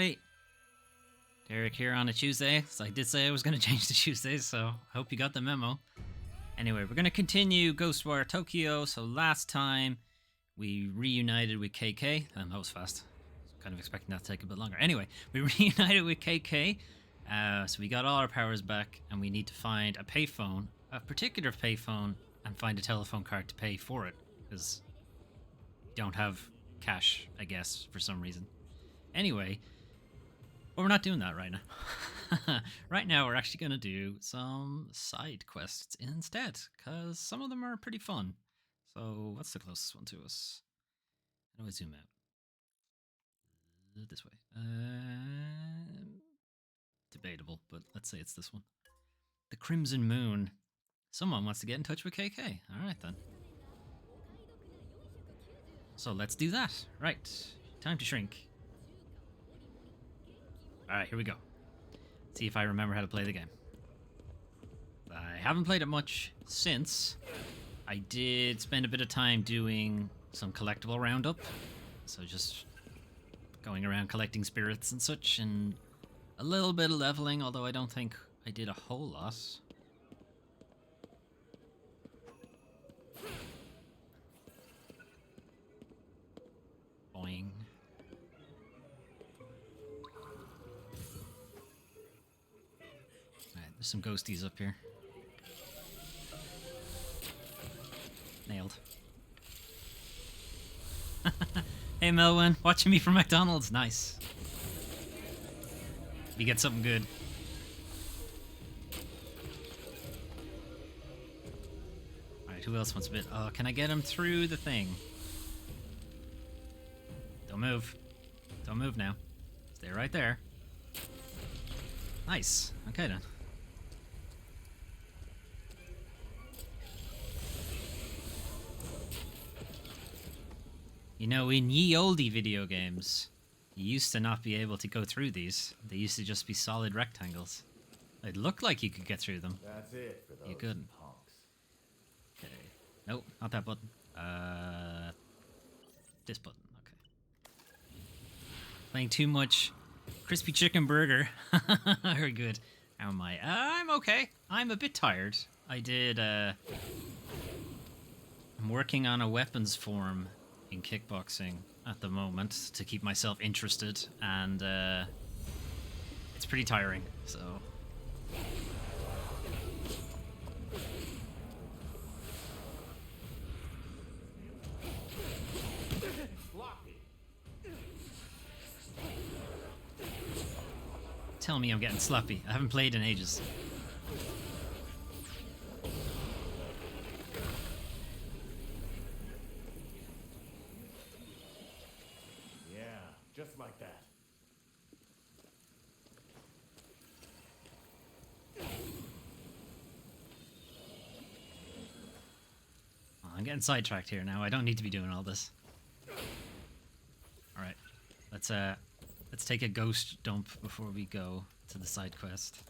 everybody. Derek here on a Tuesday. So I did say I was going to change to Tuesdays, so I hope you got the memo. Anyway, we're going to continue Ghostwire Tokyo. So last time we reunited with KK. That was fast. Kind of expecting that to take a bit longer. Anyway, we reunited with KK. So we got all our powers back, and we need to find a payphone, a particular payphone, and find a telephone card to pay for it, because we don't have cash, I guess, for some reason. Anyway, but we're not doing that right now. Right now, we're actually going to do some side quests instead, because some of them are pretty fun. So, what's the closest one to us? How do I zoom out? This way. Debatable, but let's say it's this one. The Crimson Moon. Someone wants to get in touch with KK. All right, then. So let's do that. Right. Time to shrink. All right, here we go. See if I remember how to play the game. I haven't played it much since. I did spend a bit of time doing some collectible roundup. So just going around collecting spirits and such, and a little bit of leveling, although I don't think I did a whole lot. Boing. Alright, there's some ghosties up here. Nailed. Hey Melwin, watching me from McDonald's. Nice. You get something good. Alright, who else wants a bit? Oh, can I get him through the thing? Don't move. Don't move now. Stay right there. Nice. Okay then. You know, in ye olde video games, you used to not be able to go through these. They used to just be solid rectangles. It looked like you could get through them. That's it for those you couldn't. punks. Okay. Nope, not that button. This button. Okay. Playing too much crispy chicken burger. Very good. How am I? I'm okay. I'm a bit tired. I did. I'm working on a weapons form in kickboxing at the moment to keep myself interested, and it's pretty tiring, so tell me I'm getting sloppy. I haven't played in ages. Just like that. Oh, I'm getting sidetracked here now. I don't need to be doing all this. All right, let's take a ghost dump before we go to the side quest.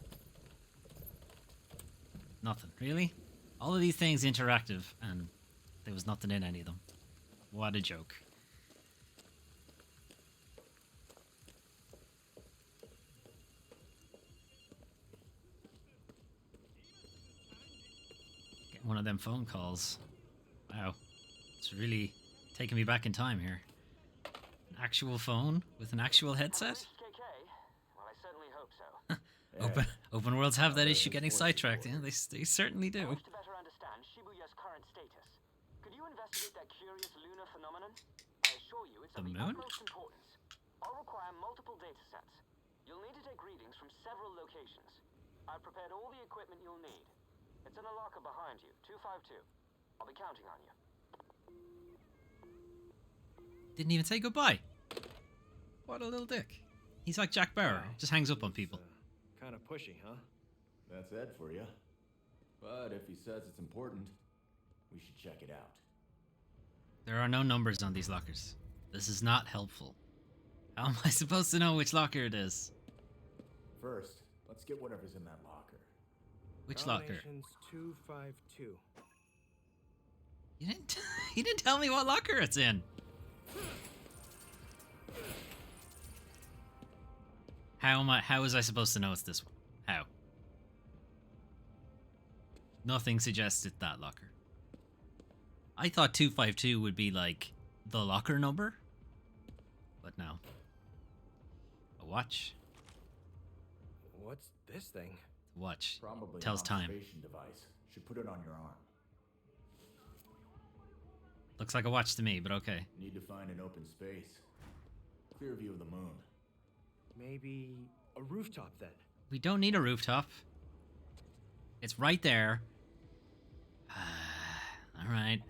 Nothing, really? All of these things interactive, and there was nothing in any of them. What a joke. One of them phone calls. Wow. It's really taking me back in time here. An actual phone with an actual headset? Well, I certainly hope so. Open worlds have that issue getting sidetracked. Yeah, they certainly do. I wish to better understand Shibuya's current status. Could you investigate that curious lunar phenomenon? I assure you it's of the utmost importance. I'll require multiple data sets. You'll need to take readings from several locations. I've prepared all the equipment you'll need. It's in a locker behind you, 252. I'll be counting on you. Didn't even say goodbye. What a little dick. He's like Jack Bauer, just hangs up on people. Kind of pushy, huh? That's Ed for you. But if he says it's important, we should check it out. There are no numbers on these lockers. This is not helpful. How am I supposed to know which locker it is? First, let's get whatever's in that locker. Which locker? 252. You didn't tell me what locker it's in. How was I supposed to know it's this one? How? Nothing suggested that locker. I thought 252 would be like the locker number, but no. A watch. What's this thing? Watch. Probably Tells an time. observation device. Should put it on your arm. Looks like a watch to me, but okay. Need to find an open space. Clear view of the moon. Maybe a rooftop then. We don't need a rooftop. It's right there. All right.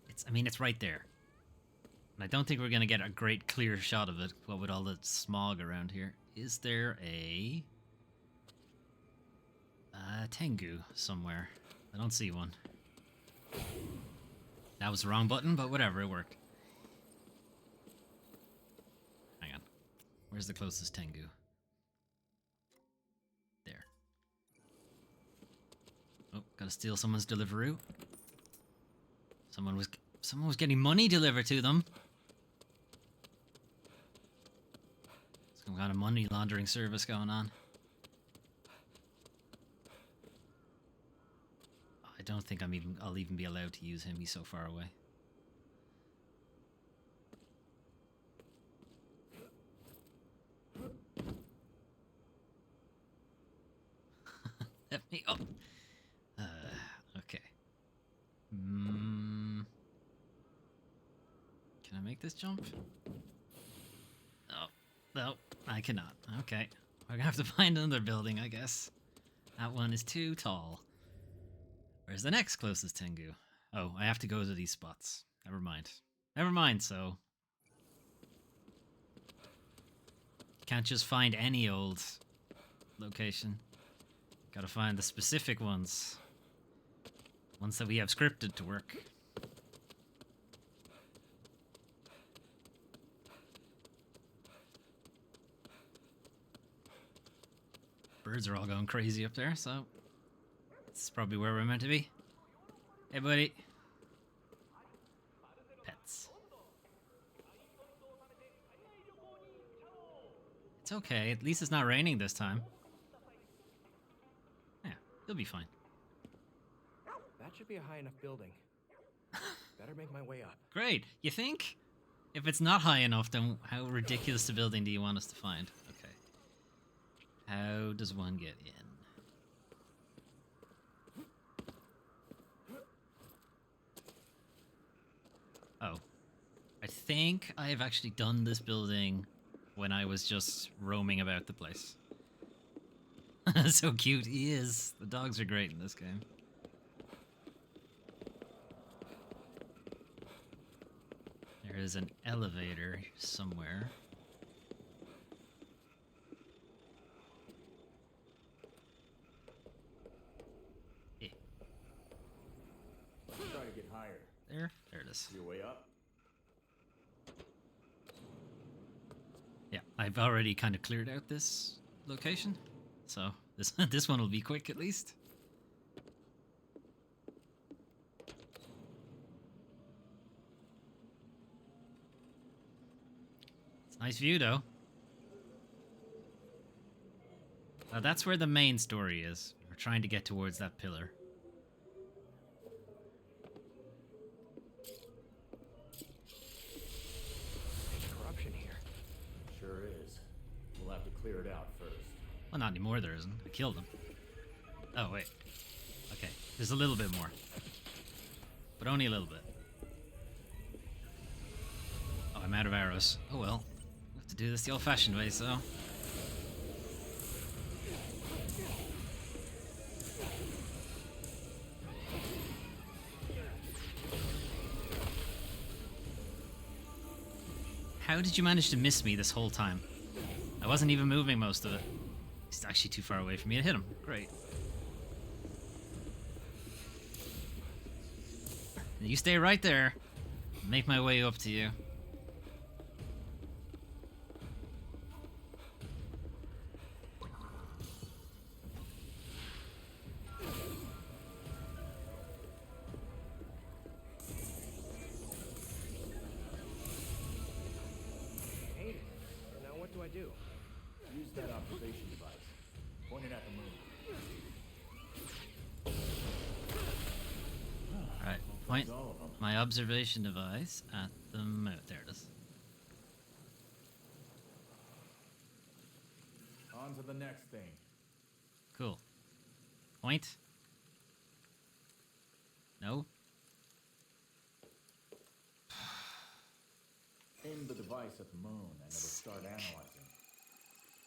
It's right there. And I don't think we're going to get a great clear shot of it, what with all the smog around here. Is there a Tengu somewhere? I don't see one. That was the wrong button, but whatever, it worked. Hang on. Where's the closest Tengu? There. Oh, gotta steal someone's Deliveroo. Someone was getting money delivered to them. Some kind of money laundering service going on. I don't think I'll even be allowed to use him. He's so far away. Let me up. Okay. Can I make this jump? Oh, no, I cannot. Okay. We're gonna have to find another building, I guess. That one is too tall. Where's the next closest Tengu? Oh, I have to go to these spots. Never mind. Never mind, so. Can't just find any old location. Gotta find the specific ones. Ones that we have scripted to work. Birds are all going crazy up there, so this is probably where we're meant to be. Hey, buddy. Pets. It's okay. At least it's not raining this time. Yeah, you'll be fine. That should be a high enough building. Better make my way up. Great. You think? If it's not high enough, then how ridiculous a building do you want us to find? Okay. How does one get in? Oh. I think I've actually done this building when I was just roaming about the place. So cute he is. The dogs are great in this game. There is an elevator somewhere. Eh. Try to get higher. There it is. Your way up. Yeah, I've already kind of cleared out this location, so this one will be quick at least. It's a nice view, though. That's where the main story is. We're trying to get towards that pillar. Corruption here. Sure is. We'll have to clear it out first. Well, not anymore, there isn't. I killed him. Oh, wait. Okay, there's a little bit more. But only a little bit. Oh, I'm out of arrows. Oh well. We'll have to do this the old-fashioned way, so... How did you manage to miss me this whole time? I wasn't even moving most of it. He's actually too far away for me to hit him. Great. You stay right there. I'll make my way up to you. do? Use that observation device. Point it at the moon. Alright, point my observation device at the moon. There it is. On to the next thing. Cool. Point. No? Aim the device at the moon and it'll start analyzing.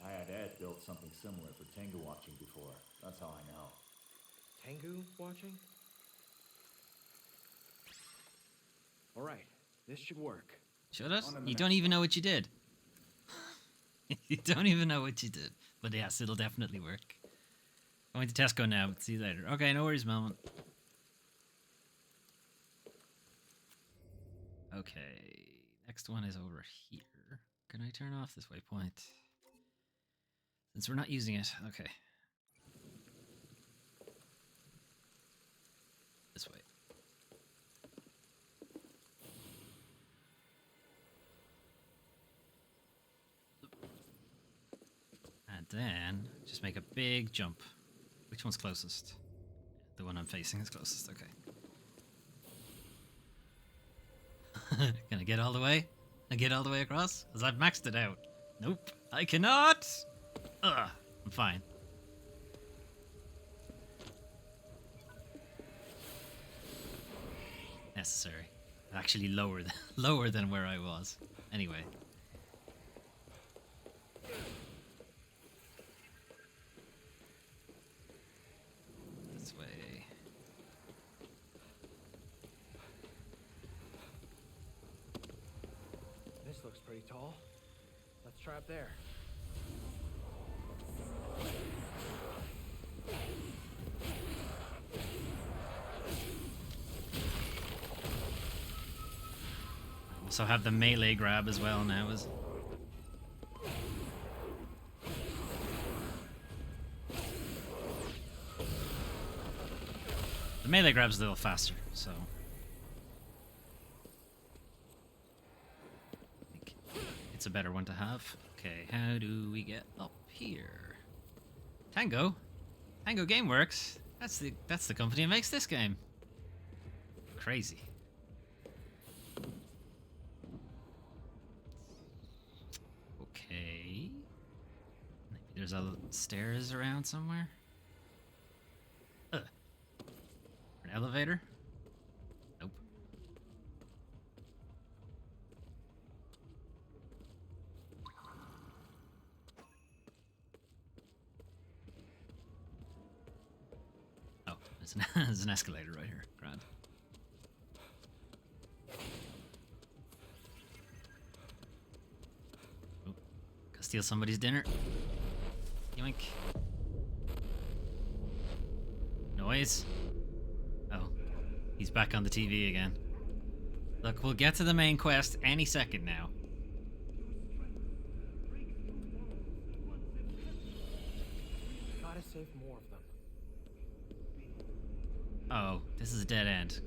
I had Ed build something similar for Tengu watching before. That's how I know. Tengu watching? Alright, this should work. Should it? On to the You don't next even know what you did. You don't even know what you did. But yes, it'll definitely work. Going to Tesco now, but see you later. Okay, no worries, Melman. Okay, next one is over here. Can I turn off this waypoint? Since we're not using it, okay. This way. And then just make a big jump. Which one's closest? The one I'm facing is closest, okay. Can I get all the way? I get all the way across? Because I've maxed it out. Nope, I cannot! Ugh, I'm fine. Necessary. Actually lower than where I was. Anyway. This way. This looks pretty tall. Let's try up there. Also have the melee grab as well now. The melee grab's a little faster, so I think it's a better one to have. Okay, how do we get up here? Tango Gameworks. That's the company that makes this game. Crazy. Okay. Maybe there's a stairs around somewhere. An elevator? Nope. Oh, there's an escalator right here. Grand. Oh, go steal somebody's dinner. Yoink. Noise. Oh, he's back on the TV again. Look, we'll get to the main quest any second now. Gotta save more of them. Oh, this is a dead end.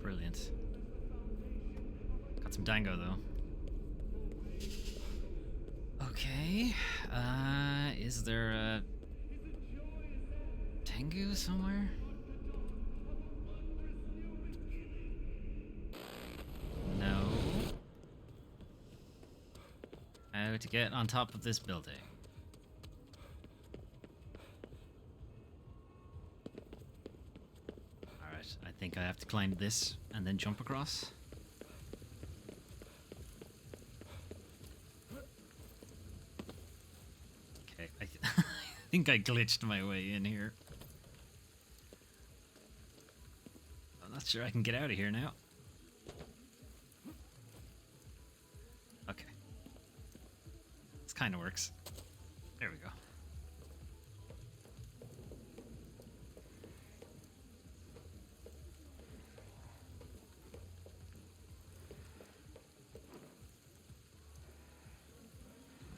Brilliant. Got some dango though. Okay. Is there a Tengu somewhere? No. How to get on top of this building? Alright, I think I have to climb this and then jump across. Okay, I think I glitched my way in here. I'm not sure I can get out of here now. Okay. This kind of works. There we go.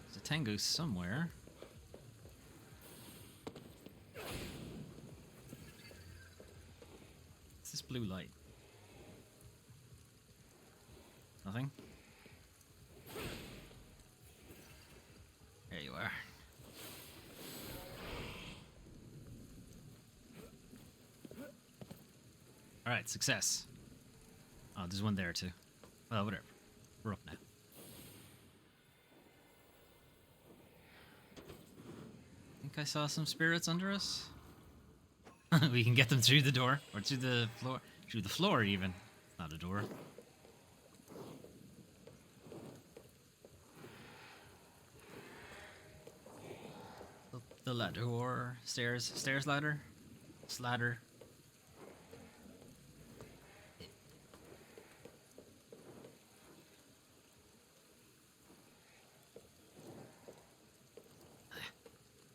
There's a Tengu somewhere. What's this blue light? Nothing? Alright, success. Oh, there's one there too. Well, whatever. We're up now. I think I saw some spirits under us. We can get them through the door. Or through the floor. Through the floor, even. Not a door. The ladder or stairs. Stairs ladder? Sladder.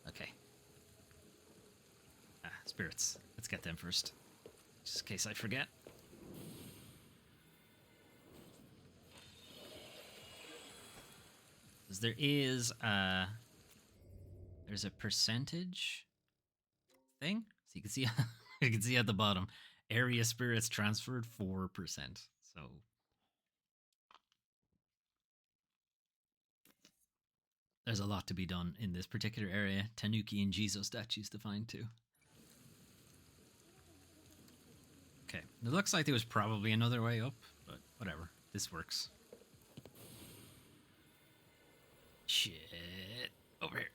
Okay. Spirits. Let's get them first. Just in case I forget. Because there's a percentage thing. So you can see you can see at the bottom. Area spirits transferred 4%. So there's a lot to be done in this particular area. Tanuki and Jizo statues to find too. Okay, it looks like there was probably another way up, but whatever. This works. Shit. Over here.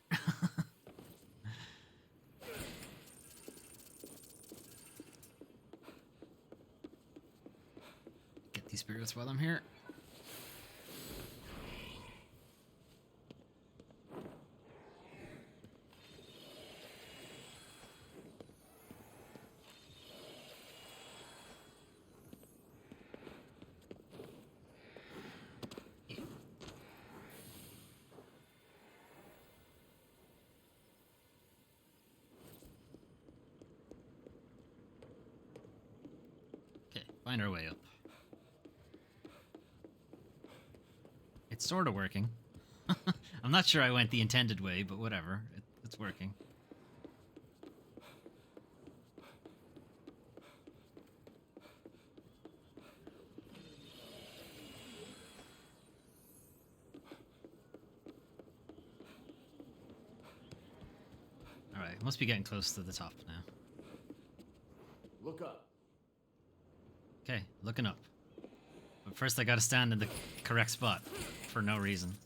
Get these spirits while I'm here. Find our way up. It's sort of working. I'm not sure I went the intended way, but whatever. It's working. Alright, must be getting close to the top now. Look up. Okay, looking up. But first I gotta stand in the correct spot for no reason.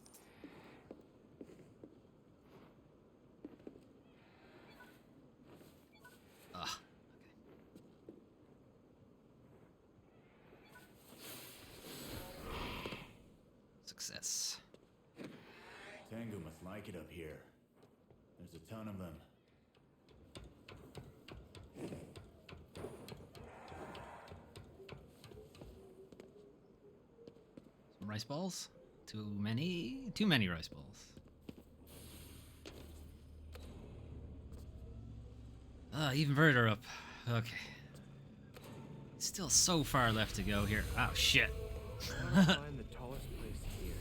Ugh. Okay. Success. Tengu must like it up here. There's a ton of them. Rice balls? Too many? Too many rice balls. Even further up. Okay. Still so far left to go here. Oh, shit. I want to find the tallest place here.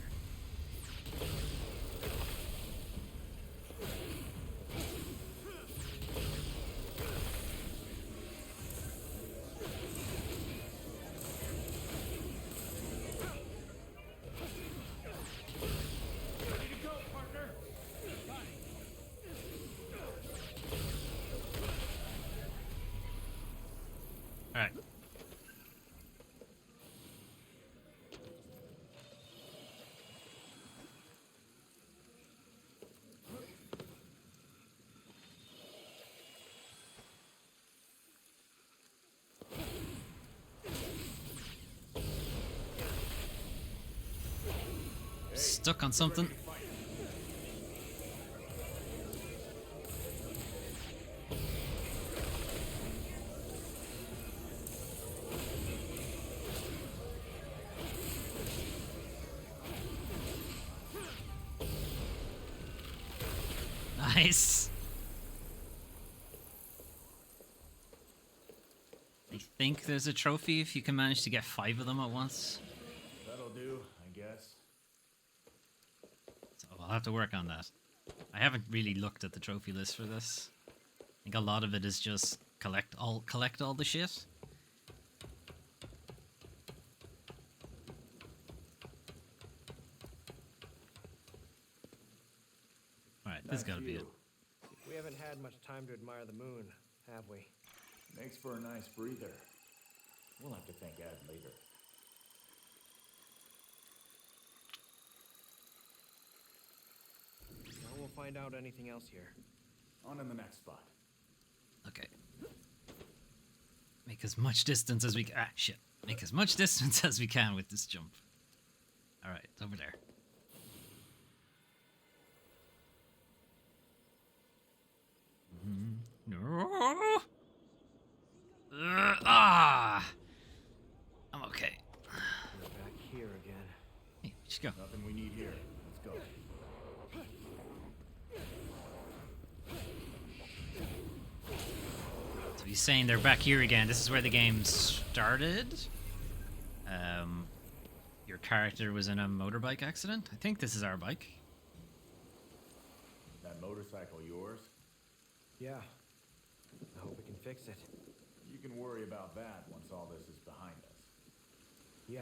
Alright. Stuck on something. Nice. I think there's a trophy if you can manage to get 5 of them at once. That'll do, I guess. So I'll have to work on that. I haven't really looked at the trophy list for this. I think a lot of it is just collect all the shit. Alright, this has gotta be it. We haven't had much time to admire the moon, have we? Makes for a nice breather. We'll have to thank Ed later. Now we'll find out anything else here. On in the next spot. Okay. Make as much distance as we can. Ah, shit. Make as much distance as we can with this jump. Alright, it's over there. No. I'm okay. We're back here again. Hey, just go. Nothing we need here. Let's go. So he's saying they're back here again. This is where the game started. Your character was in a motorbike accident. I think this is our bike. That motorcycle yours? Yeah. I hope we can fix it. You can worry about that once all this is behind us. Yeah.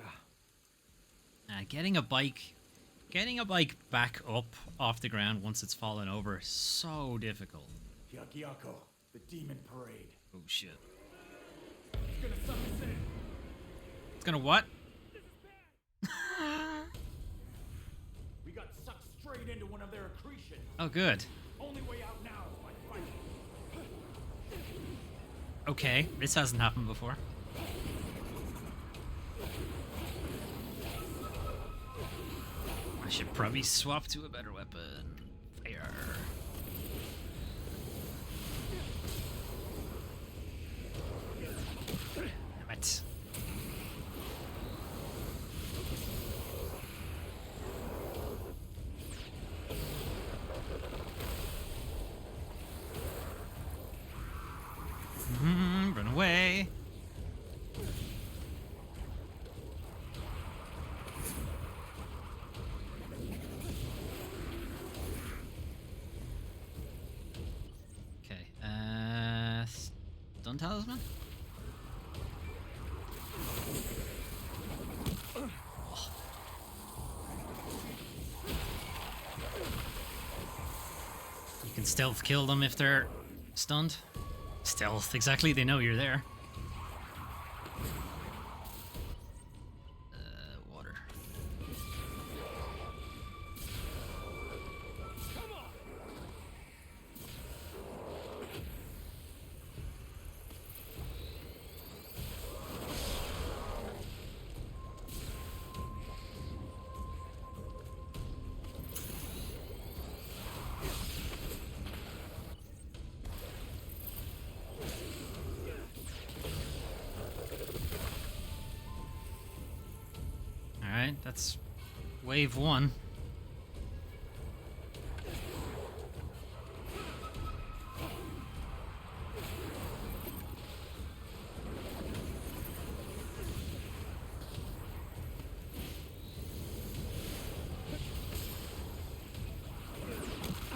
Getting a bike back up off the ground once it's fallen over is so difficult. Yakiako, the demon parade. Oh shit. It's gonna suck us in. It's gonna what? We got sucked straight into one of their accretion. Oh good. Only way out now is by fighting. Okay, this hasn't happened before. I should probably swap to a better weapon. Fire. Damn it. Run away. Okay, stun talisman? Oh. You can stealth kill them if they're stunned. Stealth, exactly, they know you're there. Water. Alright, that's wave one.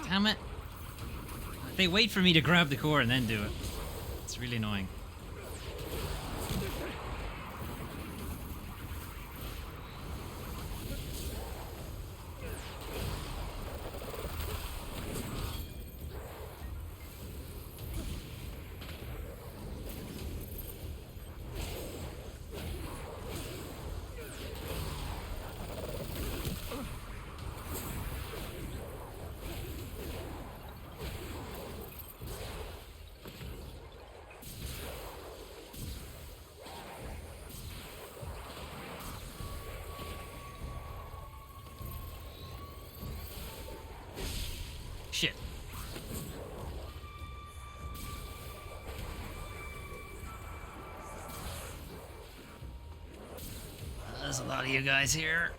Damn it. They wait for me to grab the core and then do it. It's really annoying. Shit. There's a lot of you guys here.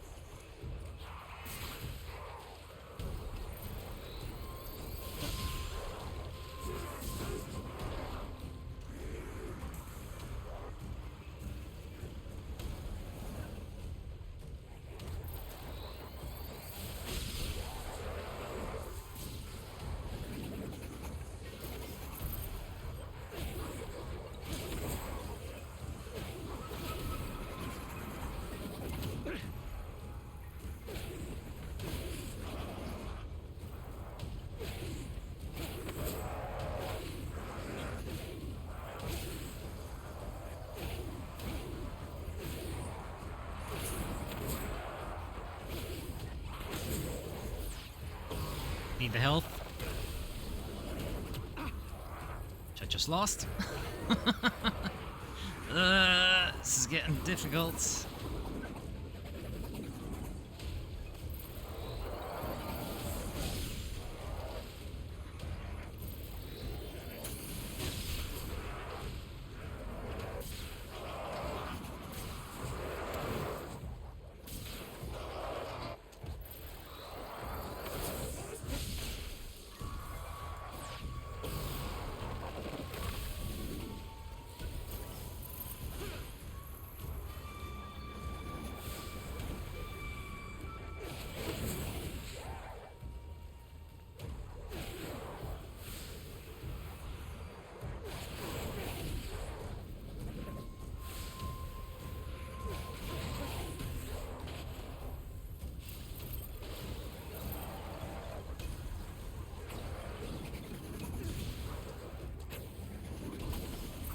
Need the health. Which I just lost. This is getting difficult.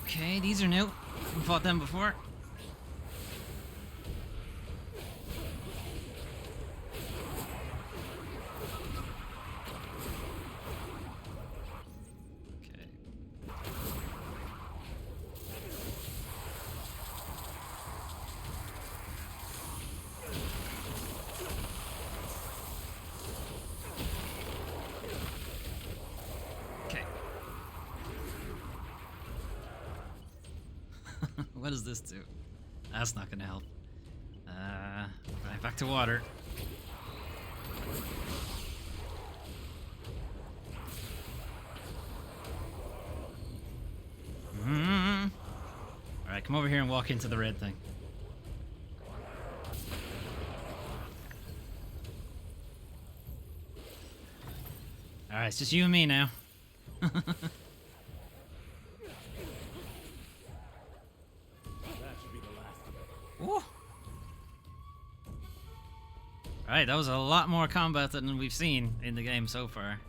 Okay, these are new. We fought them before. Okay. Okay. What does this do? That's not gonna help. Right, back to water. Alright, come over here and walk into the red thing. Alright, it's just you and me now. Ooh. Alright, that was a lot more combat than we've seen in the game so far.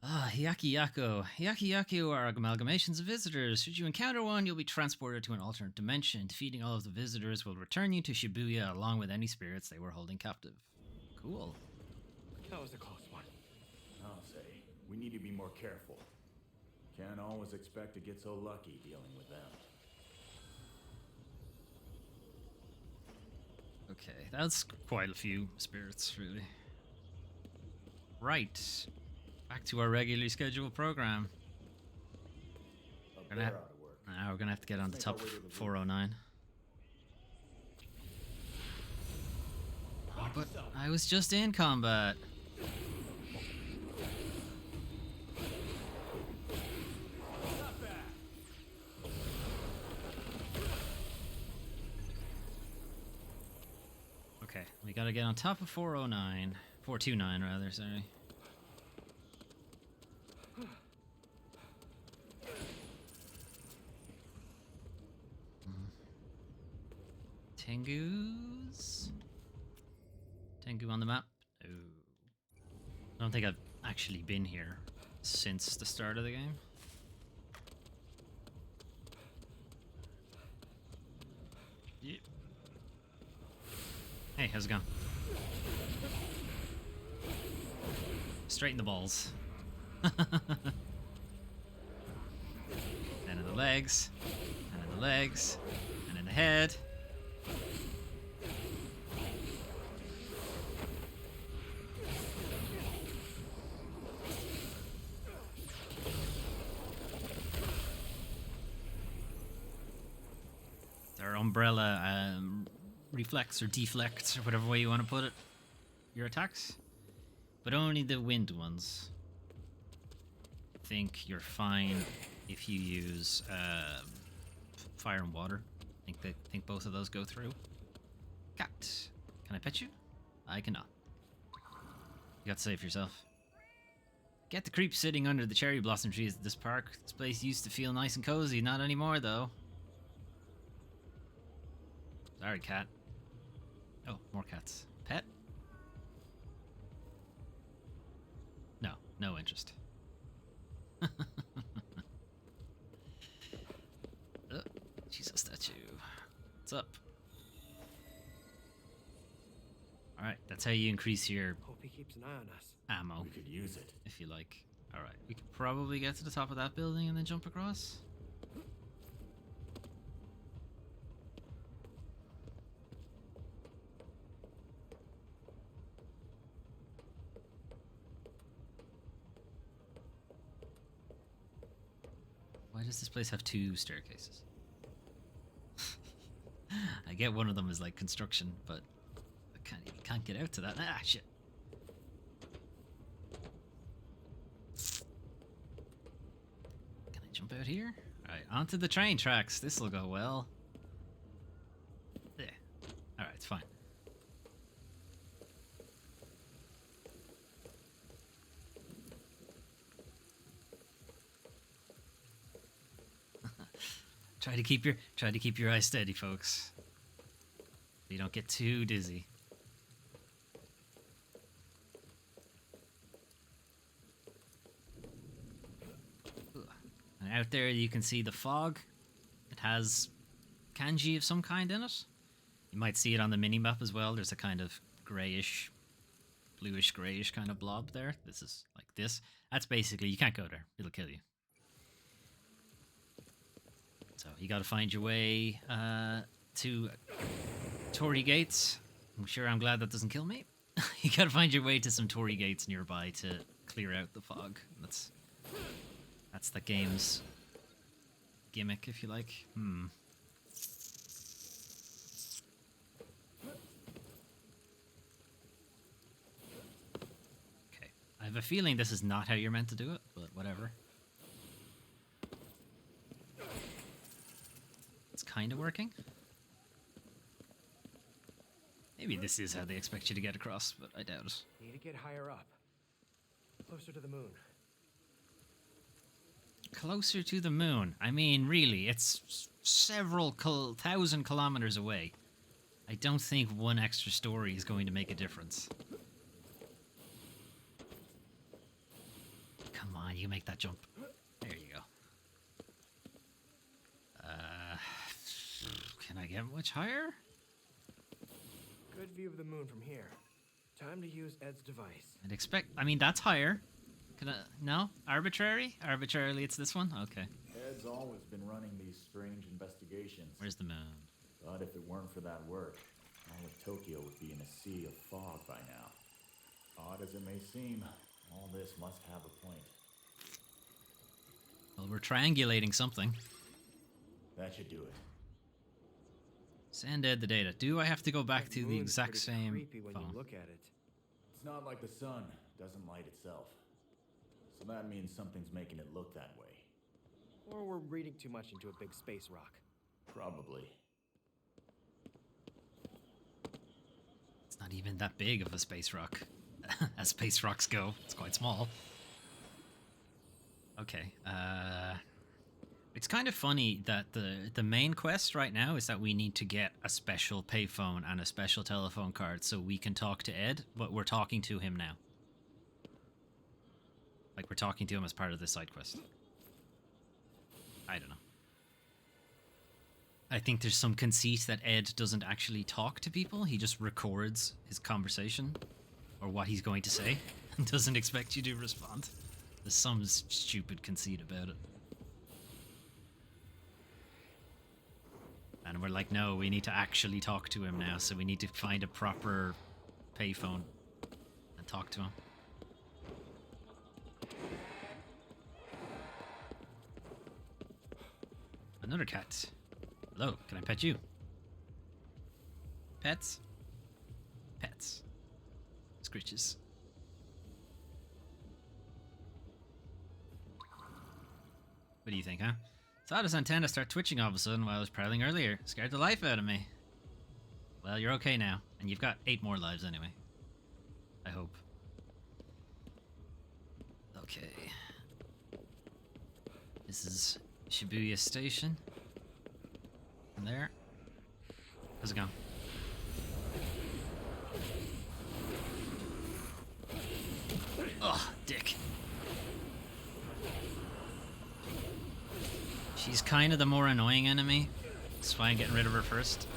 Ah, Hyaku-Yaku. Hyaku-Yaku are amalgamations of visitors. Should you encounter one, you'll be transported to an alternate dimension. Defeating all of the visitors will return you to Shibuya along with any spirits they were holding captive. Cool. That was a close one. I'll say, we need to be more careful. Can't always expect to get so lucky dealing with them. Okay, that's quite a few spirits, really. Right. Back to our regularly scheduled program. Up there ought to work. Now we're gonna have to get on the top 409. Oh, but I was just in combat. Okay, we gotta get on top of 409. 429 rather, sorry. Tengu's? Tengu on the map? Oh. I don't think I've actually been here since the start of the game. Yep. Hey, how's it going? Straighten the balls. Then in the legs, and in the legs, and in the head. Their umbrella reflects or deflects, or whatever way you want to put it, your attacks. But only the wind ones. I think you're fine if you use fire and water. I think both of those go through. Cat, can I pet you? I cannot. You got to save yourself. Get the creep sitting under the cherry blossom trees at this park. This place used to feel nice and cozy, not anymore though. Sorry, cat. Oh, more cats. Pet? No, no interest. Jesus statue. What's up? Alright, that's how you increase your Hope he keeps keeps an eye on us. Ammo, We could use it. if you like. Alright, we could probably get to the top of that building and then jump across. Why does this place have 2 staircases? I get one of them is like construction, but you can't get out to that. Ah, shit. Can I jump out here? Alright, onto the train tracks. This will go well. There. Alright, it's fine. Try to keep your eyes steady, folks. So you don't get too dizzy. And out there you can see the fog. It has kanji of some kind in it. You might see it on the mini-map as well. There's a kind of greyish, bluish greyish kind of blob there. This is like this. That's basically, you can't go there. It'll kill you. So you gotta find your way to Torii gates. I'm glad that doesn't kill me. You gotta find your way to some Torii gates nearby to clear out the fog. That's the game's gimmick, if you like. Okay. I have a feeling this is not how you're meant to do it, but whatever. It's kind of working. Maybe this is how they expect you to get across, but I doubt it. Need to get higher up. Closer to the moon. Closer to the moon? I mean, really, it's several thousand kilometers away. I don't think one extra story is going to make a difference. Come on, you make that jump. There you go. Can I get much higher? Good view of the moon from here. Time to use Ed's device. I'd expect... I mean, that's higher. Can I... No? Arbitrary? Arbitrarily, it's this one? Okay. Ed's always been running these strange investigations. Where's the moon? But if it weren't for that work, all of Tokyo would be in a sea of fog by now. Odd as it may seem, all this must have a point. Well, we're triangulating something. That should do it. Send Ed the data. Do I have to go back That to the moon's exact pretty same creepy when phone? you look at it. It's not like the sun doesn't light itself. So that means something's making it look that way. Or we're reading too much into a big space rock. Probably. It's not even that big of a space rock. As space rocks go, it's quite small. Okay, it's kind of funny that the main quest right now is that we need to get a special payphone and a special telephone card so we can talk to Ed, but we're talking to him now. Like, we're talking to him as part of this side quest. I don't know. I think there's some conceit that Ed doesn't actually talk to people. He just records his conversation or what he's going to say and doesn't expect you to respond. There's some stupid conceit about it. And we're like, no, we need to actually talk to him now, so we need to find a proper payphone and talk to him. Another cat. Hello, can I pet you? Pets? Pets. Scritches. What do you think, huh? Thought his antenna start twitching all of a sudden while I was prowling earlier. Scared the life out of me. Well, you're okay now, and you've got 8 more lives anyway. I hope. Okay. This is Shibuya Station. And there. How's it going? Ugh, dick. She's kind of the more annoying enemy. That's why I'm getting rid of her first.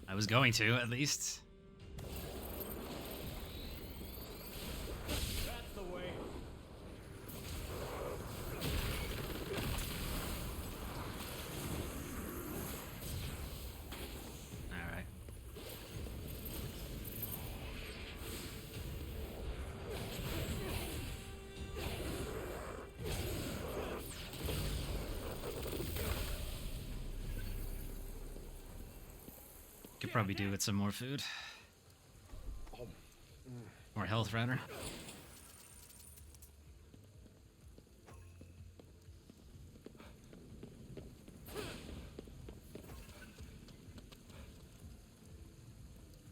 I was going to, at least. Could probably do with some more food. More health, rather.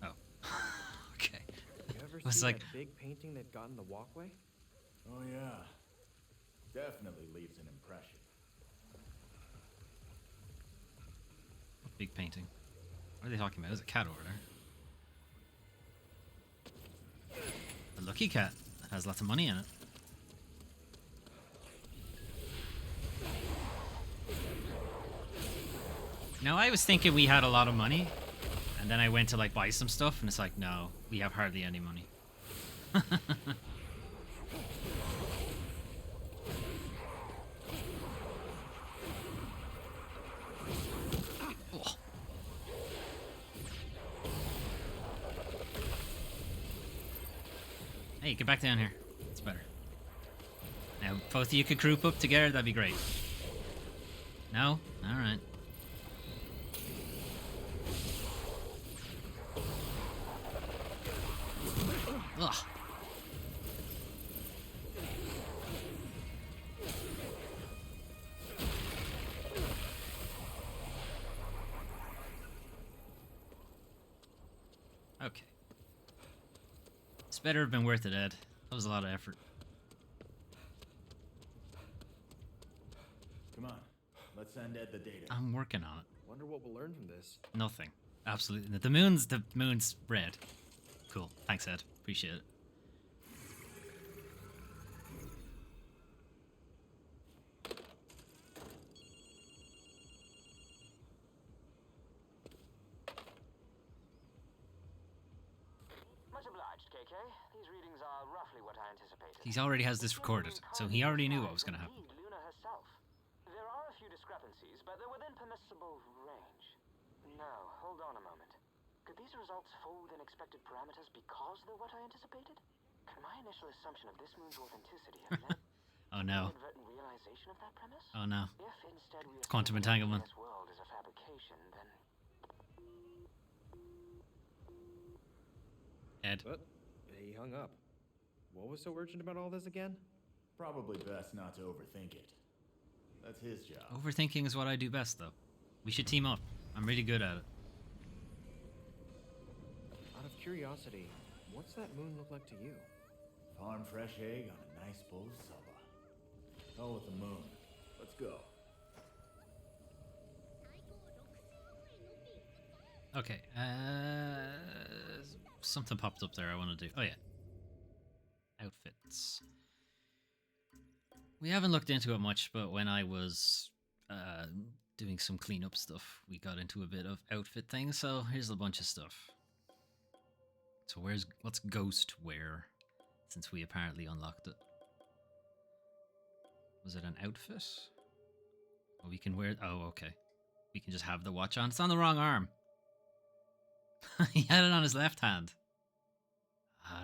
Oh. Okay. You ever was see like- that big painting that got in the walkway? Oh yeah. Definitely leaves an impression. Big painting. What are they talking about? There's a cat over there. A lucky cat that has lots of money in it. Now, I was thinking we had a lot of money, and then I went to like buy some stuff, and it's like, no, we have hardly any money. Oh. Hey, get back down here. It's better. Now, both of you could group up together, that'd be great. No? Alright. Ugh. Okay. This better have been worth it, Ed. That was a lot of effort. Come on, let's send Ed the data. I'm working on it. Wonder what we'll learn from this. Nothing. Absolutely. The moon's red. Cool. Thanks, Ed. Appreciate it. Much obliged, KK. These readings are roughly what I anticipated. He already has this recorded, so he already knew what was going to happen. Indeed, Luna herself. There are a few discrepancies, but they're within permissible range. No, hold on a moment. Could these results fall within expected parameters because they're what I anticipated? Could my initial assumption of this moon's authenticity have led Oh no. to inadvertent realization of that premise? Oh no. If instead we It's quantum assume entanglement. this world is a fabrication, then Ed. But he hung up. What was so urgent about all this again? Probably best not to overthink it. That's his job. Overthinking is what I do best, though. We should team up. I'm really good at it. Out of curiosity, what's that moon look like to you? Farm fresh egg on a nice bowl of saba. Oh, with the moon. Let's go. Okay, something popped up there I want to do. Oh yeah. Outfits. We haven't looked into it much, but when I was doing some cleanup stuff, we got into a bit of outfit things, so here's a bunch of stuff. So what's Ghostwire? Since we apparently unlocked it. Was it an outfit? Oh, we can wear... Oh, okay. We can just have the watch on. It's on the wrong arm. He had it on his left hand.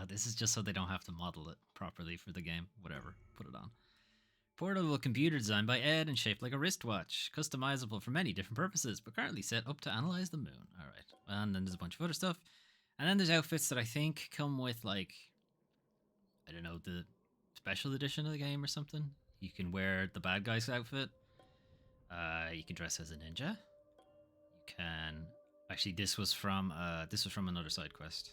This is just so they don't have to model it properly for the game. Whatever. Put it on. Portable computer designed by Ed and shaped like a wristwatch. Customizable for many different purposes, but currently set up to analyze the moon. Alright. And then there's a bunch of other stuff. And then there's outfits that I think come with, like... I don't know, the special edition of the game or something. You can wear the bad guy's outfit. You can dress as a ninja. You can... Actually, this was from another side quest.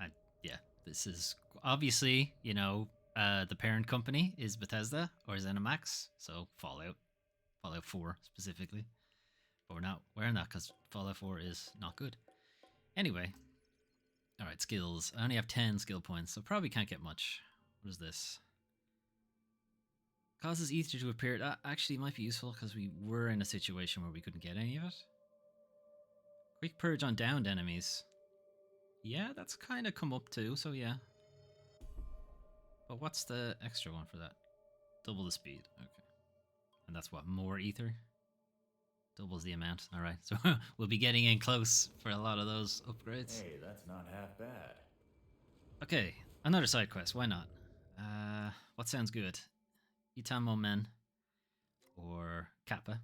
And yeah, this is obviously, you know, the parent company is Bethesda or ZeniMax, so Fallout 4 specifically. But we're not wearing that because Fallout 4 is not good. Anyway, all right, skills. I only have 10 skill points, so probably can't get much. What is this? Causes ether to appear. That actually might be useful because we were in a situation where we couldn't get any of it. Quick purge on downed enemies. Yeah, that's kind of come up too, so yeah. But what's the extra one for that? Double the speed. Okay. And that's what? More ether? Doubles the amount. Alright, so we'll be getting in close for a lot of those upgrades. Hey, that's not half bad. Okay, another side quest. Why not? What sounds good? Itamo Men. Or Kappa.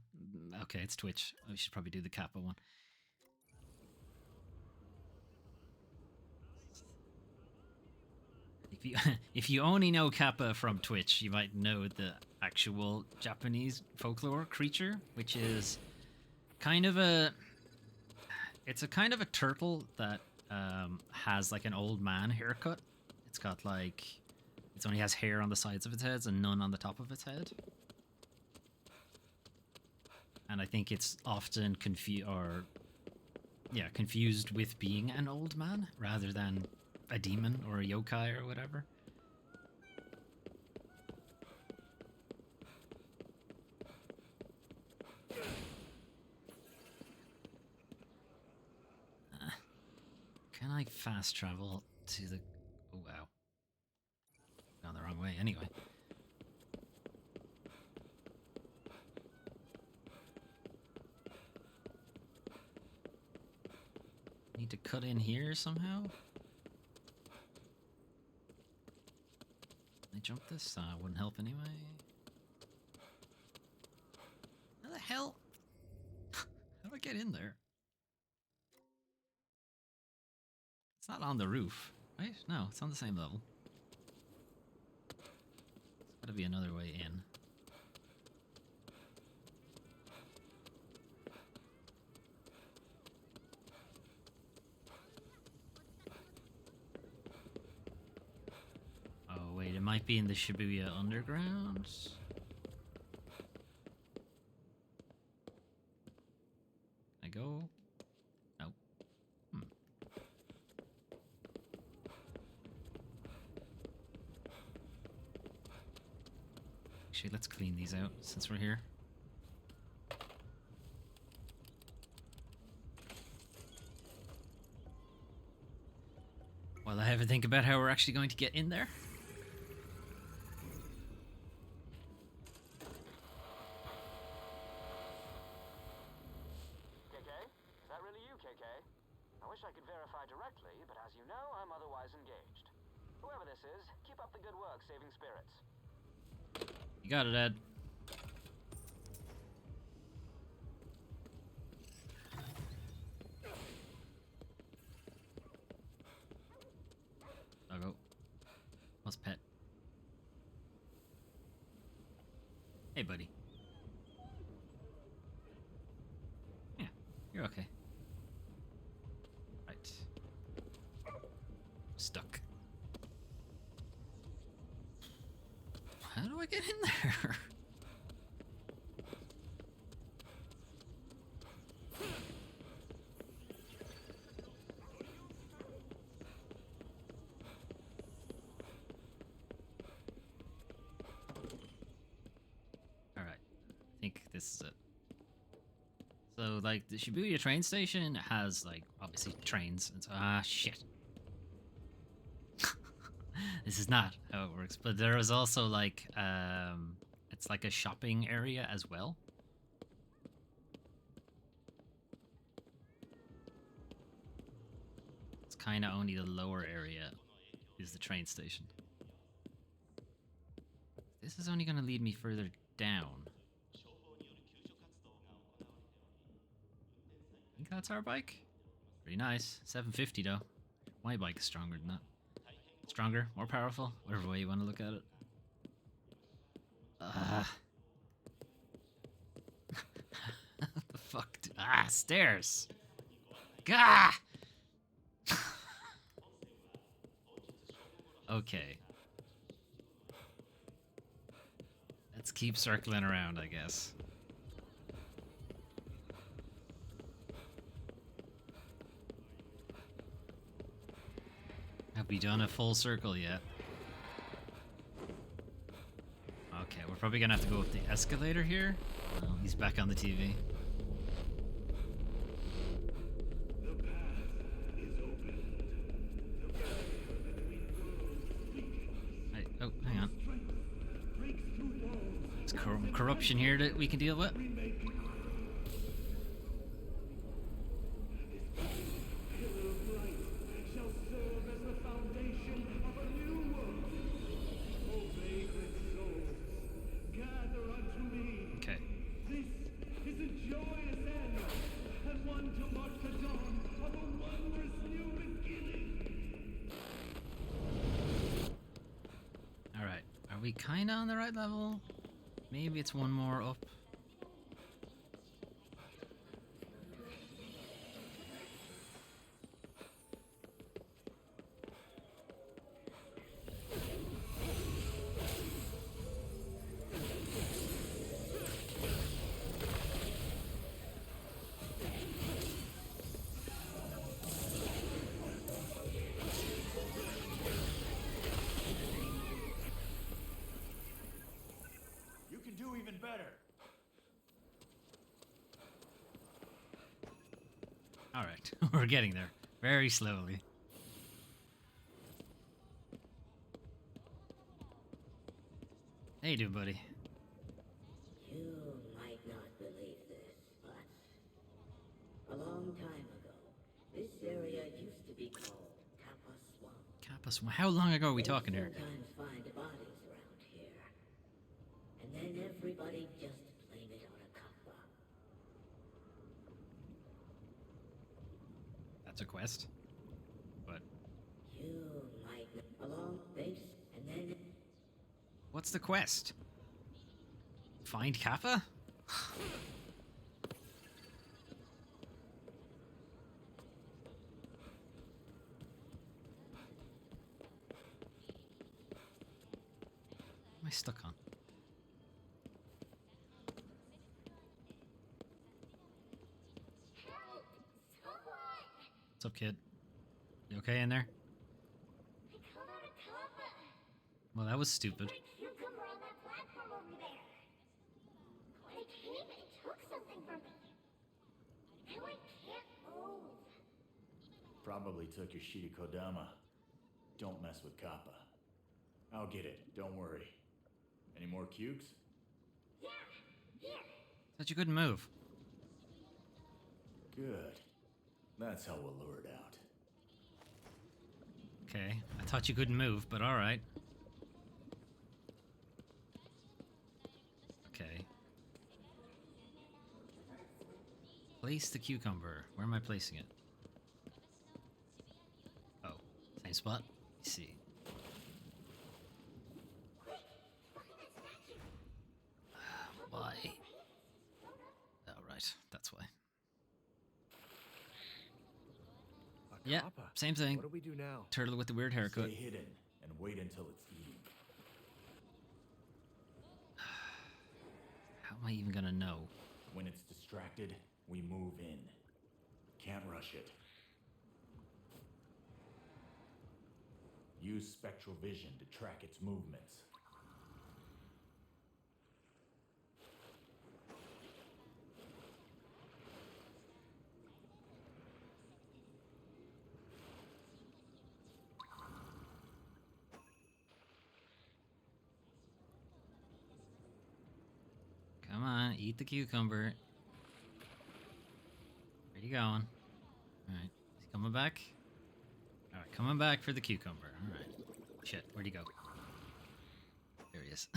Okay, it's Twitch. We should probably do the Kappa one. if you only know Kappa from Twitch, you might know the actual Japanese folklore creature, which is kind of a kind of a turtle that has like an old man haircut. It's got like it only has hair on the sides of its head and none on the top of its head. And I think it's often confused with being an old man rather than a demon or a yokai or whatever. Can I fast travel to the... Oh, wow. Gone the wrong way anyway. Need to cut in here somehow? Can I jump this? Wouldn't help anyway. How the hell? How do I get in there? It's not on the roof, right? No, it's on the same level. There's gotta be another way in. Oh wait, it might be in the Shibuya Underground. Can I go? Nope. Actually, let's clean these out since we're here. While I have a think about how we're actually going to get in there. KK? Is that really you, KK? I wish I could verify directly, but as you know, I'm otherwise engaged. Whoever this is, keep up the good work saving spirits. You got it, Ed. Doggo. What's pet? Hey, buddy. Yeah, you're okay. Right. Stuck. How do I get in there? Alright. I think this is it. So, like, the Shibuya train station has, like, obviously trains. And so, shit. This is not how it works, but there is also like it's like a shopping area as well. It's kind of only the lower area is the train station. This is only going to lead me further down. I think that's our bike. Pretty nice. 750 though. My bike is stronger than that. Stronger, more powerful, whatever way you want to look at it. What the fuck? Stairs. Gah! Okay. Let's keep circling around, I guess. Have we done a full circle yet? Okay, we're probably gonna have to go up the escalator here. Oh, he's back on the TV. Hey, oh, hang on. There's corruption here that we can deal with. Are we kinda on the right level? Maybe it's one more up. You can do even better. Alright, we're getting there. Very slowly. How you doing, buddy? You might not believe this, but a long time ago, this area used to be called Kappa Swamp. Kappa Swamp. How long ago are we talking here? Sometimes find bodies around here, and then everybody just blame it on a Kappa. That's a quest. But You might along base, and then what's the quest? Find Kappa? What am I stuck on? What's up, kid? You okay in there? Well, that was stupid. Probably took your Shiri Kodama. Don't mess with Kappa. I'll get it, don't worry. Any more cukes? Such a good move. Good. That's how we'll lure it out. Okay, I thought you couldn't move, but alright. Okay. Place the cucumber. Where am I placing it? Oh, same spot? Let's see. Why? Oh, right. That's why. A Yeah, Kappa. same thing. What do we do now? Turtle with the weird haircut. Stay hidden and wait until it's eating. How am I even gonna know? When it's distracted, we move in. Can't rush it. Use spectral vision to track its movements. Come on, eat the cucumber. Where you going? Alright. Is he coming back? Alright, coming back for the cucumber. Alright. Shit, where'd he go? There he is.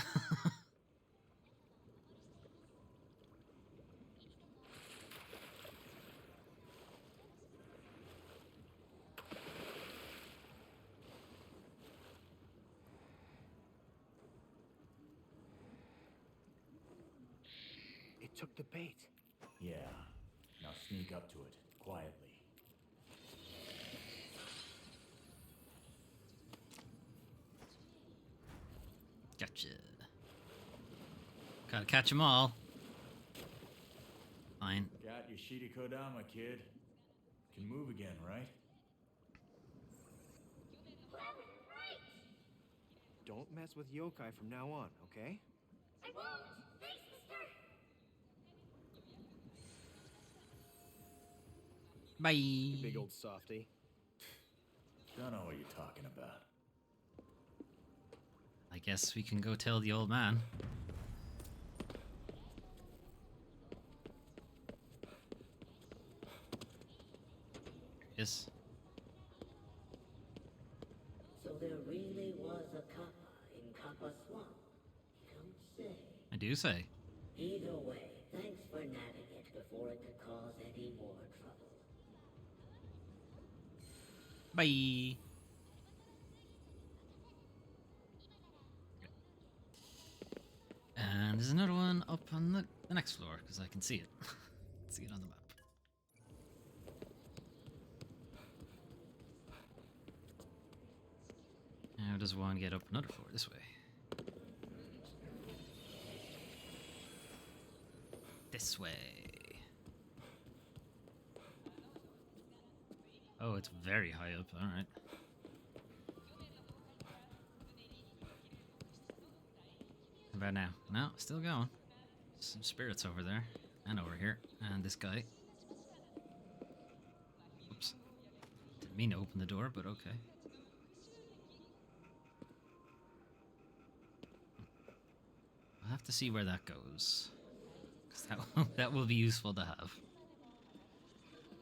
It took the bait. Yeah. Now sneak up to it, quietly. Gotcha. Gotta catch them all. Fine. Got your Shiri Kodama, kid. Can move again, right? Don't mess with yokai from now on, okay? I won't. Thanks, mister. Bye. You big old softy. Don't know what you're talking about. I guess we can go tell the old man. Yes. So there really was a Kappa in Kappa Swamp. You don't say. I do say. Either way, thanks for nabbing it before it could cause any more trouble. Bye. And there's another one up on the next floor, because I can see it. See it on the map. How does one get up another floor? This way. This way. Oh, it's very high up. Alright. How about now? No, still going. Some spirits over there. And over here. And this guy. Oops. Didn't mean to open the door, but okay. I'll have to see where that goes. 'Cause that will be useful to have.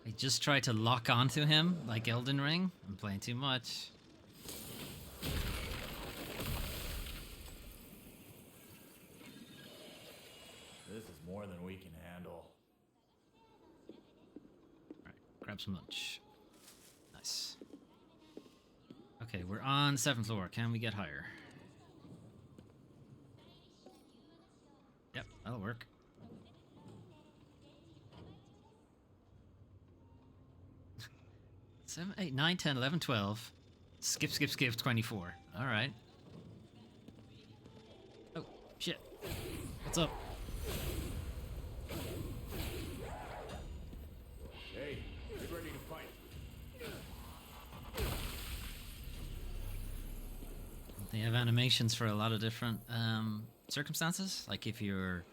I just tried to lock onto him like Elden Ring. I'm playing too much. This is more than we can handle. Alright, grab some lunch. Nice. Okay, we're on 7th floor. Can we get higher? Yep, that'll work. 7, 8, 9, 10, 11, 12. Skip, 24. Alright. Oh, shit. What's up? Hey, get ready to fight. They have animations for a lot of different circumstances. Like if you're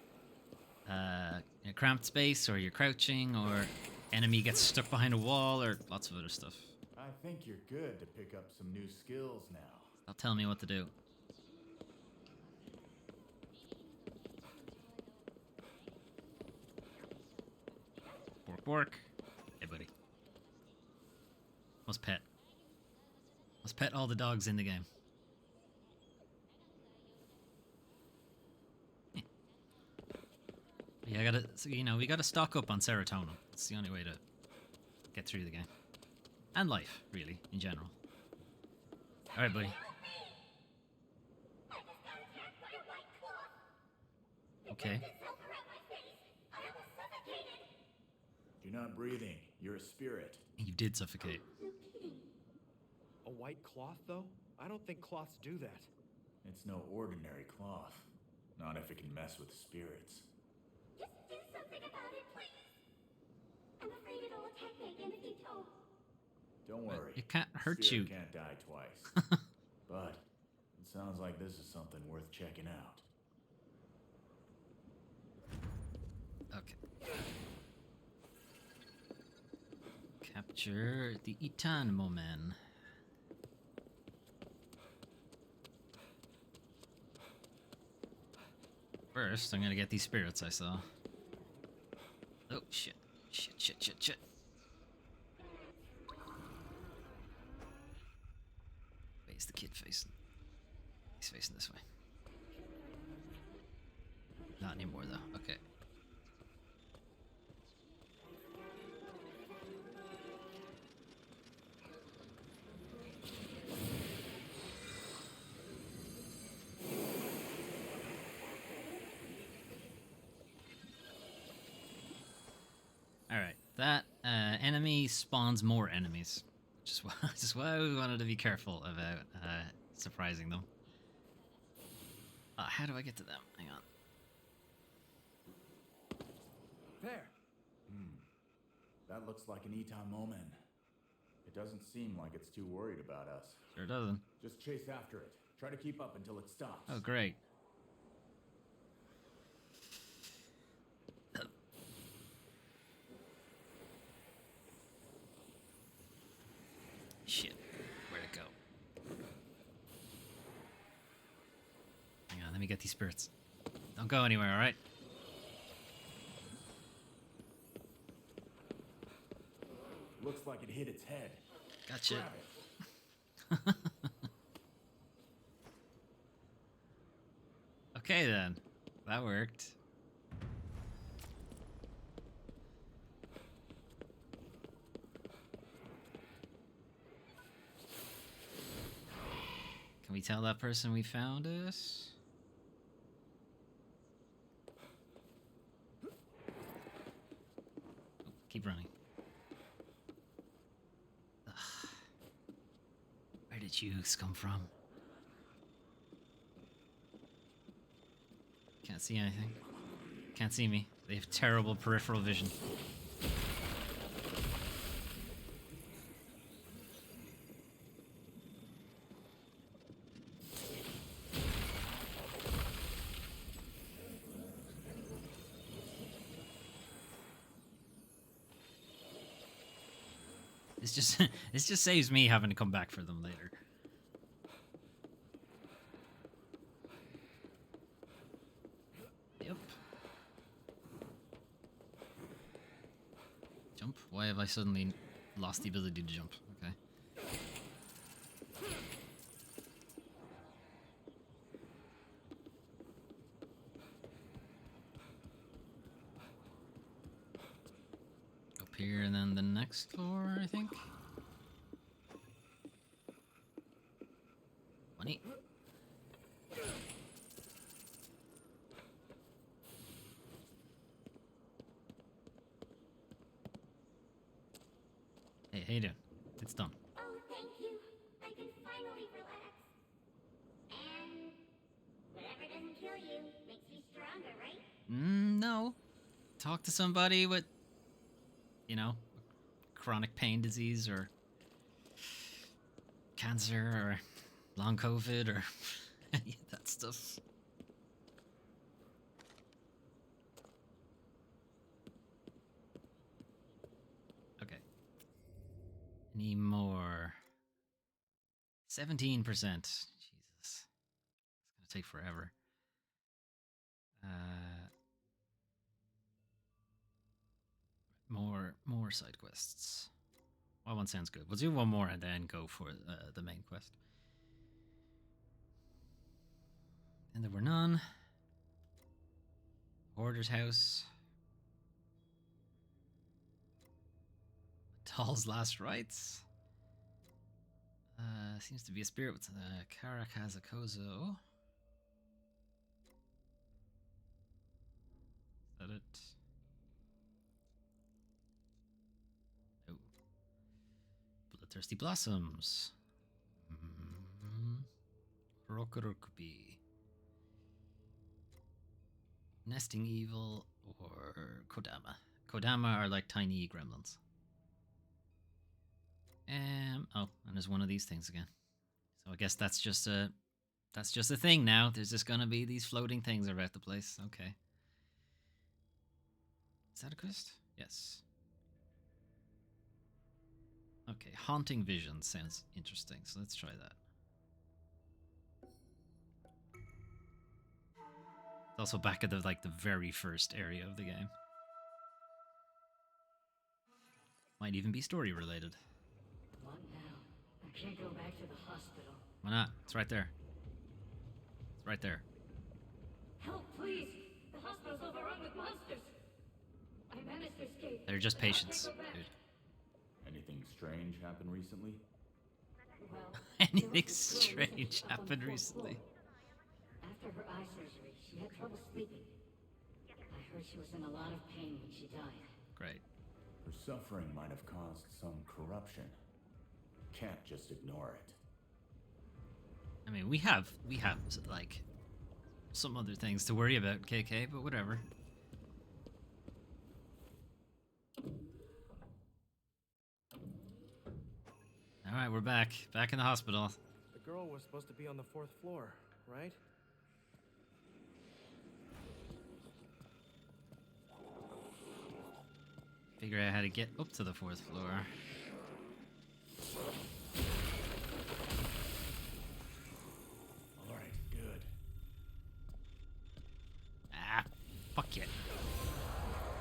in a cramped space, or you're crouching, or enemy gets stuck behind a wall, or lots of other stuff. I think you're good to pick up some new skills now. They'll tell me what to do. Bork, bork. Hey, buddy. Must pet. Must pet all the dogs in the game. Yeah, we gotta stock up on serotonin. It's the only way to get through the game. And life, really, in general. Alright, buddy. Okay. You're not breathing. You're a spirit. You did suffocate. A white cloth, though? I don't think cloths do that. It's no ordinary cloth. Not if it can mess with spirits. Just do something about it, please. I'm afraid it'll attack me again if you don't. Don't worry. It can't hurt Spirit you. Can't die twice. But it sounds like this is something worth checking out. Okay. Capture the Itan moment. First, I'm gonna get these spirits I saw. Oh, shit. Shit. Where's the kid facing? He's facing this way. Not anymore, though. Okay. Alright, that enemy spawns more enemies. Which is why we wanted to be careful about surprising them. How do I get to them? Hang on. There. That looks like an Eton moment. It doesn't seem like it's too worried about us. Sure doesn't. Just chase after it. Try to keep up until it stops. Oh, great. Shit. Where'd it go? Hang on, let me get these spirits. Don't go anywhere, alright? Looks like it hit its head. Gotcha. Grab it. Okay then. That worked. Can we tell that person we found us? keep running. Ugh. Where did you come from? Can't see anything. Can't see me. They have terrible peripheral vision. This just saves me having to come back for them later. Yep. Jump? Why have I suddenly lost the ability to jump? Okay. Up here and then the next floor, I think. Money. Hey, how you doing? It's done. Oh, thank you. I can finally relax. And whatever doesn't kill you makes you stronger, right? No. Talk to somebody with, you know, chronic pain disease or cancer or long COVID or any of that stuff. Okay. Any more? 17%. Jesus. It's gonna take forever. More side quests. Well, one sounds good. We'll do one more and then go for the main quest. And there were none. Hoarder's house. Doll's last rites. Seems to be a spirit with Karakazakozo. Is that it? No. Bloodthirsty blossoms. Rokurokubi. Nesting evil or Kodama. Kodama are like tiny gremlins. Oh, and there's one of these things again. So I guess that's just a thing now. There's just gonna be these floating things about the place. Okay. Is that a quest? Yes. Okay, haunting visions sounds interesting. So let's try that. It's also back at the very first area of the game. Might even be story related. What now? I can't go back to the hospital. Why not? It's right there. It's right there. Help, please! The hospital's overrun with monsters! I managed to escape. They're just patients, I can't go back. dude. Anything strange happened recently? Well, Anything there was this girl strange up on the happened fourth recently? floor. After her eye surgery, she had trouble sleeping. I heard she was in a lot of pain when she died. Great. Her suffering might have caused some corruption. Can't just ignore it. I mean, we have like some other things to worry about, KK, but whatever. All right, we're back in the hospital. The girl was supposed to be on the 4th floor, right? Figure out how to get up to the 4th floor. Alright, good. Ah, fuck it.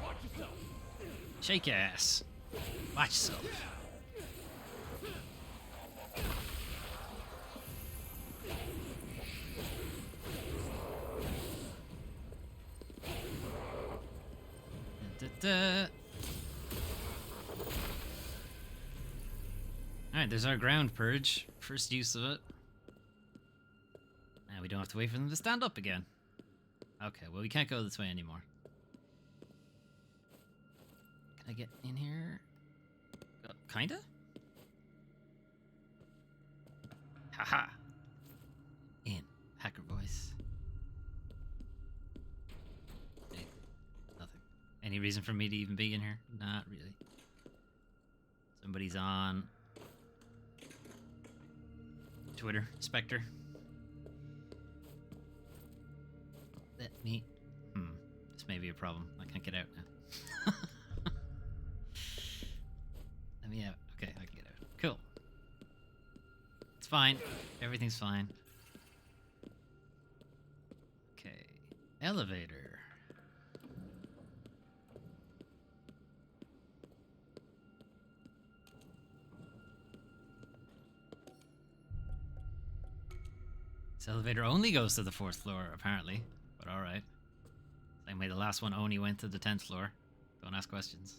Watch yourself! Shake your ass. Watch yourself. Alright, there's our ground purge. First use of it. Now we don't have to wait for them to stand up again. Okay, well we can't go this way anymore. I get in here? Kinda? Haha. In. Hacker voice. Hey, nothing. Any reason for me to even be in here? Not really. Somebody's on Twitter. Spectre. Let me... This may be a problem. I can't get out now. Let me out. Okay, I can get out. Cool. It's fine. Everything's fine. Okay. Elevator. This elevator only goes to the 4th floor, apparently. But alright. Same way the last one only went to the 10th floor. Don't ask questions.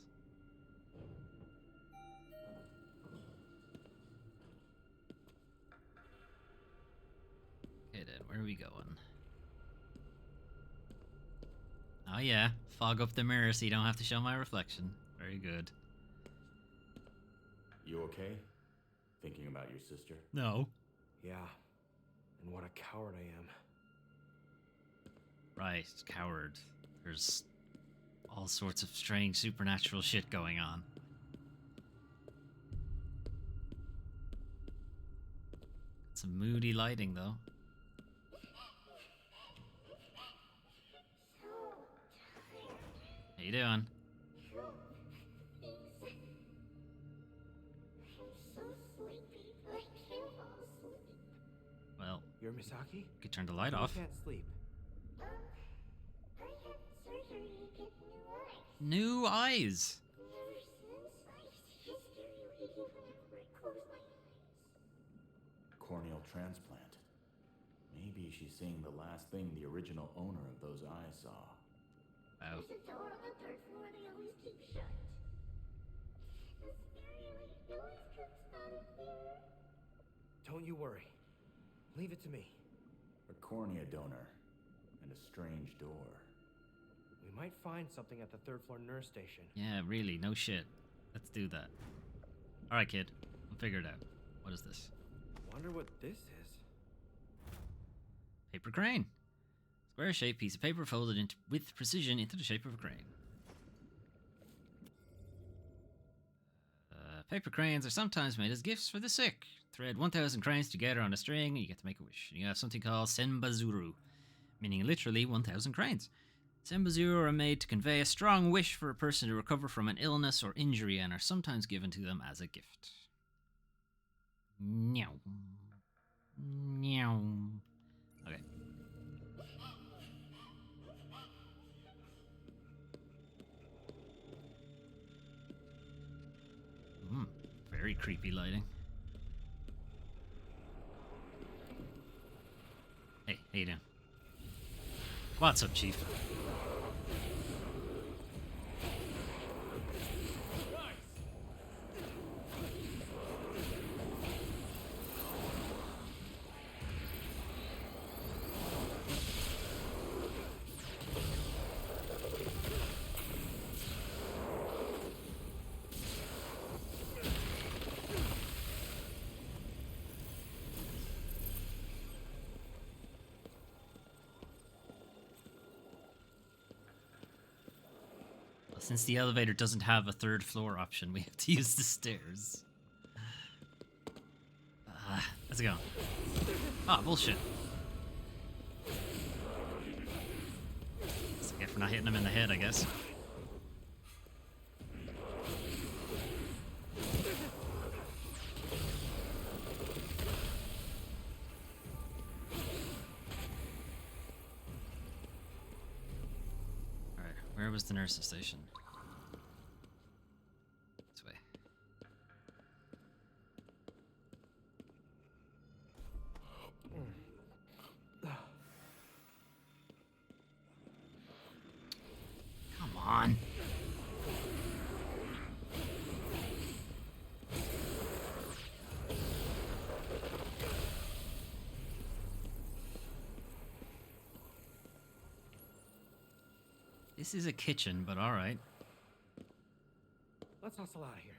Okay then, where are we going? Oh yeah, fog up the mirror so you don't have to show my reflection. Very good. You okay? Thinking about your sister? No. Yeah. And what a coward I am. Right, coward. There's all sorts of strange supernatural shit going on. Some moody lighting though. How you doing? I'm so sleepy, but I can't fall asleep. Well, You're Misaki? you could turn the light off. You can't sleep. I had surgery to get new eyes. New eyes! Ever since, I just get scary whenever I close my eyes. Corneal transplant. Maybe she's seeing the last thing the original owner of those eyes saw. Wow. There's a door on the 3rd floor they always keep shut. The scary noise comes out of there. Don't you worry. Leave it to me. A cornea donor. And a strange door. We might find something at the 3rd floor nurse station. Yeah, really, no shit. Let's do that. Alright, kid. We'll figure it out. What is this? Wonder what this is. Paper crane. Square-shaped piece of paper folded with precision into the shape of a crane. Paper cranes are sometimes made as gifts for the sick. Thread 1,000 cranes together on a string and you get to make a wish. You have something called senbazuru, meaning literally 1,000 cranes. Senbazuru are made to convey a strong wish for a person to recover from an illness or injury and are sometimes given to them as a gift. Meow. Meow. Okay. Very creepy lighting. Hey, how you doing? What's up, Chief? Since the elevator doesn't have a 3rd floor option, we have to use the stairs. Let's go. Ah, bullshit. That's a gift for not hitting him in the head, I guess. Alright, where was the nurse's station? This way. Come on. This is a kitchen, but alright. Let's hustle out of here.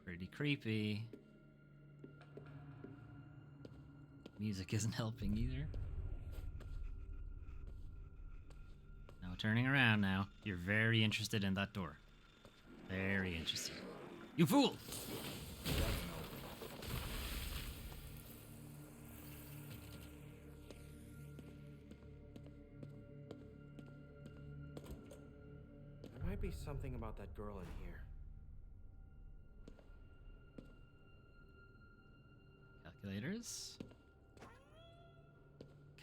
Pretty creepy. Music isn't helping either. No turning around now. You're very interested in that door. Very interested. You fool! There might be something about that girl in here. Calculators.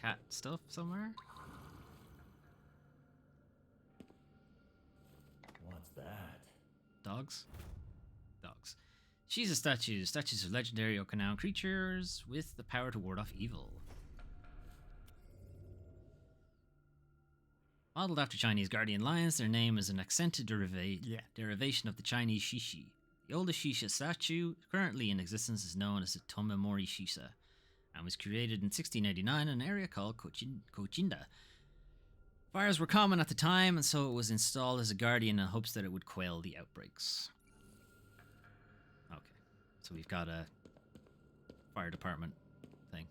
Cat stuff somewhere. What's that? Dogs. Dogs. She's a statue. Statues of legendary Okinawan creatures with the power to ward off evil. Modeled after Chinese guardian lions, their name is an accented derivation of the Chinese shishi. The oldest shisha statue currently in existence is known as the Tomemori Shisha and was created in 1689 in an area called Kochinda. Fires were common at the time, and so it was installed as a guardian in hopes that it would quell the outbreaks. Okay, so we've got a fire department thing.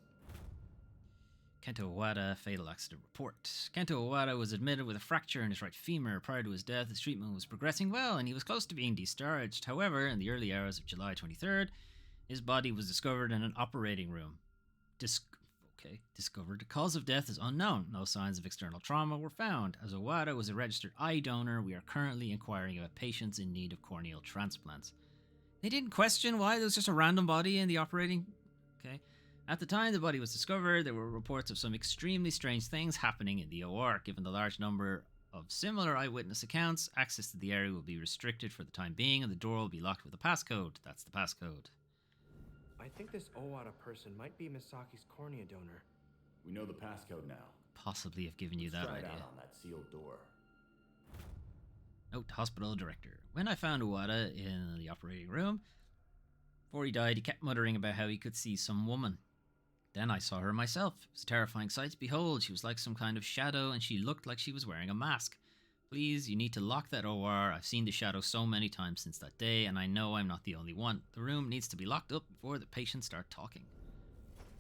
Kento Owada fatal accident report. Kento Owada was admitted with a fracture in his right femur. Prior to his death, his treatment was progressing well, and he was close to being discharged. However, in the early hours of July 23rd, his body was discovered in an operating room. Discovered. The cause of death is unknown. No signs of external trauma were found. As Owada was a registered eye donor, we are currently inquiring about patients in need of corneal transplants. They didn't question why there was just a random body in the operating... Okay. At the time the body was discovered, there were reports of some extremely strange things happening in the OR. Given the large number of similar eyewitness accounts, access to the area will be restricted for the time being, and the door will be locked with a passcode. That's the passcode. I think this Owada person might be Misaki's cornea donor. We know the passcode now. Possibly have given you that Try it idea. out on that sealed door. Note, hospital director. When I found Owada in the operating room, before he died, he kept muttering about how he could see some woman. Then I saw her myself. It was a terrifying sight to behold. She was like some kind of shadow, and she looked like she was wearing a mask. Please, you need to lock that OR. I've seen the shadow so many times since that day, and I know I'm not the only one. The room needs to be locked up before the patients start talking.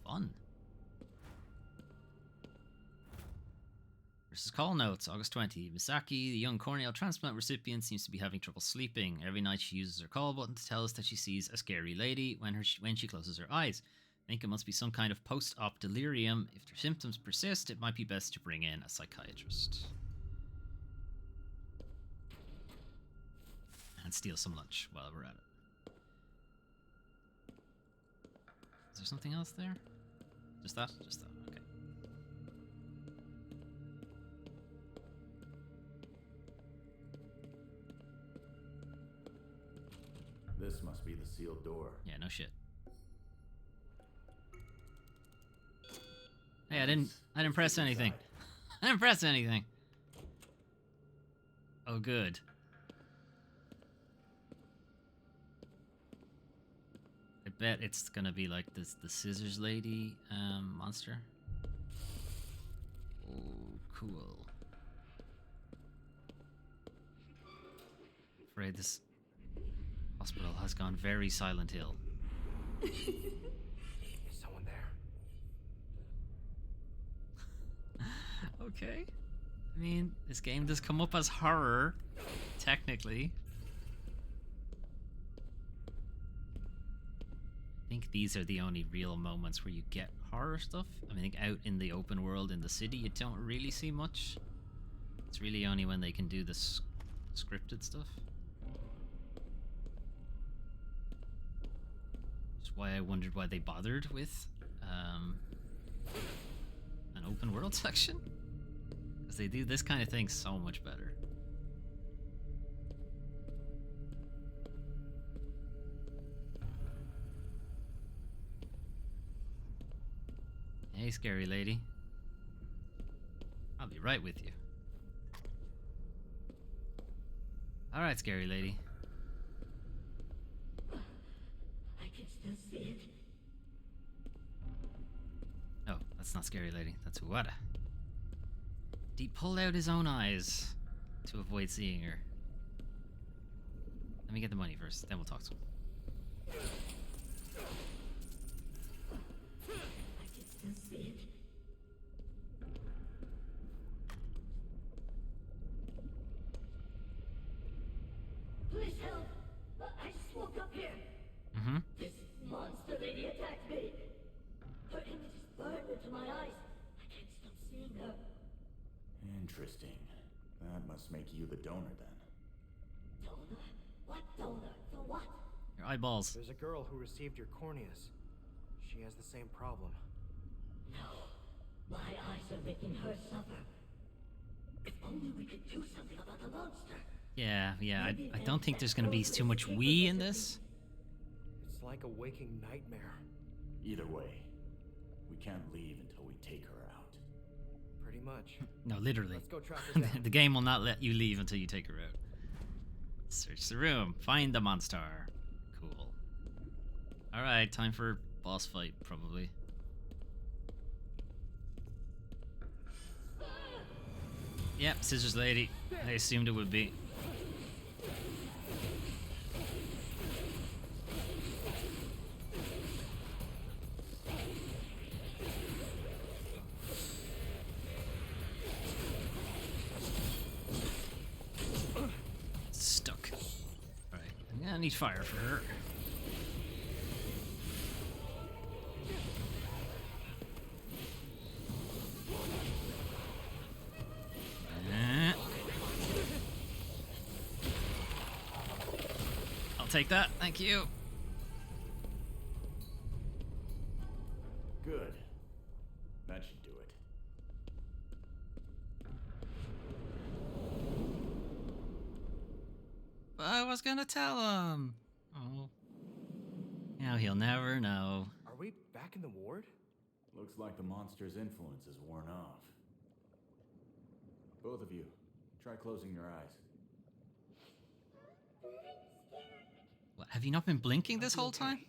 Fun. Versus call notes, August 20. Misaki, the young corneal transplant recipient, seems to be having trouble sleeping. Every night she uses her call button to tell us that she sees a scary lady when she closes her eyes. I think it must be some kind of post-op delirium. If their symptoms persist, it might be best to bring in a psychiatrist. And steal some lunch while we're at it. Is there something else there? Just that? Just that, okay. This must be the sealed door. Yeah, no shit. Hey, I didn't press anything. I didn't press anything. Oh, good. I bet it's gonna be like the scissors lady monster. Oh, cool. Afraid this hospital has gone very Silent Hill. Is someone there? Okay. I mean, this game does come up as horror, technically. I think these are the only real moments where you get horror stuff. I mean, I think out in the open world in the city, you don't really see much. It's really only when they can do this scripted stuff. Which is why I wondered why they bothered with an open world section. Because they do this kind of thing so much better. Hey, scary lady. I'll be right with you. Alright, scary lady. I can still see it. Oh, that's not scary lady. That's Uwada. He pulled out his own eyes to avoid seeing her. Let me get the money first, then we'll talk to him. I can still see it. Please help! I just woke up here. Mm-hmm. This monster lady attacked me. Her image is burned into my eyes. I can't stop seeing her. Interesting. That must make you the donor then. Donor? What donor? For what? Your eyeballs. There's a girl who received your corneas. She has the same problem. No. My eyes are making her suffer. If only we could do something about the monster. Yeah, I don't think there's gonna be too much we in this. It's like a waking nightmare. Either way, we can't leave until we take her out. Pretty much. No, literally. Let's go track her down. The game will not let you leave until you take her out. Search the room. Find the monster. Cool. Alright, time for boss fight, probably. Yep, Scissors Lady. I assumed it would be. Stuck. Alright, I'm gonna need fire for her. I'll take that, thank you. Good. That should do it. I was gonna tell him. Oh. Now he'll never know. Are we back in the ward? Looks like the monster's influence is worn off. Both of you, try closing your eyes. What, have you not been blinking this whole time?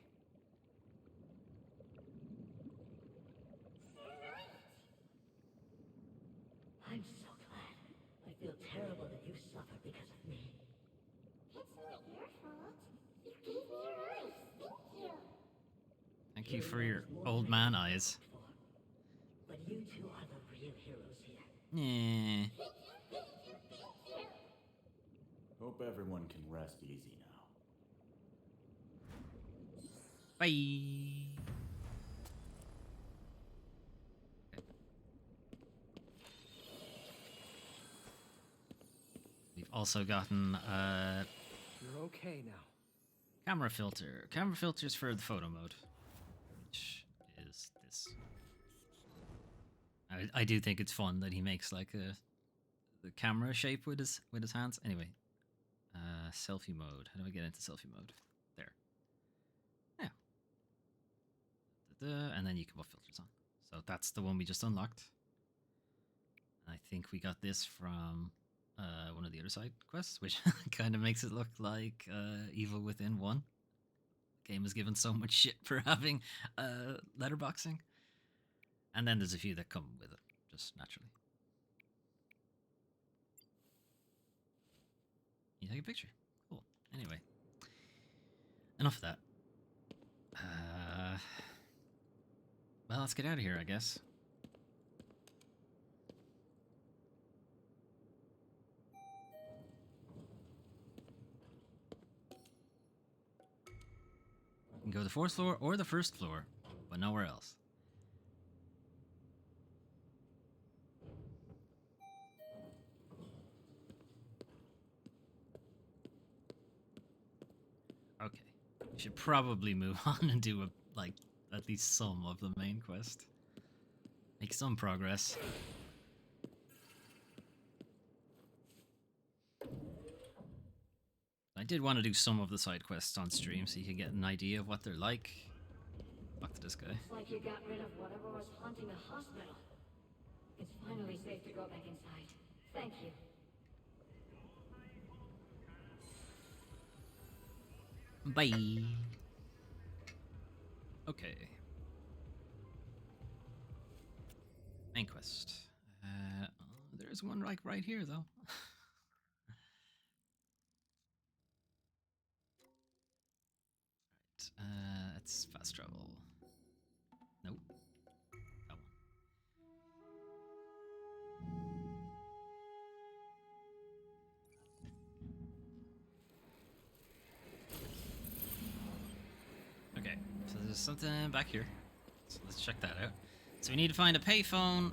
I'm so glad. I feel terrible that you suffered because of me. It's not your fault. You gave me your eyes. Thank you. Thank you for your old man eyes. But you two are the real heroes here. Yeah. Hope everyone can rest easy now. Bye. We've also gotten You're okay now. camera filter. Camera filters for the photo mode, which is this. I do think it's fun that he makes like the camera shape with his hands. Anyway, selfie mode. How do I get into selfie mode? There. Yeah. And then you can put filters on. So that's the one we just unlocked. I think we got this from one of the other side quests, which kind of makes it look like Evil Within 1. The game is given so much shit for having letterboxing. And then there's a few that come with it, just naturally. You take a picture. Cool. Anyway. Enough of that. Well, let's get out of here, I guess. You can go to the 4th floor or the 1st floor, but nowhere else. Okay. We should probably move on and do at least some of the main quest. Make some progress. I did want to do some of the side quests on stream so you can get an idea of what they're like. Fuck this guy. Looks like you got rid of whatever was haunting the hospital. It's finally safe to go back inside. Thank you. Bye. Okay. Main quest. Are there There's one like right here, though. Right, it's fast travel. Nope. That one. Okay, so there's something back here. So let's check that out. So we need to find a payphone.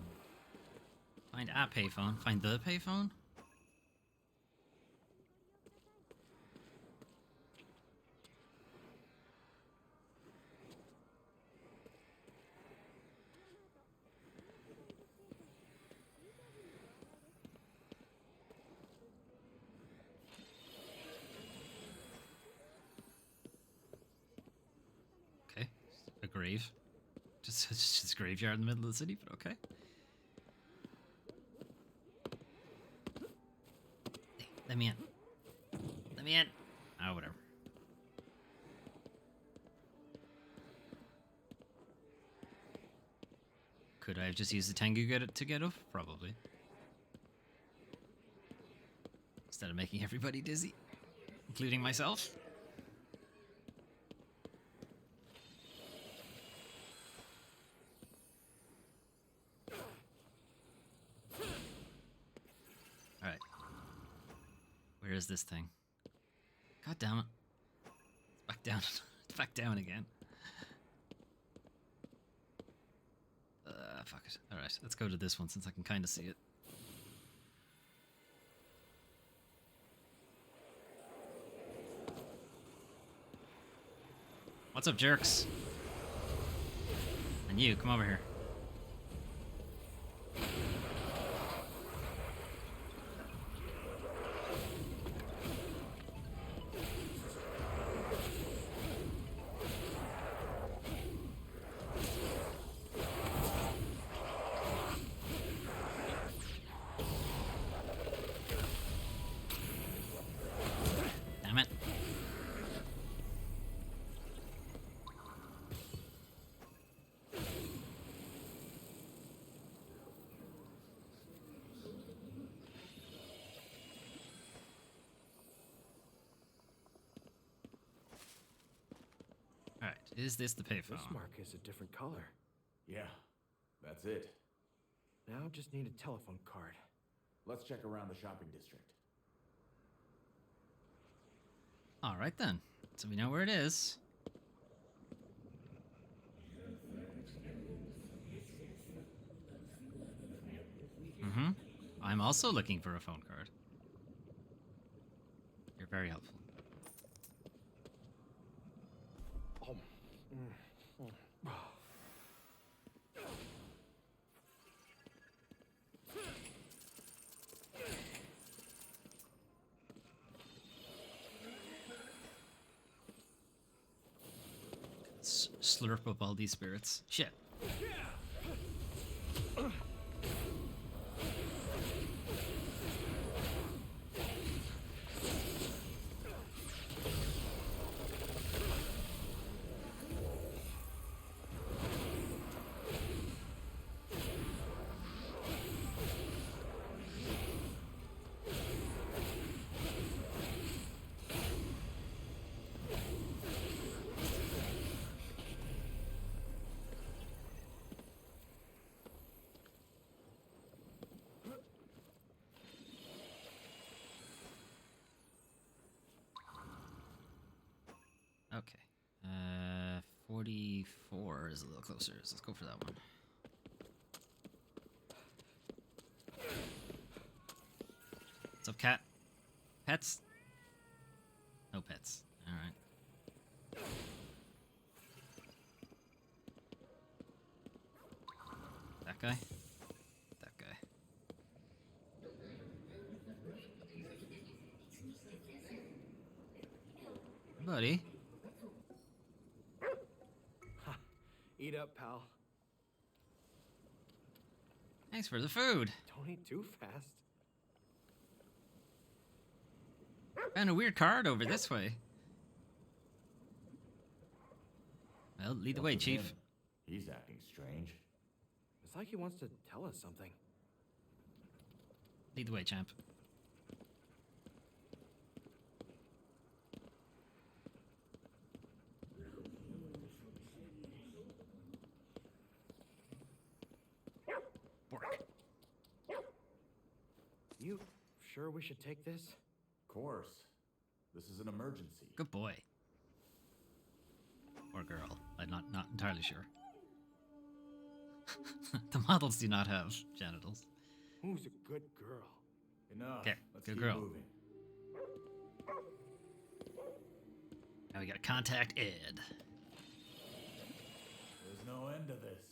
Find a payphone. Find the payphone. Okay, a grave. Just a graveyard in the middle of the city, but okay. Hey, let me in. Let me in. Oh, whatever. Could I have just used the Tengu to get up? Probably. Instead of making everybody dizzy, including myself. Alright. Where is this thing? God damn it. It's back down. It's back down again. Fuck it. Alright, let's go to this one since I can kind of see it. What's up, jerks? And you, come over here. Damn it. Alright, is this the payphone? This mark is a different color. Yeah, that's it. Now just need a telephone card. Let's check around the shopping district. Alright then. So we know where it is. Mm-hmm. I'm also looking for a phone card. You're very helpful. Slurp up all these spirits. Shit. Okay. 44 is a little closer, so let's go for that one. What's up, cat? Pets? No pets. Alright. That guy? That guy. Buddy? Eat up, pal. Thanks for the food. Don't eat too fast. Found a weird card over this way. Well, lead the way, What's with Chief. him? He's acting strange. It's like he wants to tell us something. Lead the way, champ. Bork. You sure we should take this? Of course. This is an emergency. Good boy. Or girl. I'm not entirely sure. The models do not have genitals. Who's a good girl? Enough. Okay, Let's good keep girl. moving. Now we gotta contact Ed. There's no end to this.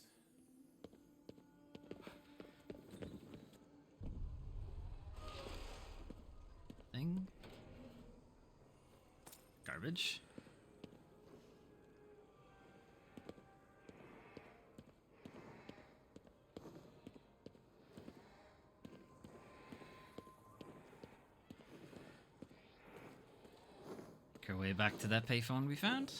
Thing. Garbage. Make our way back to that payphone we found.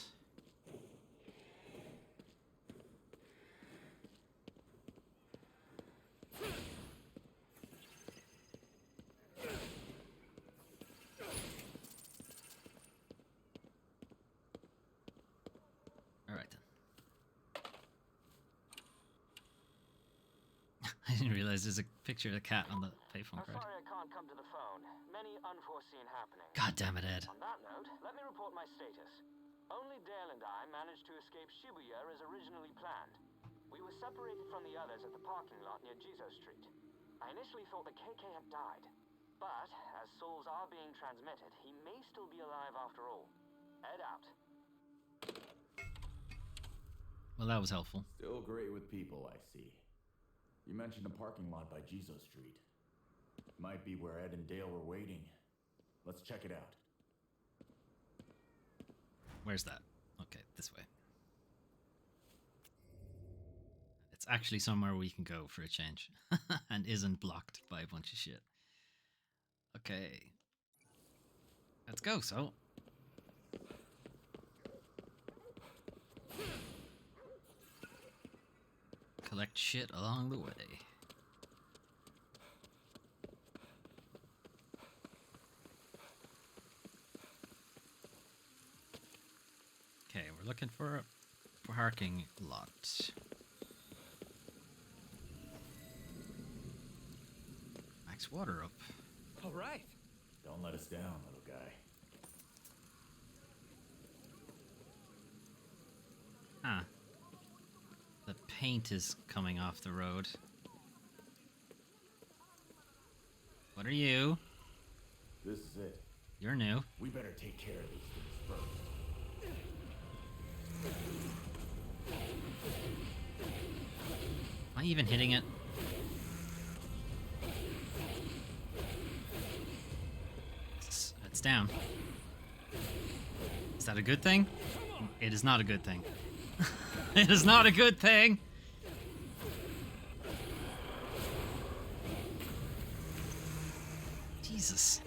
Alright then. I didn't realize there's a picture of a cat on the payphone I'm card. sorry I can't come to the phone. Many unforeseen happenings. God damn it, Ed. On that note, let me report my status. Only Dale and I managed to escape Shibuya as originally planned. We were separated from the others at the parking lot near Jizo Street. I initially thought that KK had died, but as souls are being transmitted, he may still be alive after all. Ed out. Well, that was helpful. Still great with people, I see. You mentioned a parking lot by Jizo Street. Might be where Ed and Dale were waiting. Let's check it out. Where's that? Okay, this way. It's actually somewhere we can go for a change. And isn't blocked by a bunch of shit. Okay. Let's go, so. Collect shit along the way. Okay, we're looking for a parking lot. Max water up. All right. Don't let us down, little guy. Huh. The paint is coming off the road. What are you? This is it. You're new. We better take care of these things first. Am I even hitting it? It's down. Is that a good thing? It is not a good thing. It is not a good thing! Jesus.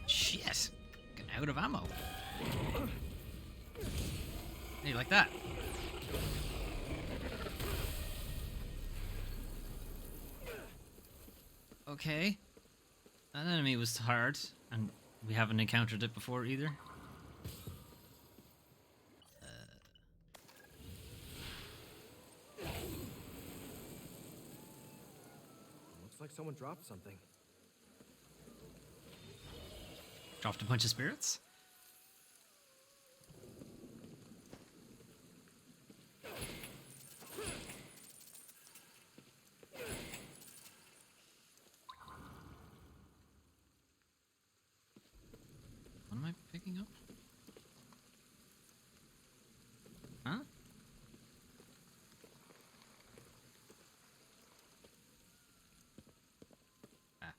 Shit. Getting out of ammo. Hey, like that. Okay. That enemy was hard, and we haven't encountered it before either. Looks like someone dropped something. Dropped a bunch of spirits? What am I picking up? Huh? Ah.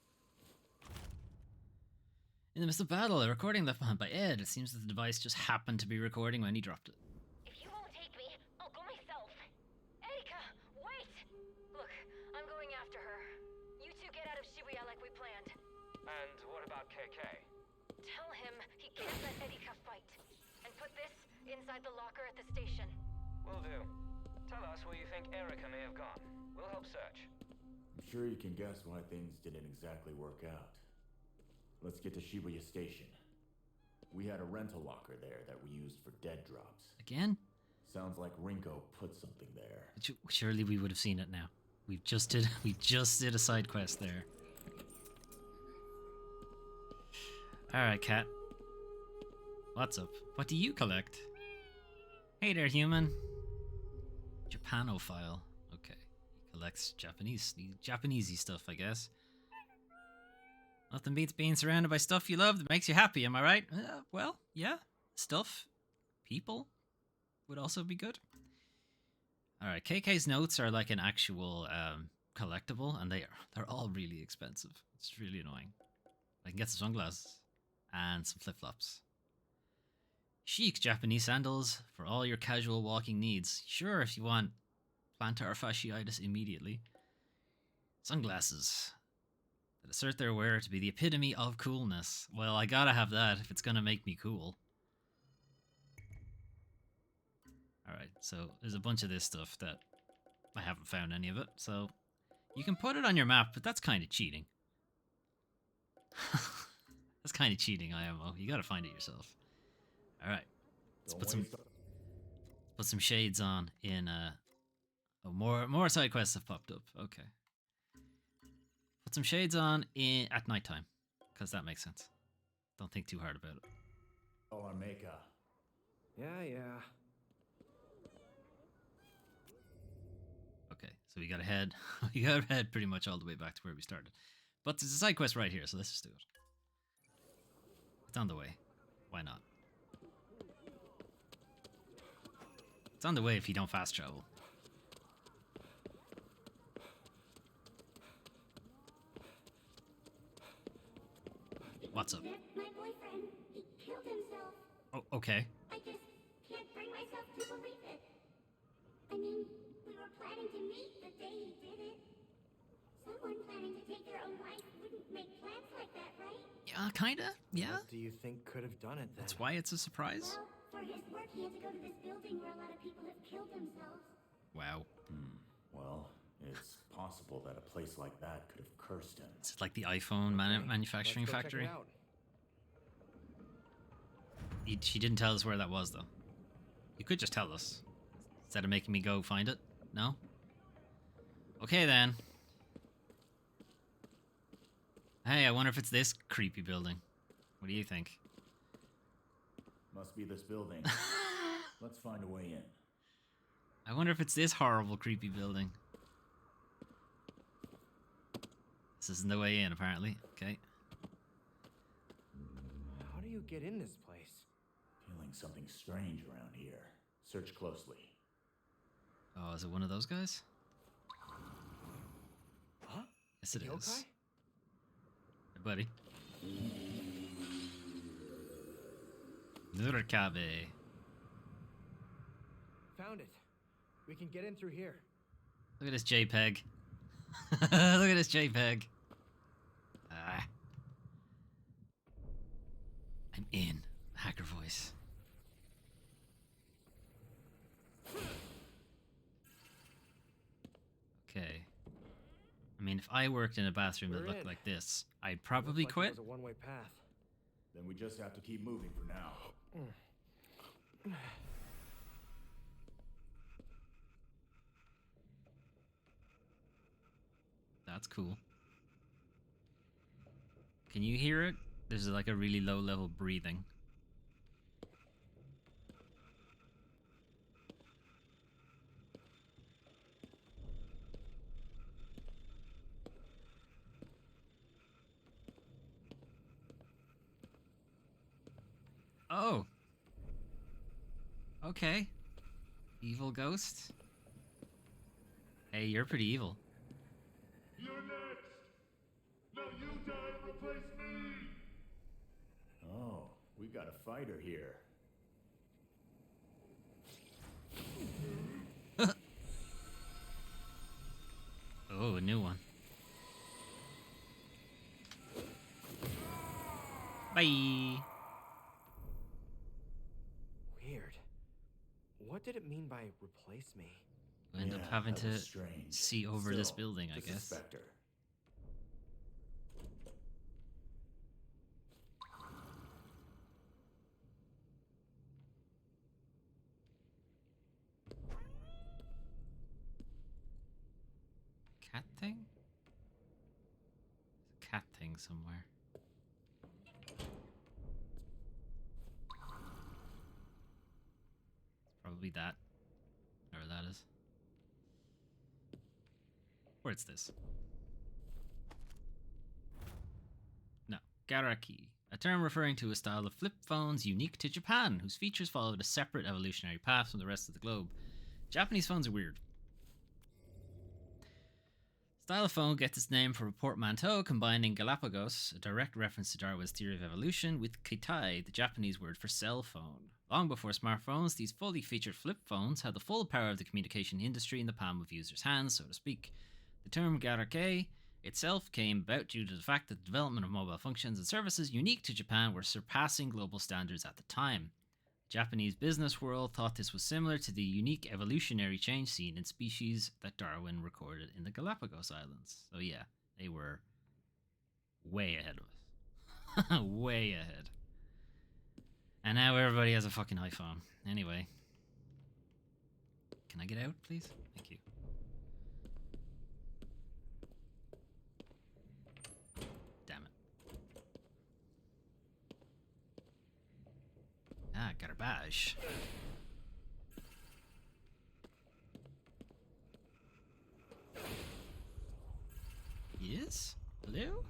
In the midst of battle, a recording left behind by Ed. It seems that the device just happened to be recording when he dropped it. If you won't take me, I'll go myself. Erika, wait! Look, I'm going after her. You two get out of Shibuya like we planned. And what about KK? Tell him he can't let Erika fight. And put this inside the locker at the station. Will do. Tell us where you think Erica may have gone. We'll help search. I'm sure you can guess why things didn't exactly work out. Let's get to Shibuya Station. We had a rental locker there that we used for dead drops. Again? Sounds like Rinko put something there. Surely we would have seen it now. We just did a side quest there. Alright, cat. What's up? What do you collect? Hey there, human. Japanophile. Okay. He collects Japanesey stuff, I guess. Nothing beats being surrounded by stuff you love that makes you happy, am I right? Well, yeah. Stuff. People would also be good. Alright, KK's notes are like an actual collectible, and they're all really expensive. It's really annoying. I can get some sunglasses and some flip-flops. Chic Japanese sandals for all your casual walking needs. Sure, if you want plantar fasciitis immediately. Sunglasses that assert their wearer to be the epitome of coolness. Well, I gotta have that if it's gonna make me cool. Alright, so there's a bunch of this stuff that I haven't found any of it, so you can put it on your map, but that's kind of cheating. That's kind of cheating, IMO. You gotta find it yourself. Alright, let's put some shades on in oh, more side quests have popped up. Okay. Put some shades on at nighttime, because that makes sense. Don't think too hard about it. Oh, on Meika. Yeah. Okay, so we gotta head pretty much all the way back to where we started. But there's a side quest right here, so let's just do it. It's on the way. Why not? It's on the way if you don't fast travel. What's up? My boyfriend, he killed himself. Oh, okay. I just can't bring myself to believe it. I mean, we were planning to meet the day he did it. Someone planning to take their own life wouldn't make plans like that, right? Yeah, kinda. Yeah. What do you think could have done it then? That's why it's a surprise. Well, for his work, he had to go to this building where a lot of people have killed themselves. Wow. Well, it's possible that a place like that could have cursed him. It's like the iPhone manufacturing Let's go factory. Check it out. She didn't tell us where that was, though. You could just tell us. Instead of making me go find it. No? Okay, then. Hey, I wonder if it's this creepy building. What do you think? Must be this building. Let's find a way in. I wonder if it's this horrible, creepy building. This isn't the way in, apparently. Okay. How do you get in this place? Feeling something strange around here. Search closely. Oh, is it one of those guys? Huh? Yes, it You is. okay? Hey, buddy. Nurikabe. Found it. We can get in through here. Look at this JPEG. Look at this JPEG. Ah. I'm in. Hacker voice. Okay. I mean, if I worked in a bathroom that We're looked in. like this, I'd probably Looks like quit. It was a one-way path. Then we just have to keep moving for now. That's cool. Can you hear it? There's like a really low level breathing. Oh. Okay. Evil ghost. Hey, you're pretty evil. You're next! Now you die and replace me! Oh, we got a fighter here. Oh, a new one. Bye. Weird. What did it mean by replace me? We'll end up Yeah, having that to was strange. see over this Still, building, I just a guess. specter. Cat thing? There's a cat thing somewhere. It's probably that. Whatever that is. Where's this? No. Garaki. A term referring to a style of flip phones unique to Japan, whose features followed a separate evolutionary path from the rest of the globe. Japanese phones are weird. Style of phone gets its name from a portmanteau combining Galapagos, a direct reference to Darwin's theory of evolution, with Kitai, the Japanese word for cell phone. Long before smartphones, these fully featured flip phones had the full power of the communication industry in the palm of users' hands, so to speak. The term garake itself came about due to the fact that the development of mobile functions and services unique to Japan were surpassing global standards at the time. Japanese business world thought this was similar to the unique evolutionary change seen in species that Darwin recorded in the Galapagos Islands. So yeah, they were way ahead of us. Way ahead. And now everybody has a fucking iPhone. Anyway. Can I get out, please? Thank you. Damn it. Ah, garbage. Yes? Hello?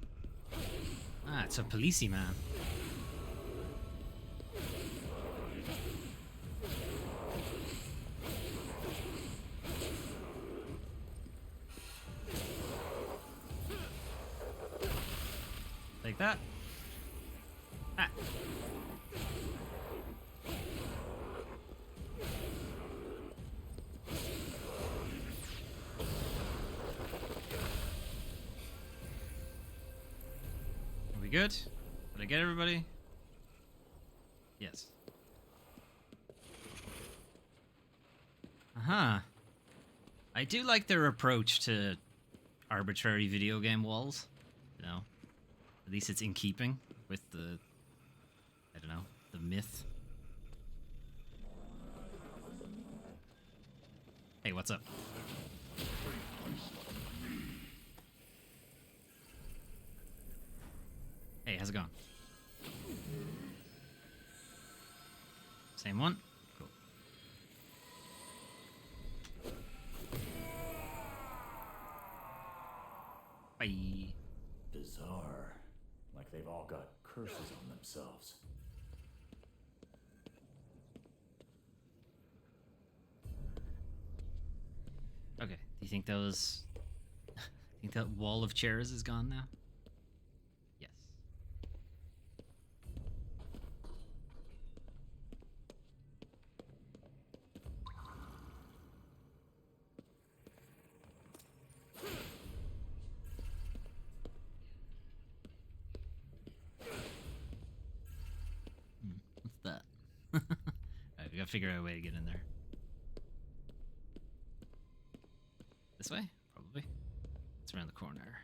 Ah, it's a policey man. Like that. Ah. Are we good? Did I get everybody? Yes. Uh-huh. I do like their approach to arbitrary video game walls. You know, at least it's in keeping with the, I don't know, the myth. Hey, what's up? Hey, how's it going? Same one? Cool. Bye. Bizarre. Like they've all got curses on themselves. Okay, do you think those... think that wall of chairs is gone now? Yes. What's that? Alright, we gotta figure out a way to get in there. This way? Probably. It's around the corner.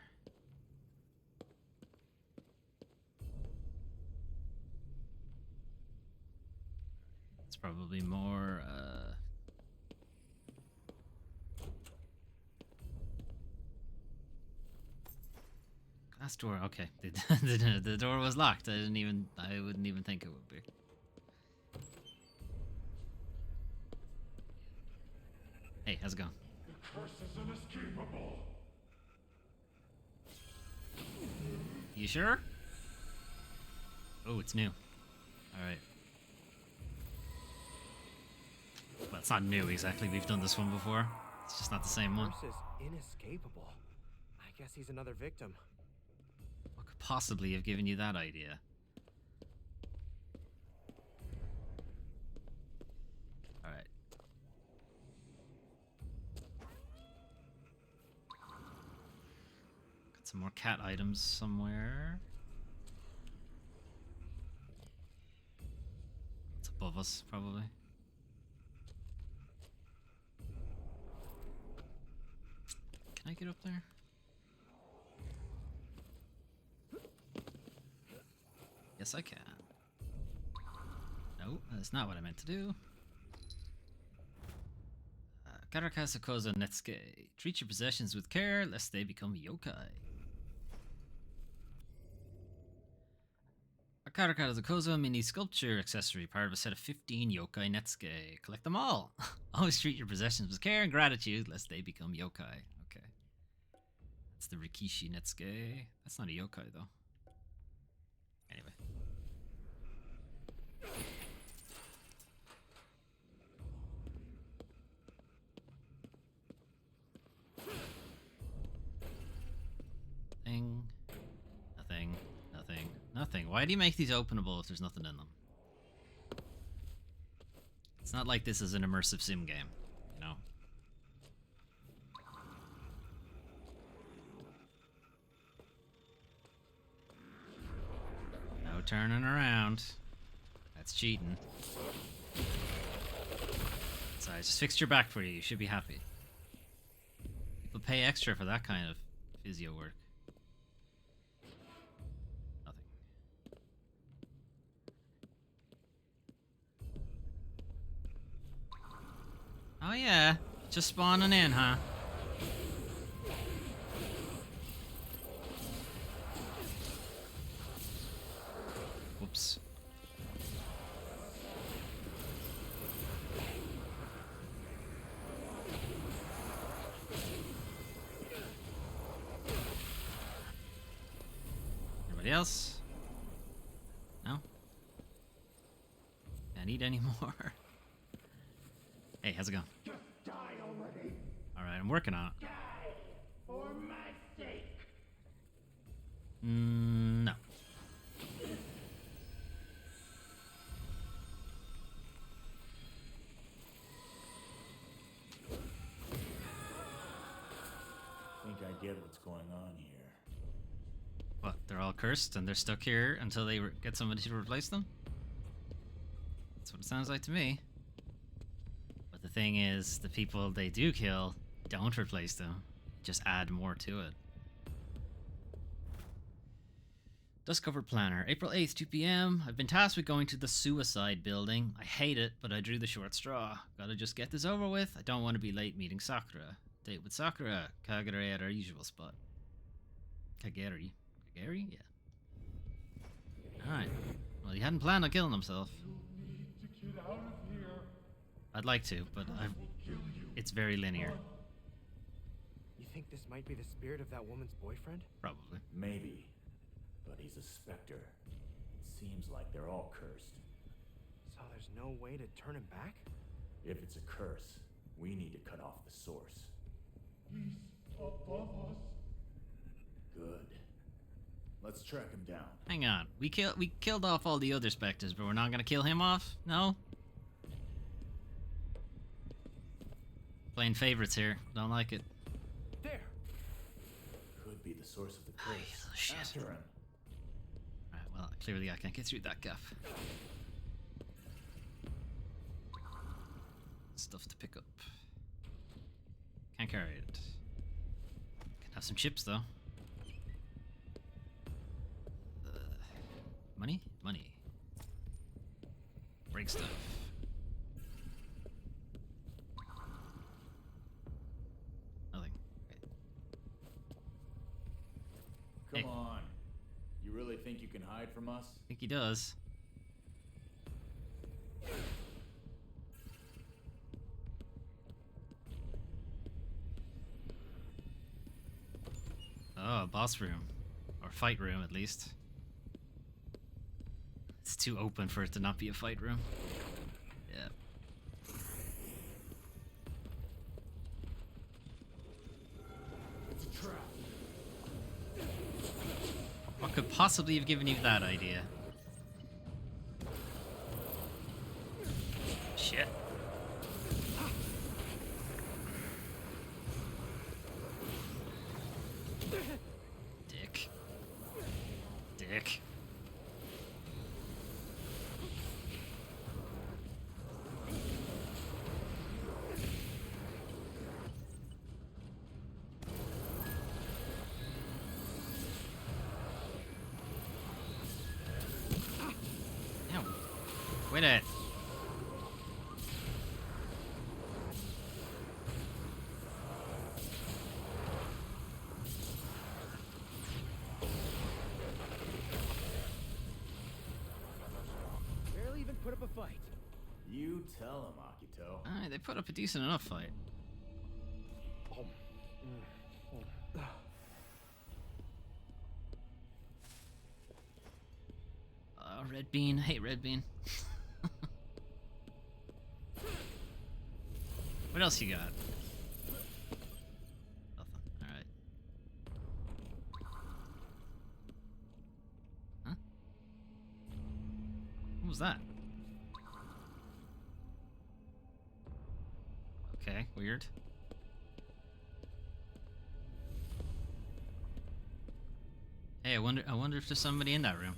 It's probably more, glass door, okay. The door was locked. I wouldn't even think it would be. Hey, how's it going? The curse is inescapable. You sure? Oh, it's new. Alright. Well, it's not new exactly. We've done this one before. It's just not the same one. Curse is inescapable. I guess he's another victim. What could possibly have given you that idea? Alright. Got some more cat items somewhere. It's above us, probably. Can I get up there? Yes, I can. No, that's not what I meant to do. Karakasa Kozo Netsuke. Treat your possessions with care, lest they become yokai. A Karakasa Kozo mini sculpture accessory, part of a set of 15 yokai Netsuke. Collect them all. Always treat your possessions with care and gratitude, lest they become yokai. Okay. That's the Rikishi Netsuke. That's not a yokai, though. Anyway. Nothing. Why do you make these openable if there's nothing in them? It's not like this is an immersive sim game, you know? No turning around. That's cheating. So I just fixed your back for you. You should be happy. People pay extra for that kind of physio work. Oh yeah, just spawning in, huh? Whoops. Anybody else? No? Can't eat anymore. Hey, how's it going? Just die already. Alright, I'm working on it. Die for my sake. No. Think I get what's going on here. What, they're all cursed and they're stuck here until they get somebody to replace them? That's what it sounds like to me. But the thing is, the people they do kill don't replace them. Just add more to it. Dust Covered Planner. April 8th, 2 p.m. I've been tasked with going to the suicide building. I hate it, but I drew the short straw. Gotta just get this over with. I don't want to be late meeting Sakura. Date with Sakura. Kagure at our usual spot. Kageri? Kageri? Yeah. Alright. Well, he hadn't planned on killing himself. You need to get out of here. I'd like to, but it's very linear. You think this might be the spirit of that woman's boyfriend? Probably. Maybe. But he's a specter. It seems like they're all cursed. So there's no way to turn him back? If it's a curse, we need to cut off the source. He's above us. Good. Let's track him down. Hang on. We killed off all the other specters, but we're not gonna kill him off? No? Playing favorites here. Don't like it. There! Could be the source of the Ah, you curse. little shit. After him. Alright, well, clearly I can't get through that gap. Stuff to pick up. Can't carry it. Can have some chips, though. Money? Money. Break stuff. Nothing. Okay. Come on. You really think you can hide from us? I think he does. Oh, boss room. Or fight room, at least. It's too open for it to not be a fight room. Yeah. It's a trap. What could possibly have given you that idea? Shit. Dick. Dick. Quit it. Barely even put up a fight. You tell him, Akito. Alright, they put up a decent enough fight. Red Bean. Hey, Red Bean. What else you got? Nothing. Alright. Huh? What was that? Okay, weird. Hey, I wonder if there's somebody in that room.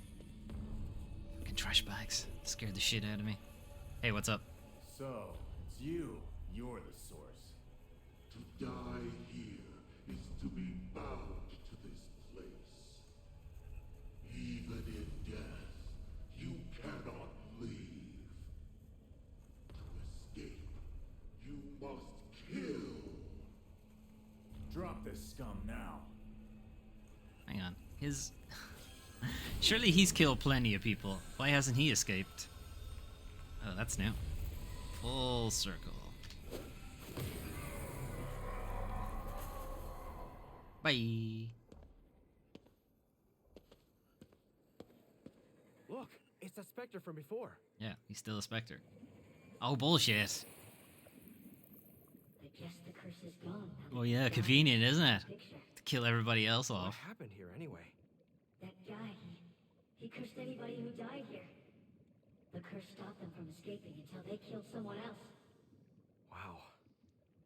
Fucking trash bags. Scared the shit out of me. Hey, what's up? So, it's you. You're the source. To die here is to be bound to this place. Even in death, you cannot leave. To escape, you must kill. Drop this scum now. Hang on. His... Surely he's killed plenty of people. Why hasn't he escaped? Oh, that's new. Full circle. Bye. Look, it's that Spectre from before. Yeah, he's still a Spectre. Oh, bullshit. I guess the curse is gone. now Well, that yeah, the guy convenient, in isn't the it? picture. To kill everybody else What off. happened here anyway? That guy, he cursed anybody who died here. The curse stopped them from escaping until they killed someone else. Wow.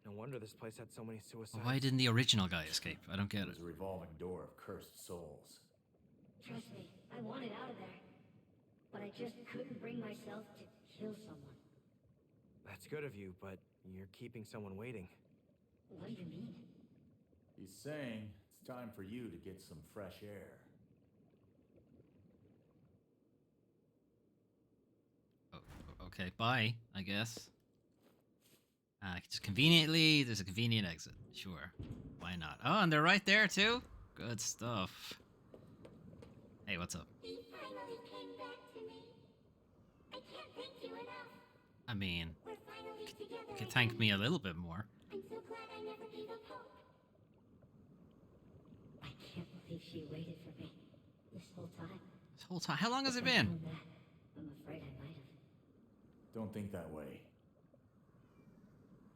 No wonder this place had so many suicides. Why didn't the original guy escape? I don't get It it. was a revolving door of cursed souls. Trust me, I wanted out of there. But I just couldn't bring myself to kill someone. That's good of you, but you're keeping someone waiting. What do you mean? He's saying it's time for you to get some fresh air. Oh, okay, bye, I guess. Just conveniently, there's a convenient exit. Sure. Why not? Oh, and they're right there, too? Good stuff. Hey, what's up? He finally came back to me. I can't thank you enough. I mean, We're finally together. you could again. thank me a little bit more. I'm so glad I never gave up hope. I can't believe she waited for me this whole time. This whole time. How long has it If I'd been? known that, I'm afraid I might have. Don't think that way.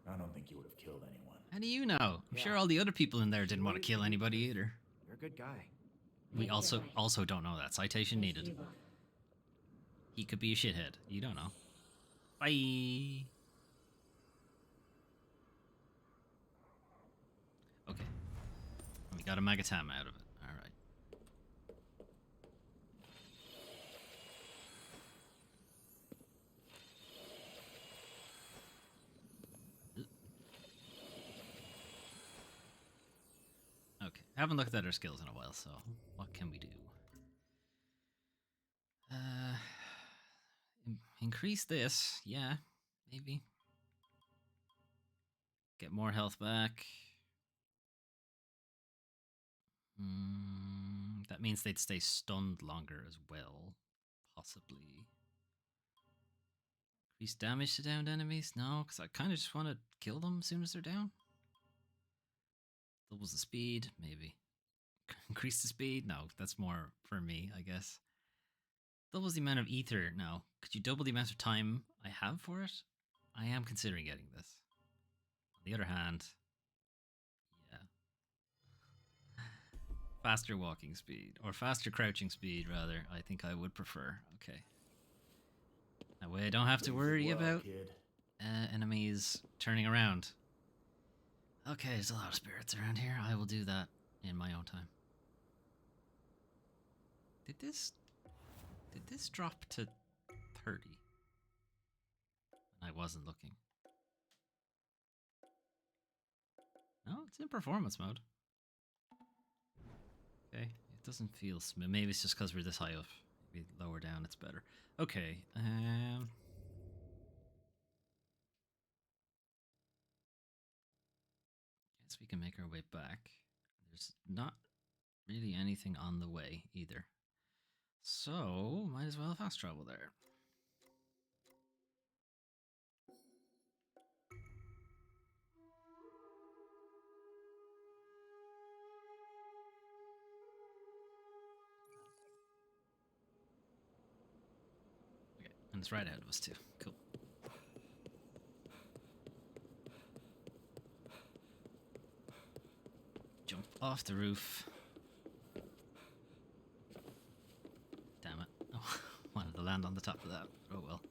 I don't think you would have killed anyone. How do you know? I'm Yeah. sure all the other people in there didn't want to kill anybody either. You're a good guy. We Maybe you're also right. don't know that. Citation Thanks to needed. you both. He could be a shithead. You don't know. Bye. Okay. We got a Magatama out of it. Alright. Okay. Haven't looked at our skills in a while, so what can we do? Increase this. Yeah, maybe. Get more health back. That means they'd stay stunned longer as well. Possibly. Increase damage to downed enemies? No, because I kind of just want to kill them as soon as they're down. Doubles the speed? Maybe. Increase the speed? No, that's more for me, I guess. Doubles the amount of ether? No. Could you double the amount of time I have for it? I am considering getting this. On the other hand, yeah. Faster walking speed, or faster crouching speed, rather. I think I would prefer. Okay. That way I don't have to worry Well, about kid. enemies turning around. Okay, there's a lot of spirits around here. I will do that in my own time. Did this drop to 30? I wasn't looking. No, it's in performance mode. Okay, it doesn't feel smooth. Maybe it's just because we're this high up. Maybe lower down, it's better. Okay, we can make our way back. There's not really anything on the way either. So, might as well fast travel there. Okay, and it's right ahead of us too. Cool. Jump off the roof. Damn it. Oh, wanted to land on the top of that. Oh well.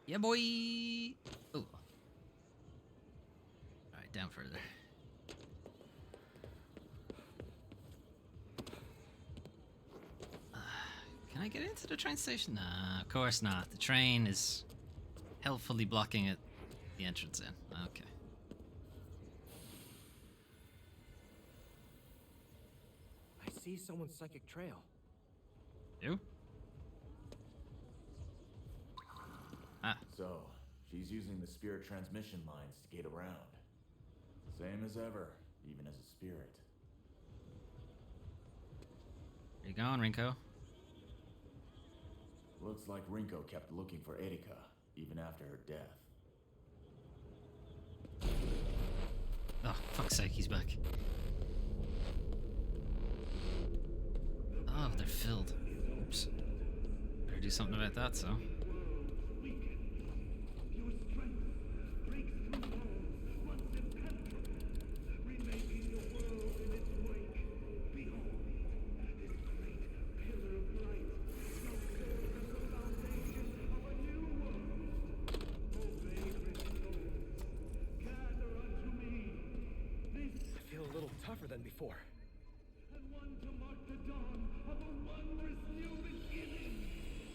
Yeah, boy! Oh. Alright, down further. Can I get into the train station? Nah, of course not. The train is helpfully blocking it, the entrance in. Okay. I see someone's psychic trail. You? Ah. So, she's using the spirit transmission lines to get around. Same as ever, even as a spirit. Where you going, Rinko? Looks like Rinko kept looking for Erika, even after her death. Oh, fuck's sake, he's back. Oh, they're filled. Oops. Better do something about that, so. Tougher than before. And one to mark the dawn of a wondrous new beginning.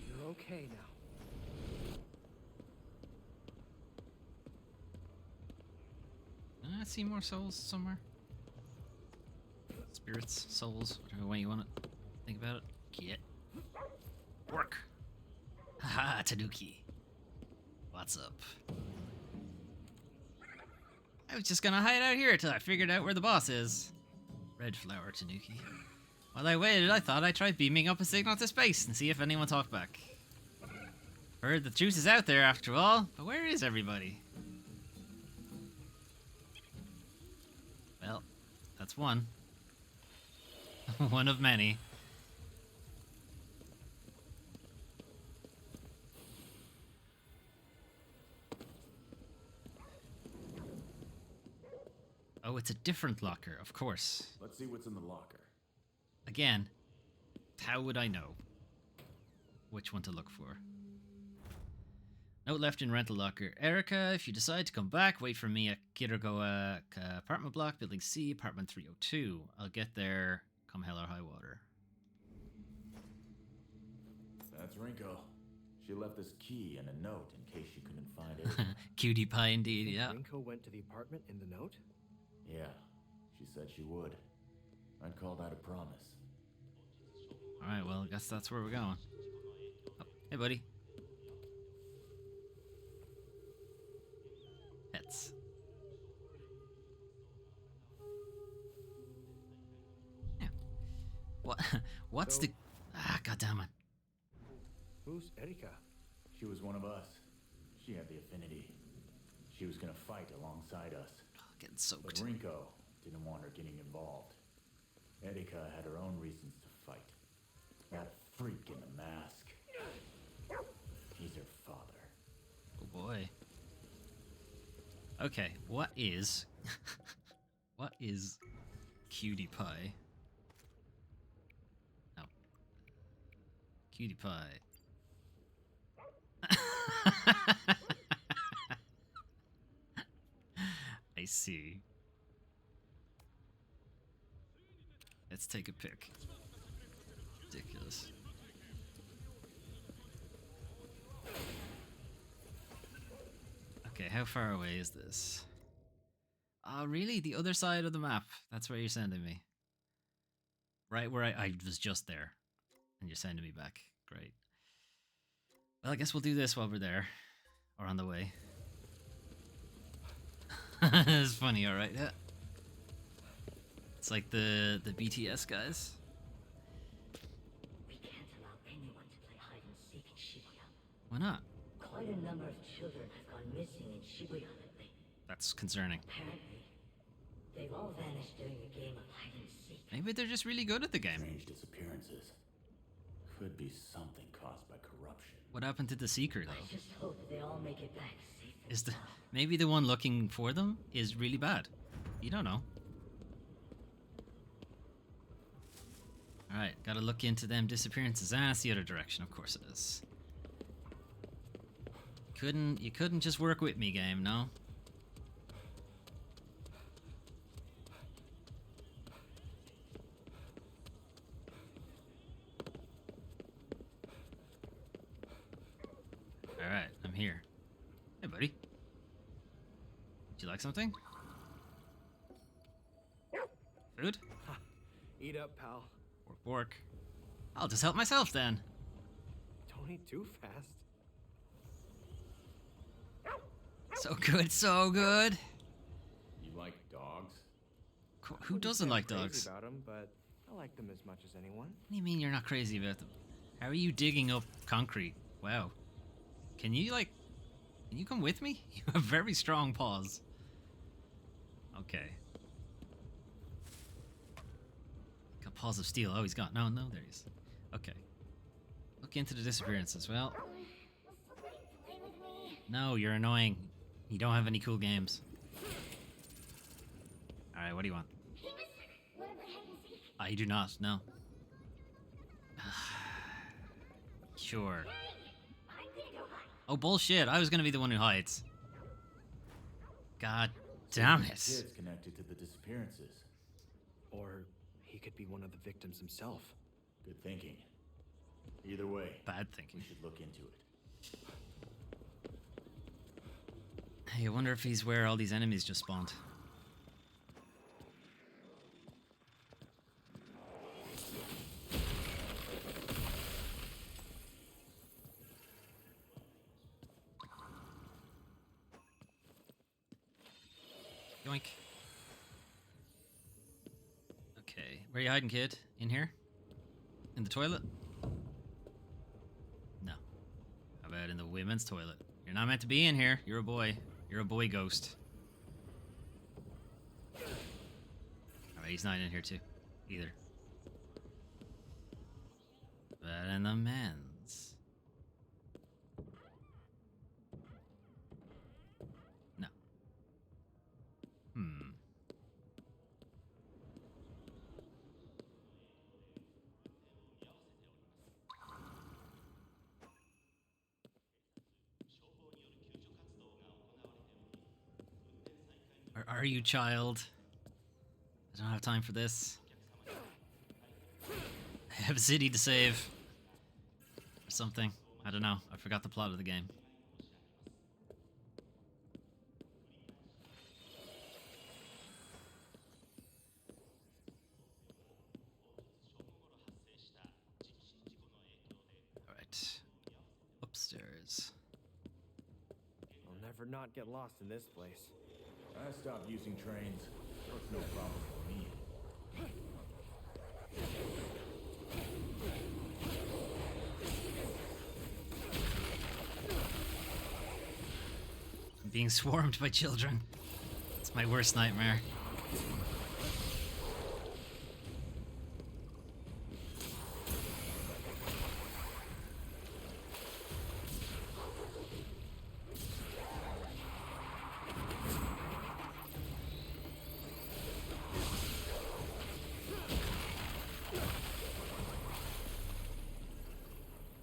You're okay now. I see more souls somewhere. Spirits, souls, whatever way you want to think about it. Get. Work. Haha, Tanuki. What's up? I was just gonna hide out here till I figured out where the boss is. Red flower, Tanuki. While I waited, I thought I'd try beaming up a signal to space and see if anyone talked back. Heard the truth is out there after all, but where is everybody? Well, that's one. One of many. Oh, it's a different locker, of course. Let's see what's in the locker. Again, how would I know which one to look for? Note left in rental locker. Erika, if you decide to come back, wait for me at Kirogawa apartment block, building C, apartment 302. I'll get there come hell or high water. That's Rinko. She left this key and a note in case she couldn't find it. Cutie pie indeed, yeah. Rinko went to the apartment in the note? Yeah, she said she would. I'd call that a promise. Alright, well, I guess that's where we're going. Oh, hey, buddy. Pets. Yeah. What? What's So- the... Ah, goddammit. Who's Erika? She was one of us. She had the affinity. She was gonna fight alongside us. Oh, getting But soaked. Rinko didn't want her getting involved. Erika had her own reasons to fight. That freak in the mask. He's her father. Oh boy. Okay, what is... what is Cutie Pie? Oh. Cutie Pie. I see. Let's take a pic. Ridiculous. Okay, how far away is this? Oh, really? The other side of the map? That's where you're sending me. Right where I was just there. And you're sending me back. Great. Well, I guess we'll do this while we're there. Or on the way. It's funny, alright, yeah. It's like the BTS guys. We can't allow anyone to play hide and seek in Shibuya. Why not? Quite a number of children have gone missing in Shibuya lately. That's concerning. Apparently, they've all vanished during a game of hide and seek. Maybe they're just really good at the game. Strange disappearances. Could be something caused by corruption. What happened to the Seeker, I though? just hope they all make it back safe. Is the maybe the one looking for them is really bad? You don't know. Alright, gotta look into them disappearances. Ah, it's the other direction, of course it is. You couldn't just work with me, game, no? Alright, I'm here. Hey, buddy. Would you like something? Food? Eat up, pal. Work, work. I'll just help myself then. Don't eat too fast. So good, so good. You like dogs? Who doesn't like Crazy dogs? about them, but I like them as much as anyone. What do you mean you're not crazy about them? How are you digging up concrete? Wow. Can you come with me? You have very strong paws. Okay. Got paws of steel. Oh, he's got. No, there he is. Okay. Look into the disappearances. Well. No, you're annoying. You don't have any cool games. Alright, what do you want? I do not, no. Sure. Oh, bullshit. I was gonna be the one who hides. God damn it. Kid's connected to the disappearances. Or he could be one of the victims himself. Good thinking. Either way, Bad we thinking. should look into it. Hey, I wonder if he's where all these enemies just spawned. Yoink. Okay, where are you hiding, kid? In here? In the toilet? No. How about in the women's toilet? You're not meant to be in here. You're a boy. You're a boy ghost. Alright, he's not in here too. Either. But in the men's. No. Where are you, child? I don't have time for this. I have a city to save. Or something. I don't know. I forgot the plot of the game. Alright. Upstairs. I'll never not get lost in this place. I stopped using trains. It's no problem for me. I'm being swarmed by children. It's my worst nightmare.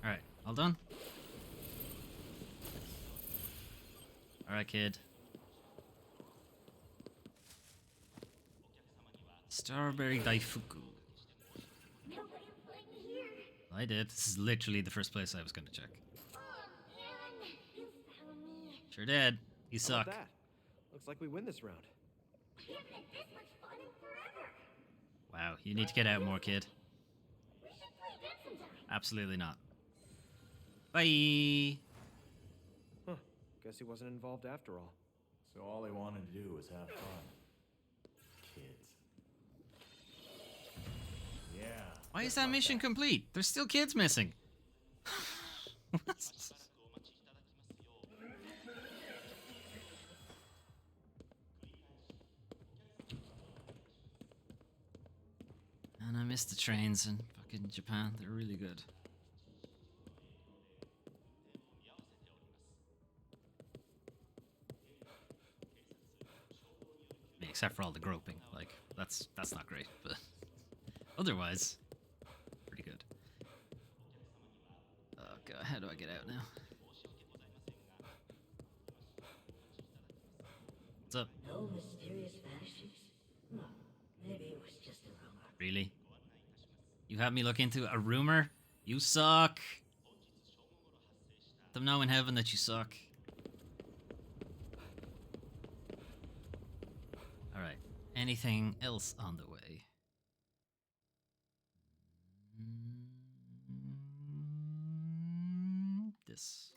Alright, all done? Alright, kid. Strawberry Daifuku. Nobody put me here. I did. This is literally the first place I was going to check. Oh man, you found me. Sure did. You How about suck. that? Looks like we win this round. I haven't had this much fun in forever. Wow, you need to get out more, kid. We should play again sometime. Absolutely not. Bye. Huh. Guess he wasn't involved after all. So all they wanted to do was have fun. Kids. Yeah. Why is just that like mission complete? There's still kids missing. And I miss the trains in fucking Japan. They're really good. I mean, except for all the groping. Like, that's not great, but otherwise, pretty good. Oh god, how do I get out now? What's up? No mysterious vanishings? Hmm. Maybe it was just a rumor. Really? You had me look into a rumor? You suck. Let them know in heaven that you suck. Alright. Anything else on the way? This.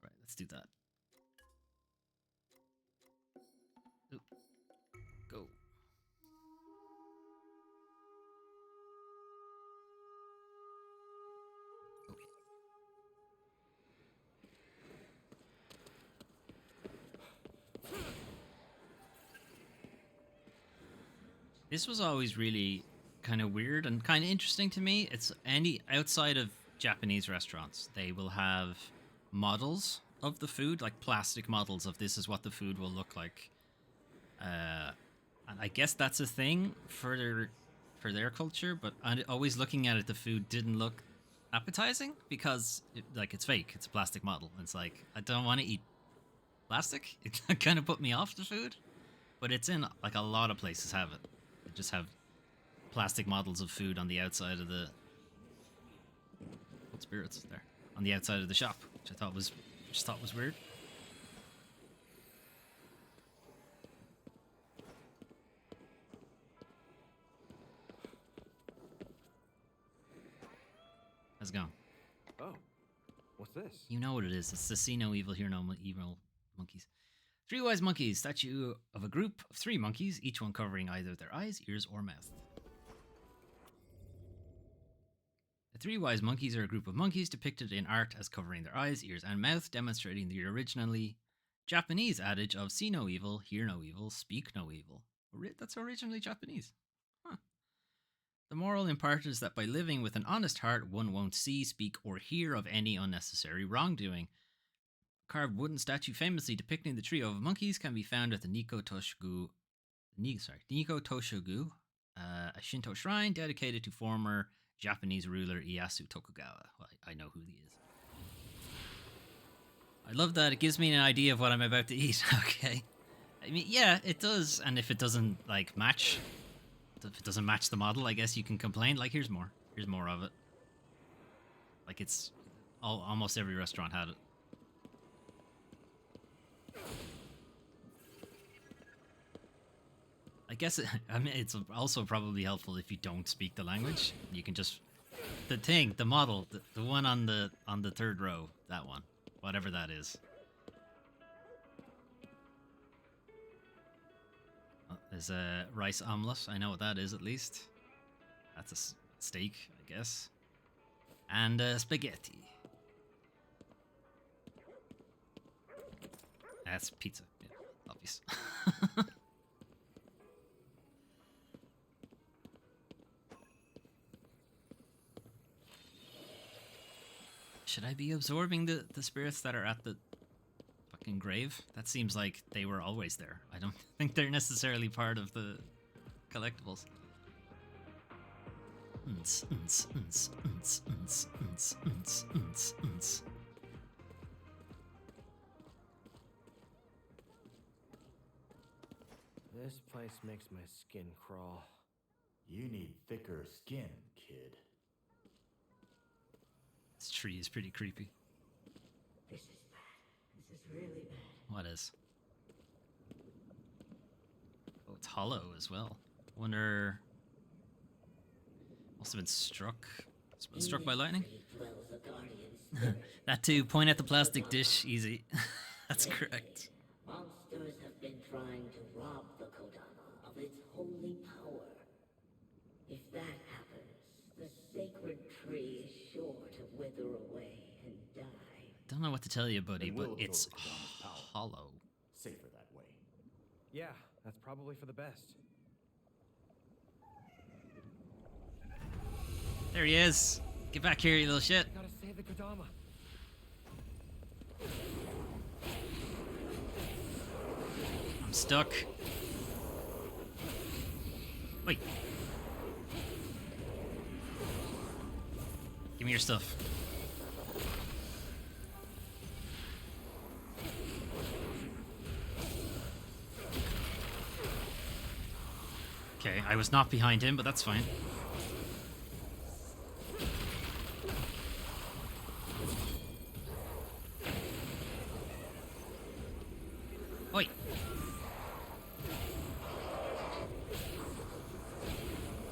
Right, let's do that. Oop. Go. Okay. This was always really kind of weird and kind of interesting to me. It's any outside of Japanese restaurants, they will have models of the food, like plastic models of this is what the food will look like. And I guess that's a thing for their culture, but always looking at it, the food didn't look appetizing because it's fake. It's a plastic model. It's like, I don't want to eat plastic. It kind of put me off the food, but it's in like a lot of places have it. They just have plastic models of food on the outside of the spirits there on the outside of the shop, which I thought was weird. How's it going? Oh, what's this? You know what it is. It's the See No Evil, Hear No Evil monkeys. Three wise monkeys, statue of a group of three monkeys, each one covering either their eyes, ears, or mouth. The three wise monkeys are a group of monkeys depicted in art as covering their eyes, ears, and mouth, demonstrating the originally Japanese adage of see no evil, hear no evil, speak no evil. That's originally Japanese. Huh. The moral imparted is that by living with an honest heart, one won't see, speak, or hear of any unnecessary wrongdoing. A carved wooden statue famously depicting the trio of monkeys can be found at the Nikko Toshogu, a Shinto shrine dedicated to former Japanese ruler Ieyasu Tokugawa. Well, I know who he is. I love that. It gives me an idea of what I'm about to eat. Okay. I mean, yeah, it does. And if it doesn't match the model, I guess you can complain. Like, here's more. Here's more of it. Like, it's almost every restaurant had it. I guess it's also probably helpful if you don't speak the language. You can just the model, the one on the third row, that one, whatever that is. There's a rice omelette. I know what that is, at least. That's a steak, I guess. And spaghetti. That's pizza. Yeah, obvious. Should I be absorbing the spirits that are at the fucking grave? That seems like they were always there. I don't think they're necessarily part of the collectibles. This place makes my skin crawl. You need thicker skin, kid. This tree is pretty creepy. This is bad. This is really bad. What is? Oh, it's hollow as well. Wonder. Must have been struck Struck by lightning? Dwells a guardian spirit. That too. Point at the plastic dish. Easy. That's correct. Monsters have been trying to rob the Kodama of its holy power. If that happens, the sacred tree is sure to wither away and die. Don't know what to tell you, buddy, Then but we'll it's absorb Kodama's power. hollow. Safer that way. Yeah, that's probably for the best. There he is. Get back here, you little shit. Gotta save the Kodama. I'm stuck. Wait. Give me your stuff. Okay, I was not behind him, but that's fine. Oi!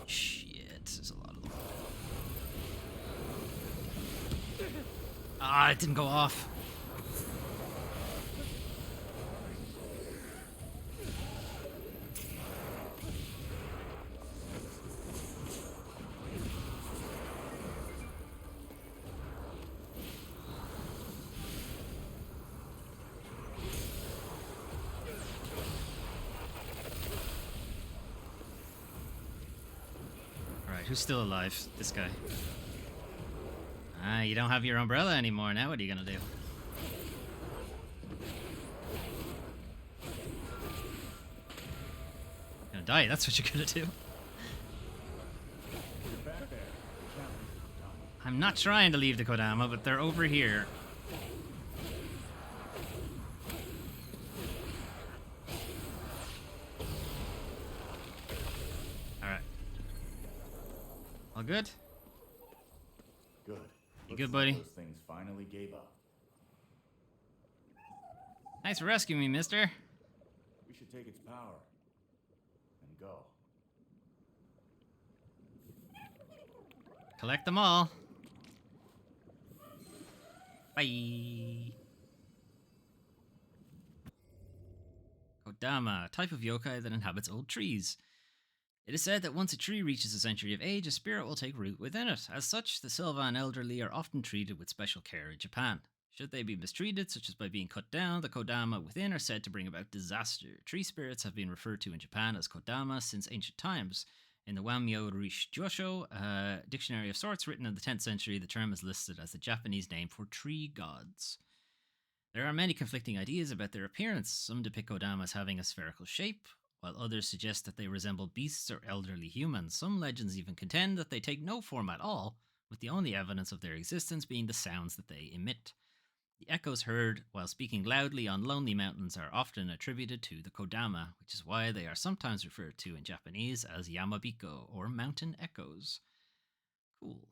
Shit, there's a lot of them. Ah, it didn't go off. Alright, who's still alive? This guy. Ah, you don't have your umbrella anymore. Now what are you gonna do? Gonna die, that's what you're gonna do. I'm not trying to leave the Kodama, but they're over here. Alright. All good? Good. You Looks good, like buddy? Those things finally gave up. Thanks for rescuing me, mister. We should take its power and go. Collect them all. Bye. Kodama, a type of yokai that inhabits old trees. It is said that once a tree reaches a century of age, a spirit will take root within it. As such, the Sylvan elderly are often treated with special care in Japan. Should they be mistreated, such as by being cut down, the Kodama within are said to bring about disaster. Tree spirits have been referred to in Japan as Kodama since ancient times. In the Wamyo Rish Josho, a dictionary of sorts written in the 10th century, the term is listed as the Japanese name for tree gods. There are many conflicting ideas about their appearance. Some depict Kodama as having a spherical shape, while others suggest that they resemble beasts or elderly humans. Some legends even contend that they take no form at all, with the only evidence of their existence being the sounds that they emit. The echoes heard while speaking loudly on lonely mountains are often attributed to the Kodama, which is why they are sometimes referred to in Japanese as Yamabiko, or mountain echoes. Cool.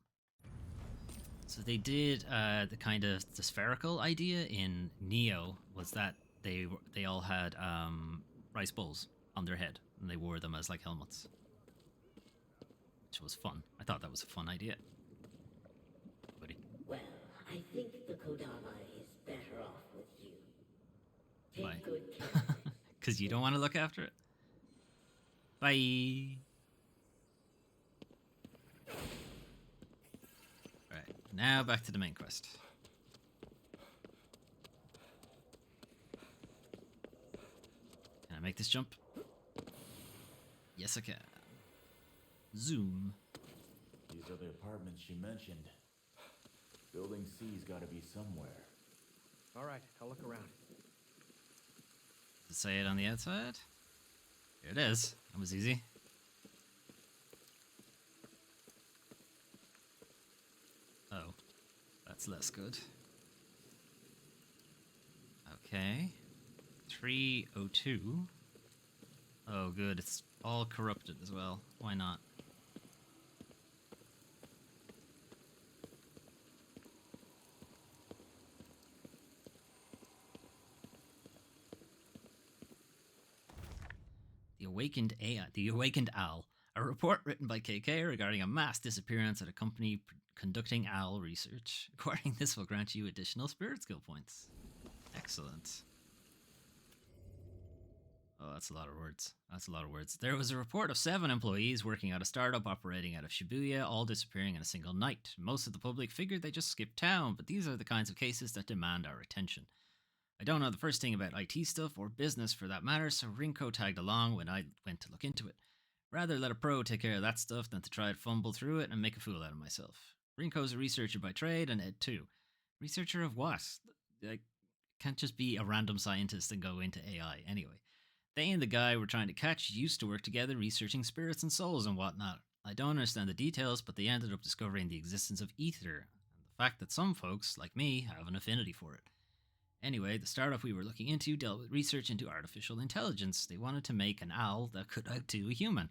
So they did the kind of the spherical idea in Neo was that they all had rice bowls on their head, and they wore them as like helmets, which was fun. I thought that was a fun idea. Buddy. Well, I think the Kodama is better off with you. Take Why? good care of it. Because you don't want to look after it. Bye. Right, now back to the main quest. Can I make this jump? Yes, I can. Zoom. These are the apartments she mentioned. Building C's gotta be somewhere. All right, I'll look around. Does it say it on the outside? Here it is. That was easy. Oh, that's less good. Okay. 302. Oh, good. It's all corrupted as well. Why not? The Awakened Owl. A report written by KK regarding a mass disappearance at a company conducting owl research. Acquiring this will grant you additional spirit skill points. Excellent. Oh, that's a lot of words. That's a lot of words. There was a report of 7 employees working at a startup operating out of Shibuya, all disappearing in a single night. Most of the public figured they just skipped town, but these are the kinds of cases that demand our attention. I don't know the first thing about IT stuff or business for that matter, so Rinko tagged along when I went to look into it. Rather let a pro take care of that stuff than to try to fumble through it and make a fool out of myself. Rinko's a researcher by trade, and Ed too. Researcher of what? I can't just be a random scientist and go into AI. Anyway, they and the guy we're trying to catch used to work together researching spirits and souls and whatnot. I don't understand the details, but they ended up discovering the existence of ether, and the fact that some folks, like me, have an affinity for it. Anyway, the startup we were looking into dealt with research into artificial intelligence. They wanted to make an owl that could outdo a human.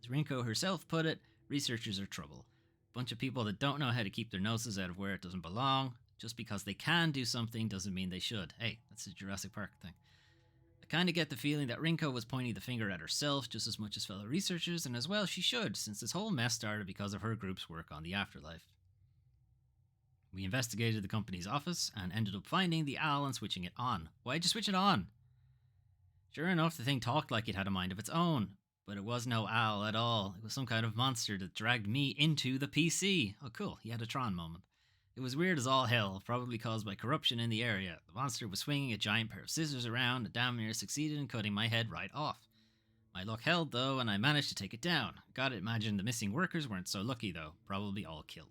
As Rinko herself put it, researchers are trouble. A bunch of people that don't know how to keep their noses out of where it doesn't belong. Just because they can do something doesn't mean they should. Hey, that's a Jurassic Park thing. I kind of get the feeling that Rinko was pointing the finger at herself just as much as fellow researchers, and as well she should, since this whole mess started because of her group's work on the afterlife. We investigated the company's office and ended up finding the owl and switching it on. Why'd you switch it on? Sure enough, the thing talked like it had a mind of its own, but it was no owl at all. It was some kind of monster that dragged me into the PC. Oh cool, he had a Tron moment. It was weird as all hell, probably caused by corruption in the area. The monster was swinging a giant pair of scissors around and damn near succeeded in cutting my head right off. My luck held though, and I managed to take it down. Gotta imagine the missing workers weren't so lucky though, probably all killed.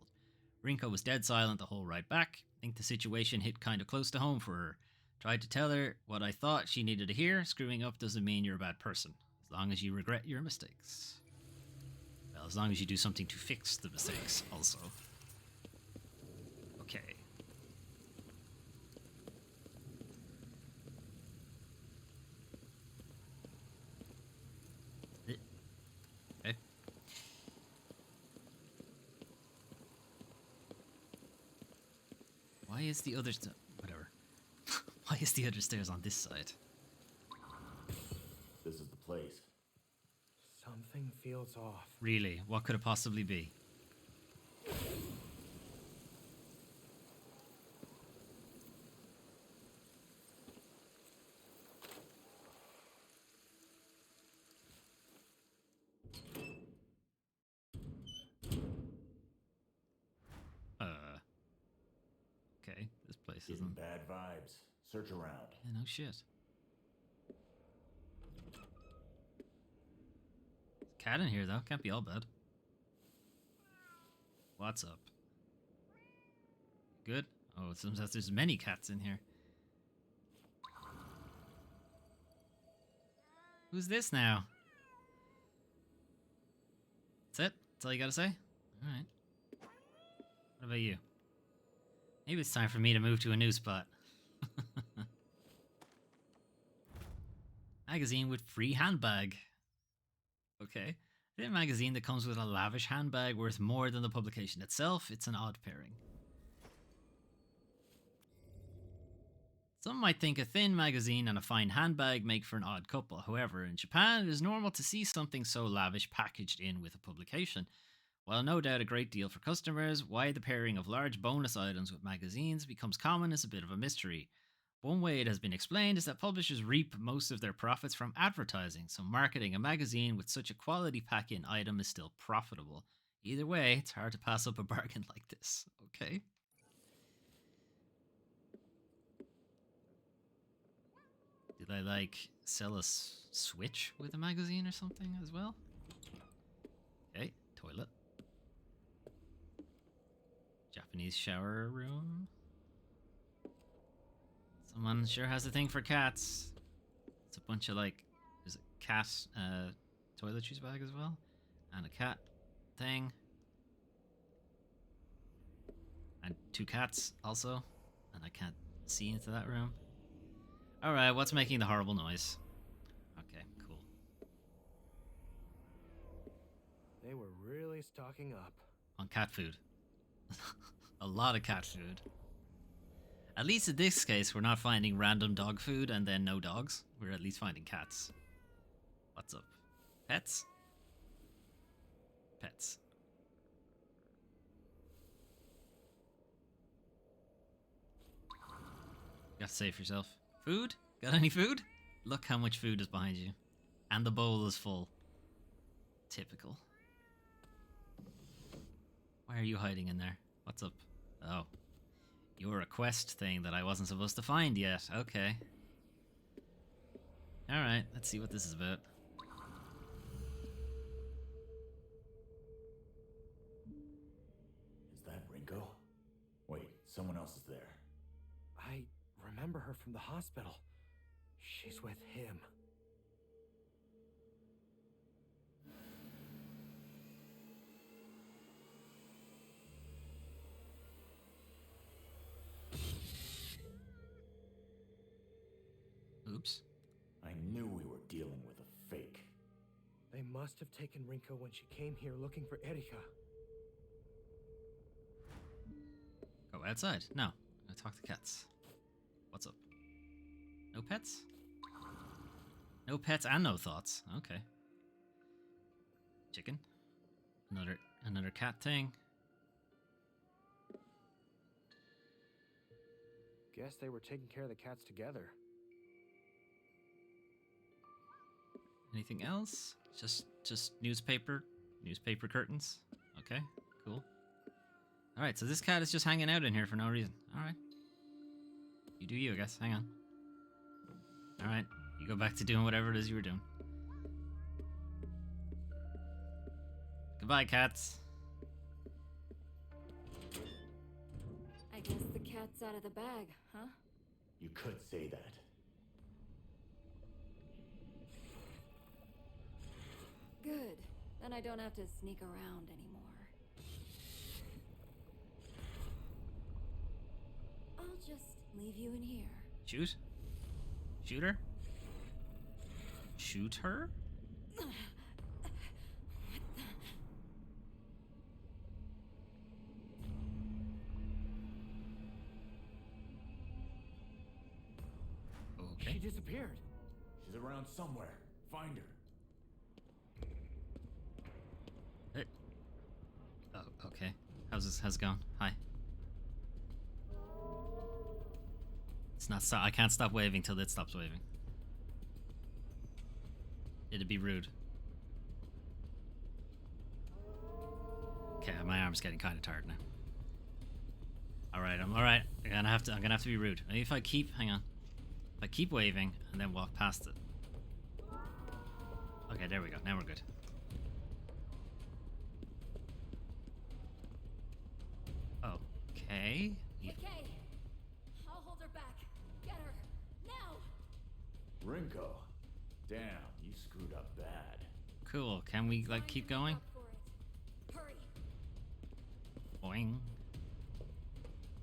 Rinko was dead silent the whole ride back. I think the situation hit kind of close to home for her. Tried to tell her what I thought she needed to hear. Screwing up doesn't mean you're a bad person, as long as you regret your mistakes. Well, as long as you do something to fix the mistakes, also. Okay. Okay. Why is the other whatever? Why is the other stairs on this side? This is the place. Something feels off. Really? What could it possibly be? Okay, this place Getting isn't. bad vibes. Search around. Yeah, no shit. Cat in here though, can't be all bad. What's up? Good? Oh, it seems that there's many cats in here. Who's this now? That's it? That's all you gotta say? Alright. What about you? Maybe it's time for me to move to a new spot. Magazine with free handbag. Okay. In a magazine that comes with a lavish handbag worth more than the publication itself, it's an odd pairing. Some might think a thin magazine and a fine handbag make for an odd couple. However, in Japan, it is normal to see something so lavish packaged in with a publication. While no doubt a great deal for customers, why the pairing of large bonus items with magazines becomes common is a bit of a mystery. One way it has been explained is that publishers reap most of their profits from advertising, so marketing a magazine with such a quality pack-in item is still profitable. Either way, it's hard to pass up a bargain like this. Okay. Did I, like, sell a Switch with a magazine or something as well? Okay, toilet. Japanese shower room. Someone sure has a thing for cats. It's a bunch of, like, there's a cat toiletries bag as well. And a cat thing. And 2 cats also. And I can't see into that room. Alright, what's making the horrible noise? Okay, cool. They were really stocking up. On cat food. A lot of cat food. At least in this case, we're not finding random dog food and then no dogs. We're at least finding cats. What's up? Pets? Pets. You got to save yourself. Food? Got any food? Look how much food is behind you. And the bowl is full. Typical. Why are you hiding in there? What's up? Oh. You're a quest thing that I wasn't supposed to find yet. Okay. Alright, let's see what this is about. Is that Rinko? Wait, someone else is there. I remember her from the hospital. She's with him. Oops. I knew we were dealing with a fake. They must have taken Rinko when she came here looking for Erika. Go outside. No. I talk to cats. What's up? No pets? No pets and no thoughts. Okay. Chicken. Another cat thing. Guess they were taking care of the cats together. Anything else? Just newspaper curtains. Okay, cool. All right, so this cat is just hanging out in here for no reason. All right. You do you, I guess. Hang on. All right, you go back to doing whatever it is you were doing. Goodbye, cats. I guess the cat's out of the bag, huh? You could say that. Good. Then I don't have to sneak around anymore. I'll just leave you in here. Shoot? Shoot her? Shoot her? She Okay. disappeared. She's around somewhere. Find her. Oh, okay. How's it going? Hi. It's not I can't stop waving till it stops waving. It'd be rude. Okay, my arm's getting kind of tired now. All right, I'm all right. I'm gonna have to be rude. Maybe if I keep, hang on. If I keep waving and then walk past it. Okay, there we go. Now we're good. Okay. Hey, Kay. I'll hold her back. Get her. Now! Rinko. Damn, you screwed up bad. Cool. Can we like keep going? Up for it. Hurry. Boing.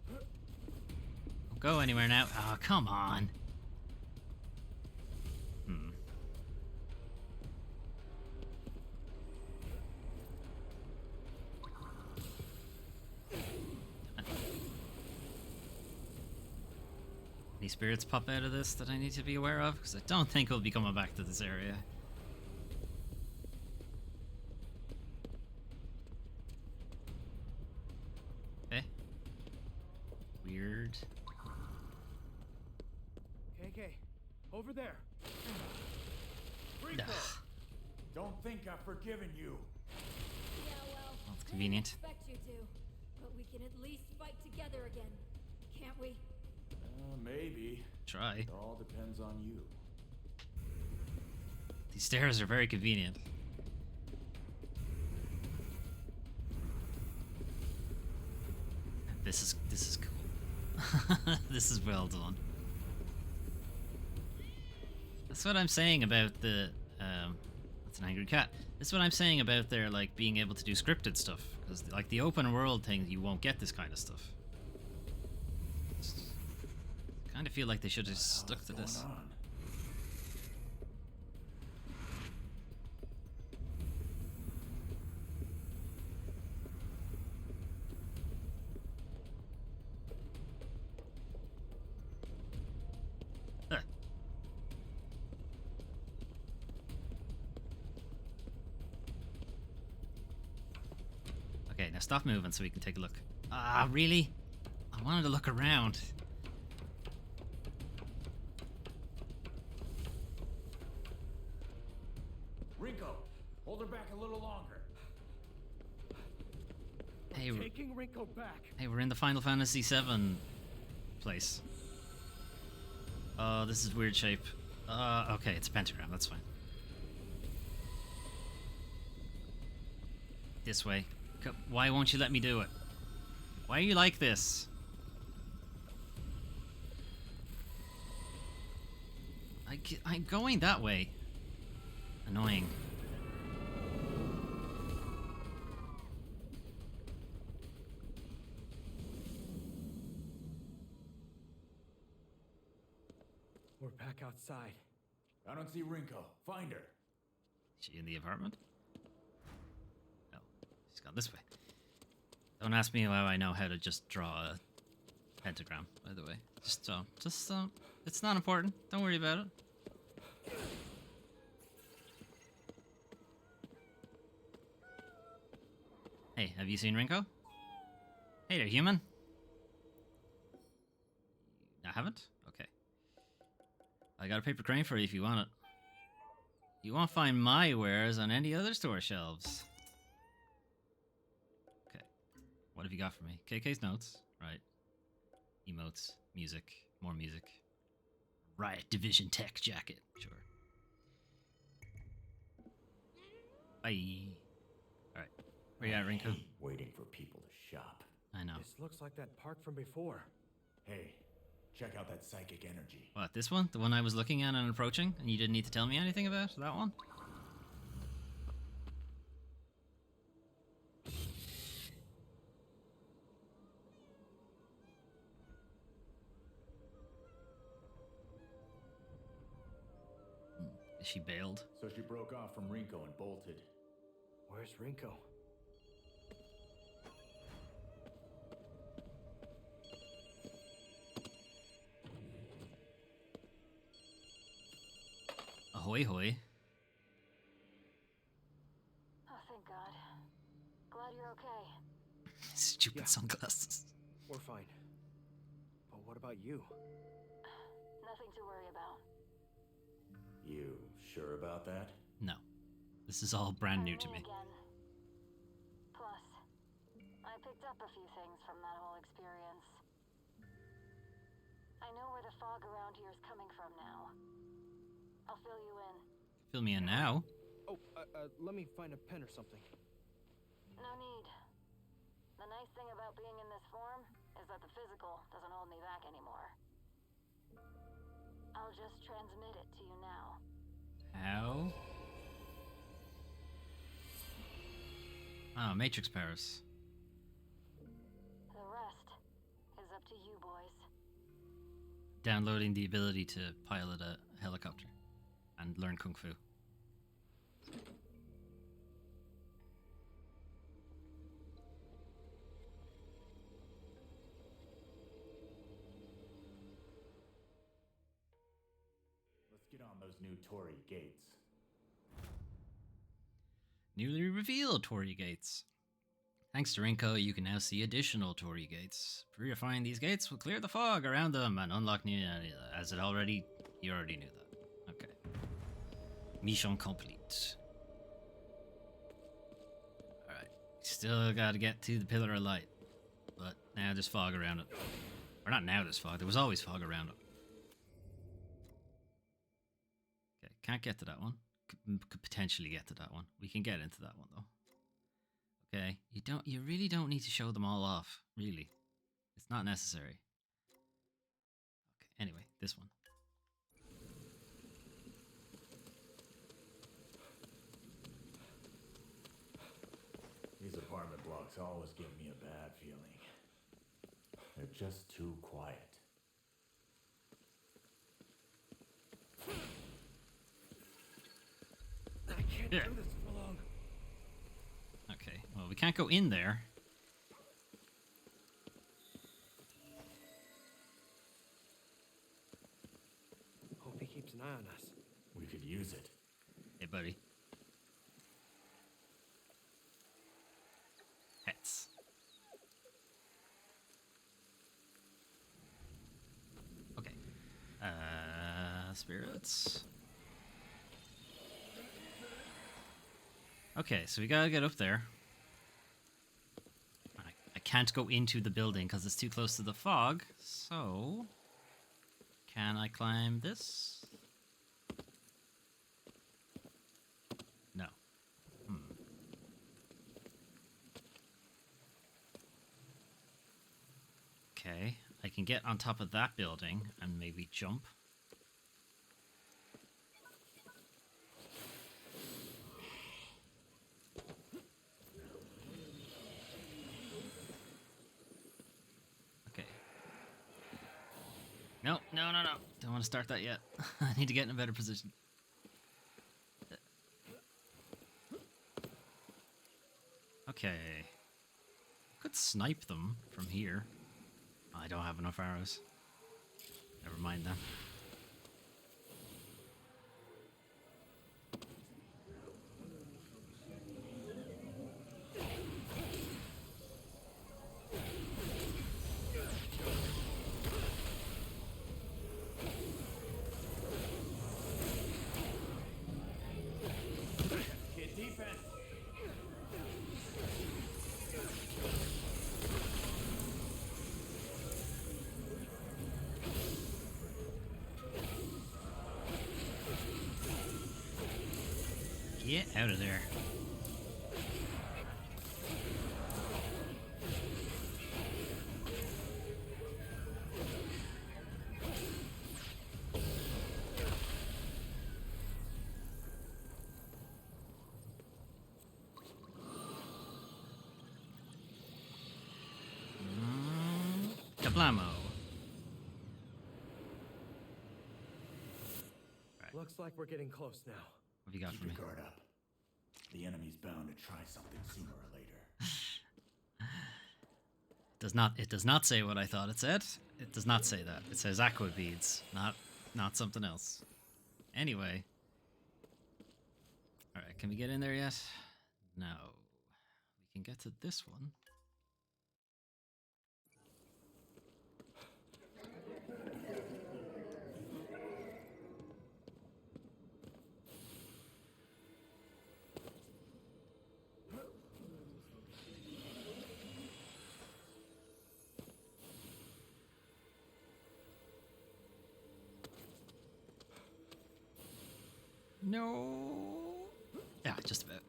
Don't go anywhere now. Oh, come on. Any spirits pop out of this that I need to be aware of? Because I don't think we'll be coming back to this area. Okay. Weird. KK, over there. Rinko! Don't think I've forgiven you. Yeah, well. That's I convenient. didn't expect you to, but we can at least fight together again, can't we? Maybe. Try. It all depends on you. These stairs are very convenient. This is cool. This is well done. That's what I'm saying about the that's an angry cat. That's what I'm saying about their like being able to do scripted stuff, because like the open world thing, you won't get this kind of stuff. Kind of feel like they should have stuck to this. Okay, now stop moving so we can take a look. Ah, really? I wanted to look around. Rinko! Hold her back a little longer. Hey, Taking Rinko back. hey, we're in the Final Fantasy VII place. Oh, this is weird shape. Okay, it's a pentagram. That's fine. This way. Why won't you let me do it? Why are you like this? I'm going that way. Annoying. We're back outside. I don't see Rinko. Find her. Is she in the apartment? No. She's gone this way. Don't ask me how I know how to just draw a pentagram, by the way. Just it's not important. Don't worry about it. Hey, have you seen Rinko? Hey there, human. I haven't? Okay. I got a paper crane for you if you want it. You won't find my wares on any other store shelves. Okay. What have you got for me? KK's notes. Right. Emotes. Music. More music. Riot Division Tech jacket. Sure. Bye. Alright. Where you at, Rinko? Waiting for people to shop. I know. This looks like that park from before. Hey, check out that psychic energy. What, this one? The one I was looking at and approaching? And you didn't need to tell me anything about? That one? Is she bailed? So she broke off from Rinko and bolted. Where's Rinko? Ahoy hoy. Oh, thank God. Glad you're okay. Stupid Yeah. sunglasses. We're fine. But what about you? Nothing to worry about. You sure about that? No. This is all brand new to me. Again. Plus, I picked up a few things from that whole experience. I know where the fog around here is coming from now. I'll fill you in. Fill me in now. Oh, let me find a pen or something. No need. The nice thing about being in this form is that the physical doesn't hold me back anymore. I'll just transmit it to you now. How? Oh, Matrix Paris. The rest is up to you boys. Downloading the ability to pilot a helicopter and learn Kung Fu. Let's get on those new Torii gates. Newly revealed Torii gates. Thanks to Rinko, you can now see additional Torii gates. Purifying these gates will clear the fog around them and unlock new... as it already... You already knew that. Okay. Mission complete. Alright. Still gotta get to the Pillar of Light. But now there's fog around it. Or not now there's fog, there was always fog around it. Okay, can't get to that one. Could potentially get to that one. We can get into that one though. Okay, you really don't need to show them all off, really. It's not necessary. Okay, anyway, this one. These apartment blocks always give me a bad feeling. They're just too quiet. I can't Yeah. do this for long. Okay, well, we can't go in there. Hope he keeps an eye on us. We could use it. Hey, buddy. Hats. Okay. Spirits. Okay, so we gotta get up there. I can't go into the building because it's too close to the fog. So, can I climb this? No. Okay, I can get on top of that building and maybe jump. Okay. No. Don't want to start that yet. I need to get in a better position. Okay. Could snipe them from here. I don't have enough arrows. Never mind then. Kid defense. Get out of there. Kablamo. Looks like we're getting close now. What have you got Keep for me? your guard up. The enemy's bound to try something sooner or later. It does not say what I thought it said. It does not say that. It says aqua beads, not something else. Anyway. Alright, can we get in there yet? No. We can get to this one. No. Yeah, just about.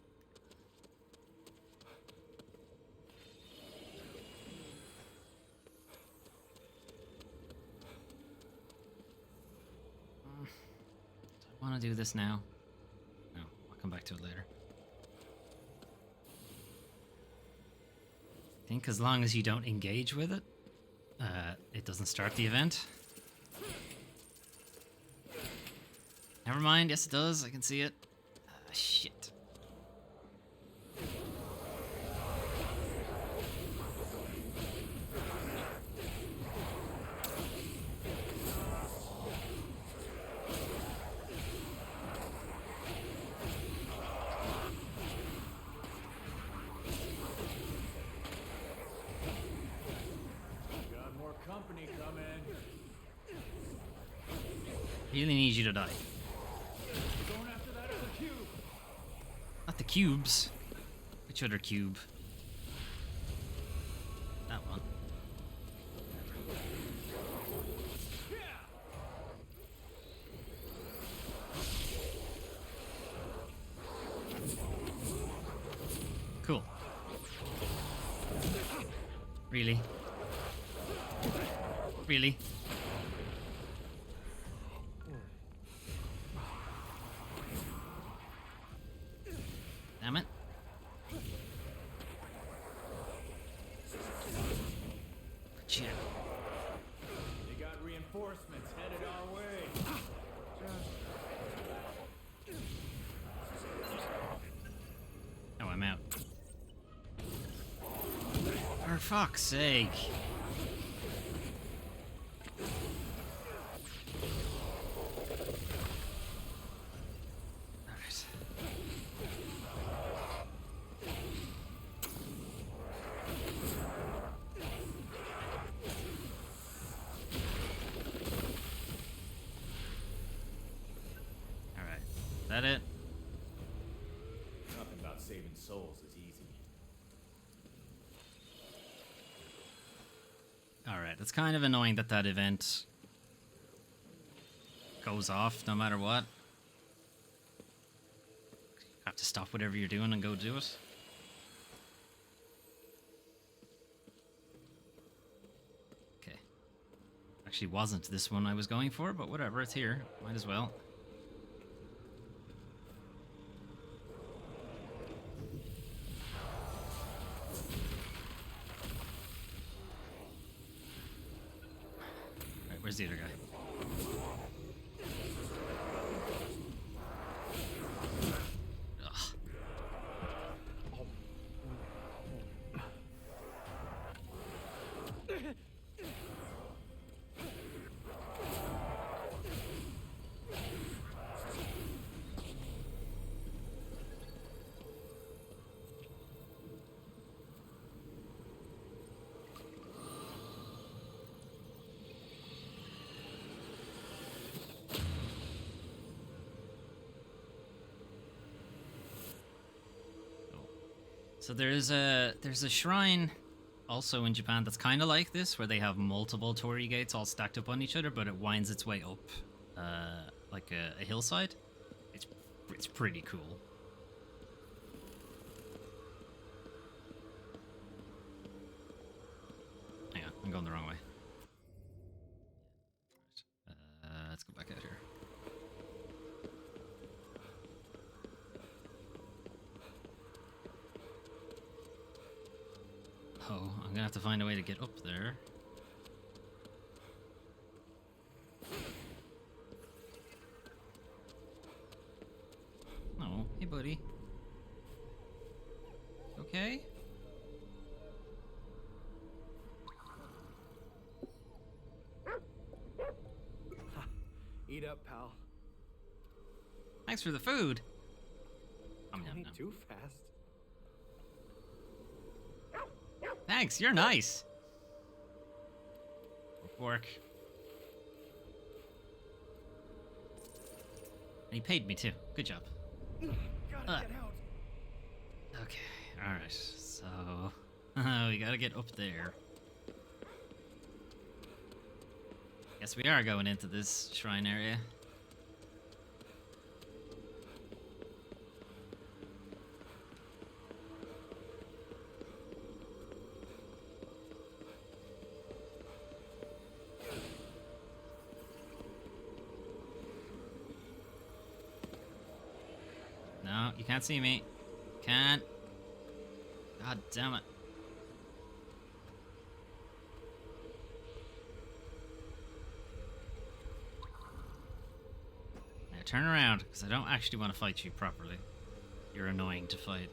Do I want to do this now? No, I'll come back to it later. I think as long as you don't engage with it, it doesn't start the event. Never mind, yes it does, I can see it. Shit. Got more company coming. Really need you to die. Going after that other cube. Not the cubes. Which other cube? That one. Cool. Really? Really? Damn it. Shit. They got reinforcements headed our way. Oh, I'm out. For fuck's sake. Alright. Alright. Is that it? Nothing about saving souls is easy. Alright, it's kind of annoying that that event goes off no matter what. You have to stop whatever you're doing and go do it. Okay. Actually wasn't this one I was going for, but whatever, it's here. Might as well. Right, where's the other guy? Ugh. So there's a shrine also in Japan that's kind of like this, where they have multiple torii gates all stacked up on each other, but it winds its way up like a hillside. It's pretty cool. Hang on, I'm going the wrong way. Let's go back out here. Oh, I'm gonna have to find a way to get up there. Oh, hey buddy. Okay? Eat up, pal. Thanks for the food. Don't eat too fast. Thanks, you're nice. Work. And he paid me too. Good job. Gotta get out. Okay, alright. So we gotta get up there. Guess we are going into this shrine area. No, you can't see me. Can't. God damn it. Now turn around, because I don't actually want to fight you properly. You're annoying to fight.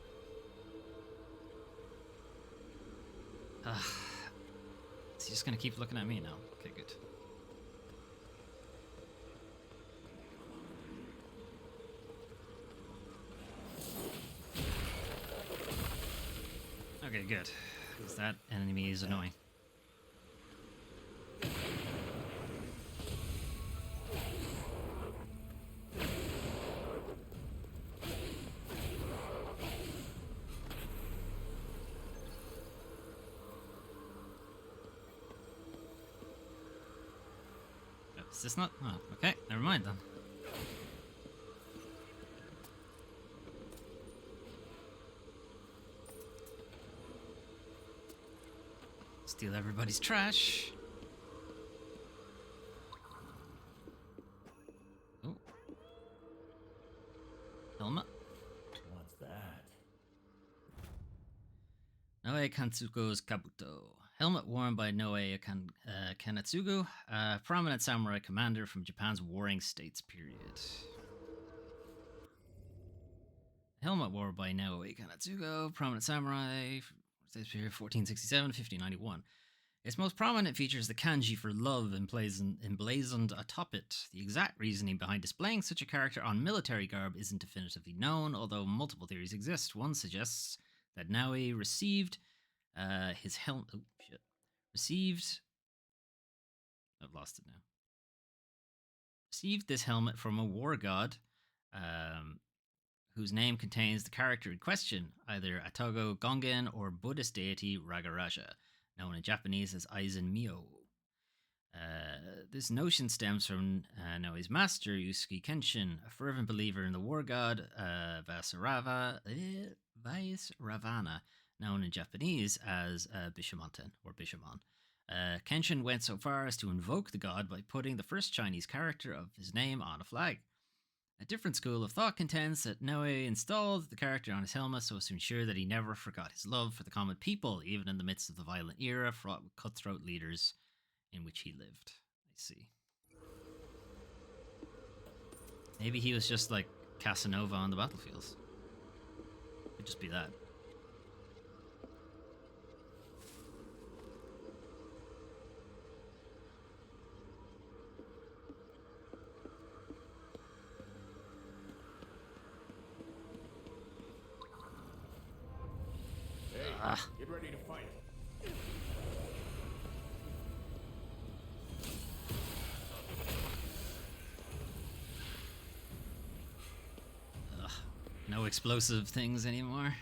Is he just gonna keep looking at me now? Okay, good. Okay, good. Because that enemy is annoying. Oh, is this not? Oh, okay. Never mind then. Steal everybody's trash. Oh. Helmet. What's that? Noe Kanetsugo's Kabuto. Helmet worn by Noe Kanetsugo, a prominent samurai commander from Japan's Warring States period. Helmet worn by Noe Kanetsugo, prominent samurai, States period 1467-1591. Its most prominent feature is the kanji for love emblazoned atop it. The exact reasoning behind displaying such a character on military garb isn't definitively known, although multiple theories exist. One suggests that Naoi received his helmet. Oh, shit. Received. I've lost it now. Received this helmet from a war god whose name contains the character in question, either Atogo Gongen or Buddhist deity Ragaraja, known in Japanese as Aizen Myo. This notion stems from Noe's master, Yusuke Kenshin, a fervent believer in the war god Vaisravana, known in Japanese as Bishamonten or Bishamon. Kenshin went so far as to invoke the god by putting the first Chinese character of his name on a flag. A different school of thought contends that Noe installed the character on his helmet so as to ensure that he never forgot his love for the common people, even in the midst of the violent era fraught with cutthroat leaders in which he lived. I see. Maybe he was just like Casanova on the battlefields. Could just be that. Get ready to fight. No explosive things anymore.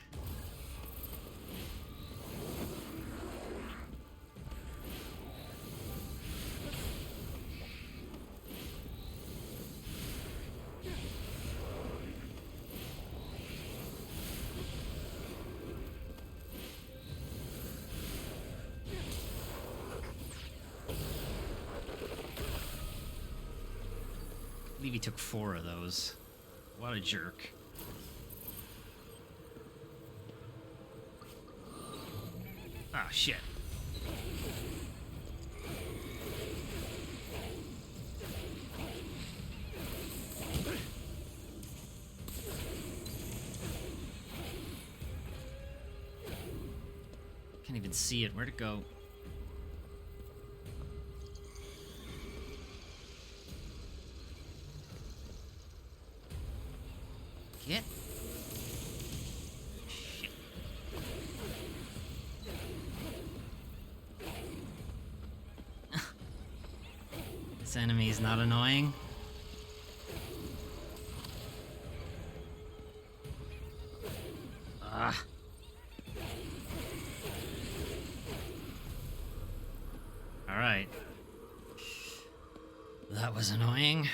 I believe he took 4 of those. What a jerk. Ah, shit. Can't even see it. Where'd it go? Get. Shit. This enemy is not annoying. Ah. Alright. That was annoying.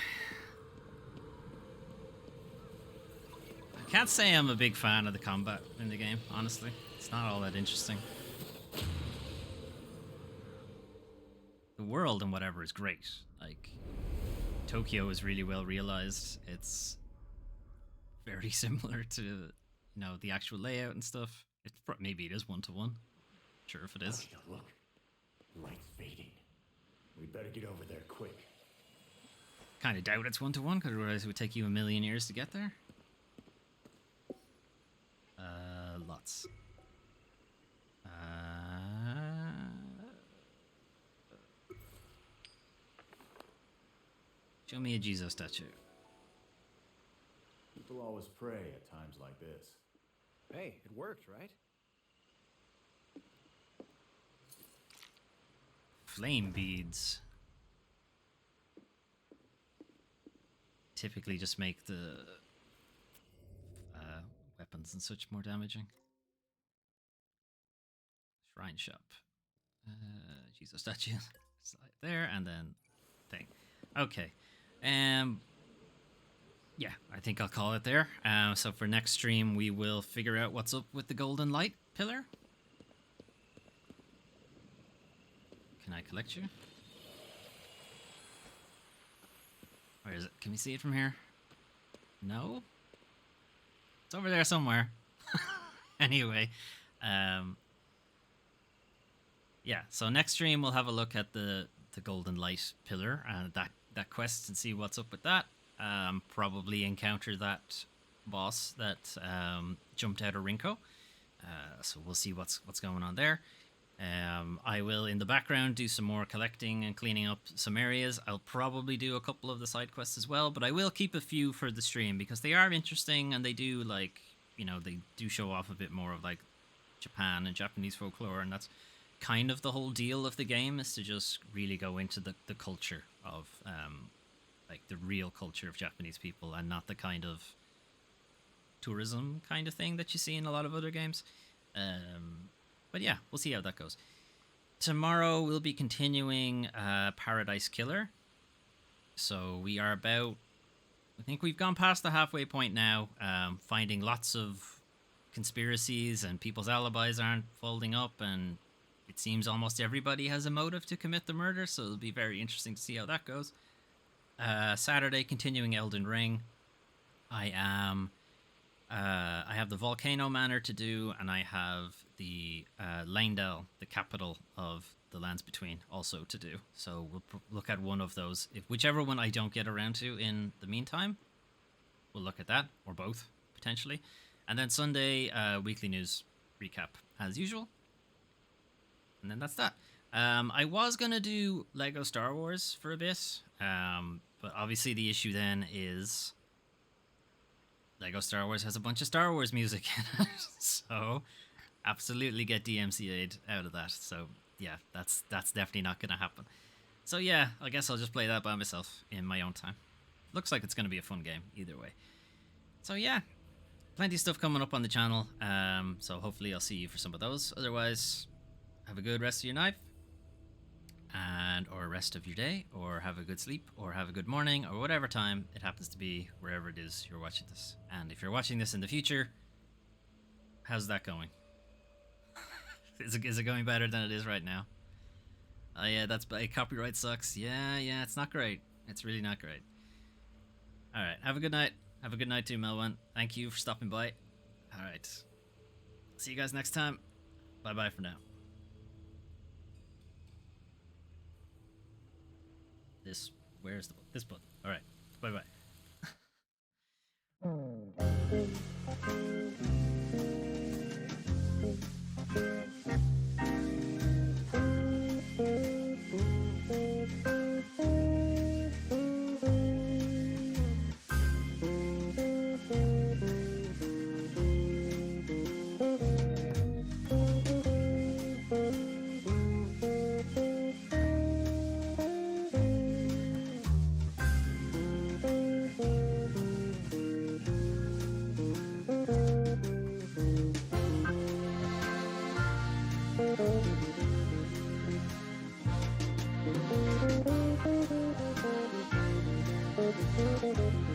I can't say I'm a big fan of the combat in the game, honestly. It's not all that interesting. The world and whatever is great. Like, Tokyo is really well realized. It's very similar to, you know, the actual layout and stuff. Maybe it is one-to-one. Sure if it is. Oh, look. The light's fading. We better get over there quick. Kind of doubt it's one-to-one, because otherwise it would take you a million years to get there. Lots. Show me a Jesus statue. People always pray at times like this. Hey, it worked, right? Flame beads. Typically just make the weapons and such more damaging. Shrine shop. Jesus statue. Slide there, and then thing. Okay. Yeah, I think I'll call it there. So for next stream, we will figure out what's up with the golden light pillar. Can I collect you? Where is it? Can we see it from here? No? It's over there somewhere. Anyway, yeah, so next stream we'll have a look at the golden light pillar and that quest and see what's up with that. Probably encounter that boss that jumped out of Rinko. So we'll see what's going on there. I will, in the background, do some more collecting and cleaning up some areas. I'll probably do a couple of the side quests as well, but I will keep a few for the stream because they are interesting and they do, like, you know, they do show off a bit more of, like, Japan and Japanese folklore, and that's kind of the whole deal of the game, is to just really go into the culture of, like, the real culture of Japanese people and not the kind of tourism kind of thing that you see in a lot of other games. But yeah, we'll see how that goes. Tomorrow we'll be continuing Paradise Killer. So we are about, I think we've gone past the halfway point now, finding lots of conspiracies and people's alibis aren't folding up, and it seems almost everybody has a motive to commit the murder, so it'll be very interesting to see how that goes. Saturday, continuing Elden Ring. I have the Volcano Manor to do, and I have the Leyndell, the capital of the Lands Between, also to do. So we'll look at one of those. If whichever one I don't get around to in the meantime, we'll look at that, or both, potentially. And then Sunday, weekly news recap, as usual. And then that's that. I was going to do Lego Star Wars for a bit, but obviously the issue then is Lego Star Wars has a bunch of Star Wars music in it, so absolutely get DMCA'd out of that. So yeah, that's definitely not going to happen. So yeah, I guess I'll just play that by myself in my own time. Looks like it's going to be a fun game either way. So yeah, plenty of stuff coming up on the channel, so hopefully I'll see you for some of those. Otherwise, have a good rest of your night, or rest of your day, or have a good sleep, or have a good morning, or whatever time it happens to be, wherever it is you're watching this. And if you're watching this in the future, how's that going? Is it going better than it is right now? Oh yeah, copyright sucks. Yeah, it's not great. It's really not great. Alright, have a good night. Have a good night too, Melvin. Thank you for stopping by. Alright. See you guys next time. Bye-bye for now. Where's this button? Alright. Bye-bye. Thank you.